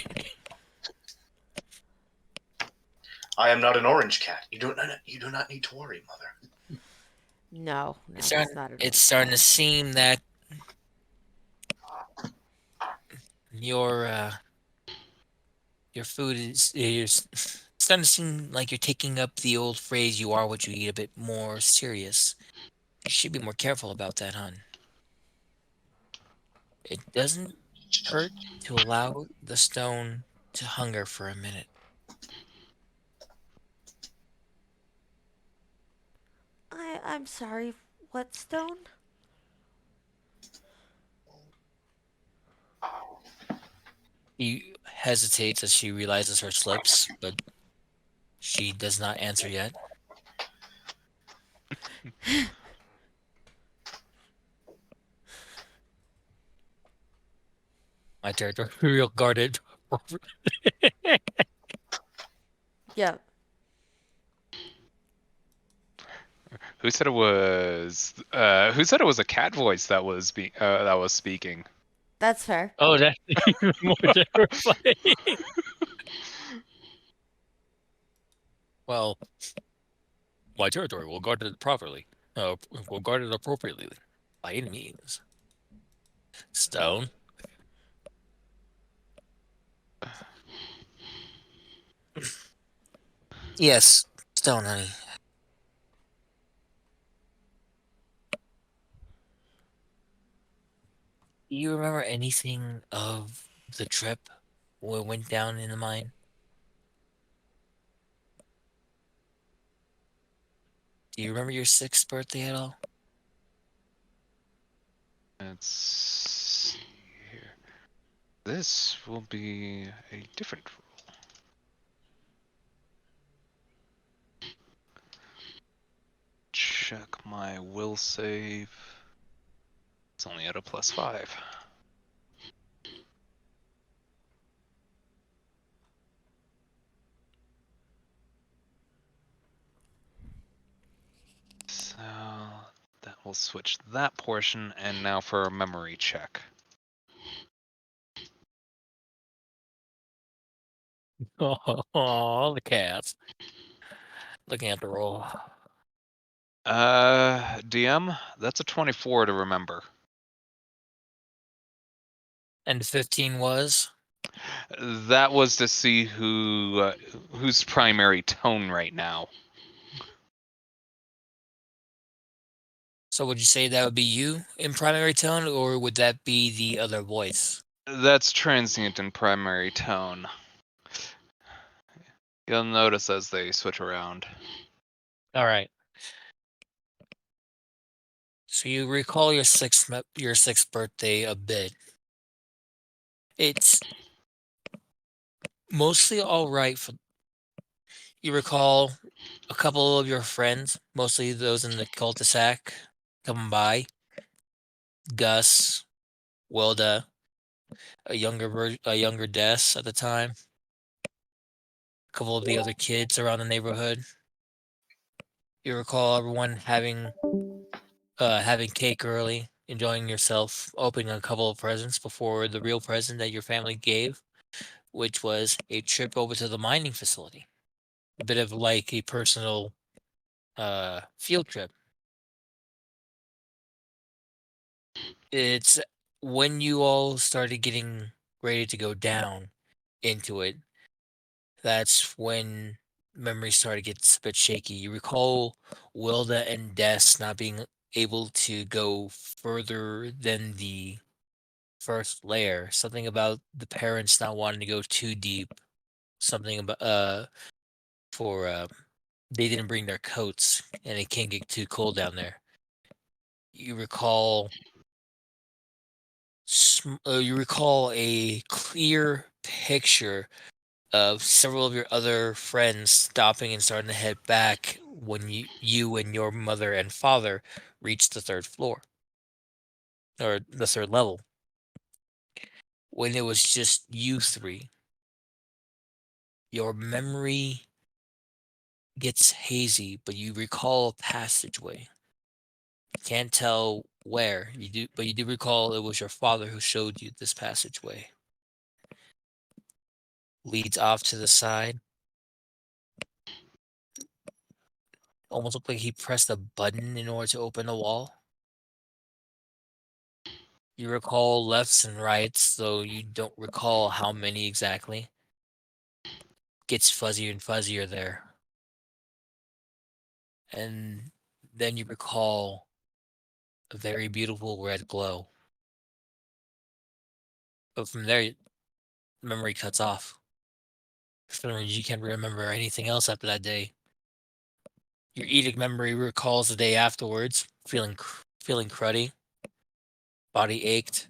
I am not an orange cat. You do not need to worry, Mother. No, It's that's starting, not at all. it's starting to seem that your food is starting to seem like you're taking up the old phrase "you are what you eat" a bit more serious. You should be more careful about that, hon. It doesn't hurt to allow the stone to hunger for a minute. I'm sorry. What stone? He hesitates as she realizes her slips, but she does not answer yet. My territorial guarded. Yeah. Who said it was? Who said it was a cat voice that was speaking? That's fair. Oh, that's even more terrifying. Well, my territory will guard it properly. Will guard it appropriately, by any means. Stone. Yes, Stone, honey. Do you remember anything of the trip when we went down in the mine? Do you remember your 6th birthday at all? Let's see here. This will be a different rule. Check my will save. It's only at a +5. So that will switch that portion, and now for a memory check. Oh, the cats. Looking at the roll. DM, that's a 24 to remember. And 15 was? That was to see who's primary tone right now. So would you say that would be you in primary tone, or would that be the other voice? That's transient in primary tone. You'll notice as they switch around. All right. So you recall your sixth birthday a bit. It's mostly all right. You recall a couple of your friends, mostly those in the cul-de-sac, coming by. Gus, Wilda, a younger Des at the time. couple of the other kids around the neighborhood. You recall everyone having cake early, enjoying yourself, opening a couple of presents before the real present that your family gave, which was a trip over to the mining facility. A bit of like a personal field trip. It's when you all started getting ready to go down into it, that's when memories started to get a bit shaky. You recall Wilda and Des not being able to go further than the first layer. Something about the parents not wanting to go too deep. Something about for they didn't bring their coats and it can't get too cold down there. You recall a clear picture of several of your other friends stopping and starting to head back when you and your mother and father reached the third floor or the third level. When it was just you three, your memory gets hazy, but you recall a passageway. You can't tell where you do, but you do recall it was your father who showed you this passageway. Leads off to the side. Almost looked like he pressed a button in order to open the wall. You recall lefts and rights, though you don't recall how many exactly. Gets fuzzier and fuzzier there. And then you recall a very beautiful red glow. But from there, memory cuts off. You can't remember anything else after that day. Your edict memory recalls the day afterwards, feeling cruddy. Body ached.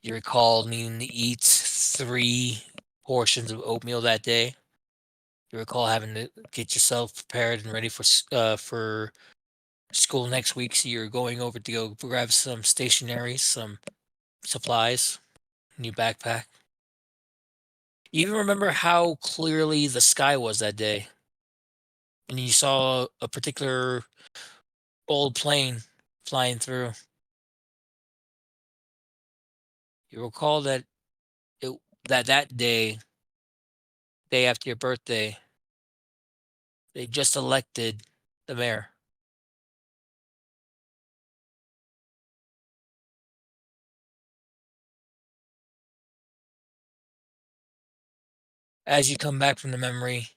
You recall needing to eat 3 portions of oatmeal that day. You recall having to get yourself prepared and ready for school next week, so you're going over to go grab some stationery, some supplies, new backpack. You even remember how clearly the sky was that day. And you saw a particular old plane flying through. You recall that that day after your birthday, they just elected the mayor. As you come back from the memory,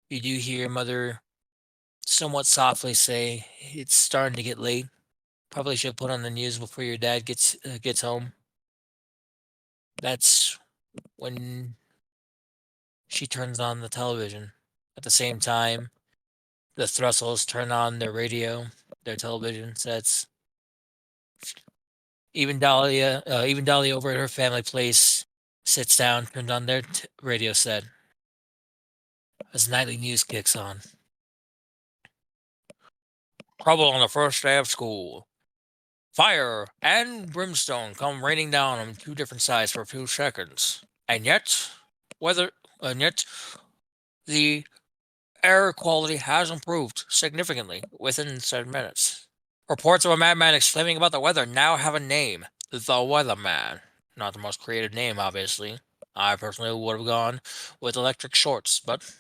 you do hear your mother somewhat softly say, "It's starting to get late. Probably should put on the news before your dad gets home." That's when she turns on the television. At the same time, the Thrustles turn on their radio, their television sets. Even Dahlia over at her family place sits down, turned on their radio set as nightly news kicks on. Trouble on the first day of school. Fire and brimstone come raining down on 2 different sides for a few seconds. And yet, the air quality has improved significantly within 7 minutes. Reports of a madman exclaiming about the weather now have a name. The Weatherman. Not the most creative name, obviously. I personally would have gone with electric shorts, but...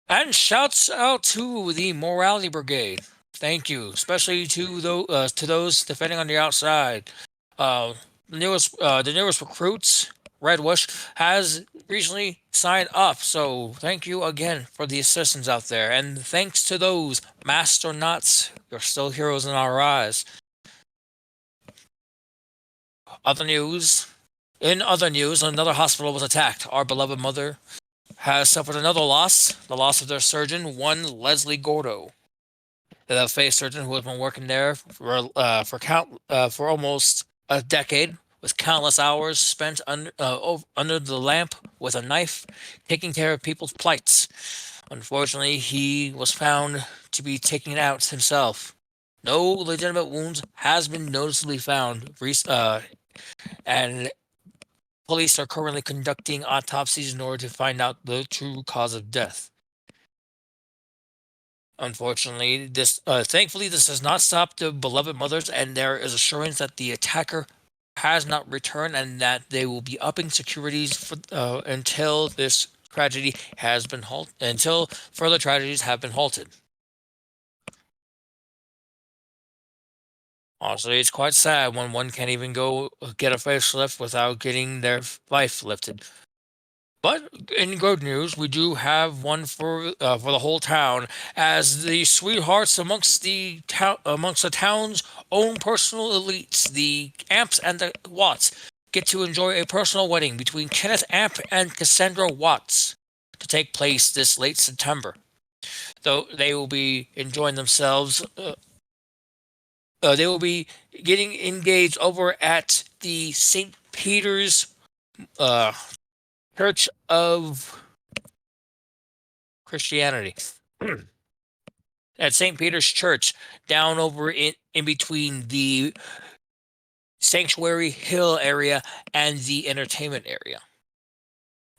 And shouts out to the Morality Brigade. Thank you, especially to those defending on the outside. The newest recruits, Red Wish, has recently signed up, so thank you again for the assistance out there. And thanks to those, masked or not, you're still heroes in our eyes. In other news, another hospital was attacked. Our beloved mother has suffered another loss, the loss of their surgeon, one Leslie Gordo. The face surgeon who has been working there for almost a decade, with countless hours spent under the lamp with a knife, taking care of people's plights. Unfortunately, he was found to be taking it out himself. No legitimate wounds has been noticeably found, and Police are currently conducting autopsies in order to find out the true cause of death. Unfortunately, thankfully, this has not stopped the beloved mothers, and there is assurance that the attacker has not returned and that they will be upping securities for, until this tragedy has been until further tragedies have been halted. Honestly, it's quite sad when one can't even go get a facelift without getting their life lifted. But in good news, we do have one for the whole town, as the sweethearts amongst the town's own personal elites, the Amps and the Watts, get to enjoy a personal wedding between Kenneth Amp and Cassandra Watts to take place this late September. Though they will be enjoying themselves. They will be getting engaged over at the St. Peter's Church of Christianity. At St. Peter's Church, down over in between the Sanctuary Hill area and the entertainment area.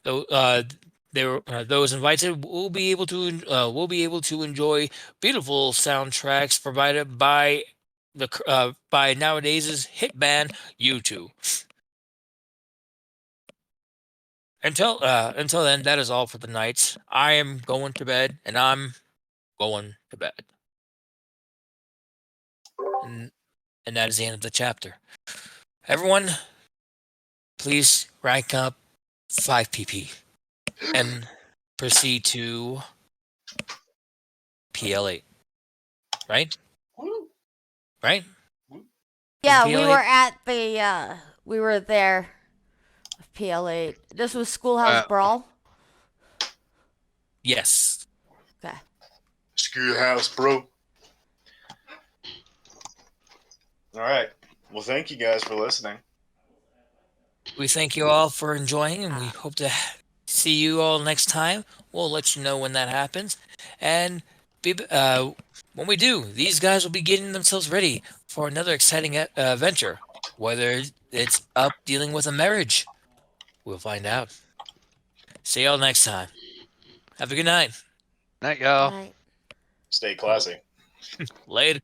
So, those invited will be able to enjoy beautiful soundtracks provided by by nowadays' hit band U2. Until then, that is all for the night. I am going to bed, and I'm going to bed. And that is the end of the chapter. Everyone, please rank up 5 PP and proceed to PL8. Right? Woo. Right? Yeah, we PLA? were at the we were there. PL8. This was Schoolhouse Brawl. Yes. Okay. Schoolhouse, bro. All right. Well, thank you guys for listening. We thank you all for enjoying, and we hope to see you all next time. We'll let you know when that happens. And when we do, these guys will be getting themselves ready for another exciting adventure. Whether it's up dealing with a marriage, we'll find out. See y'all next time. Have a good night. Night, y'all. Right. Stay classy. Later.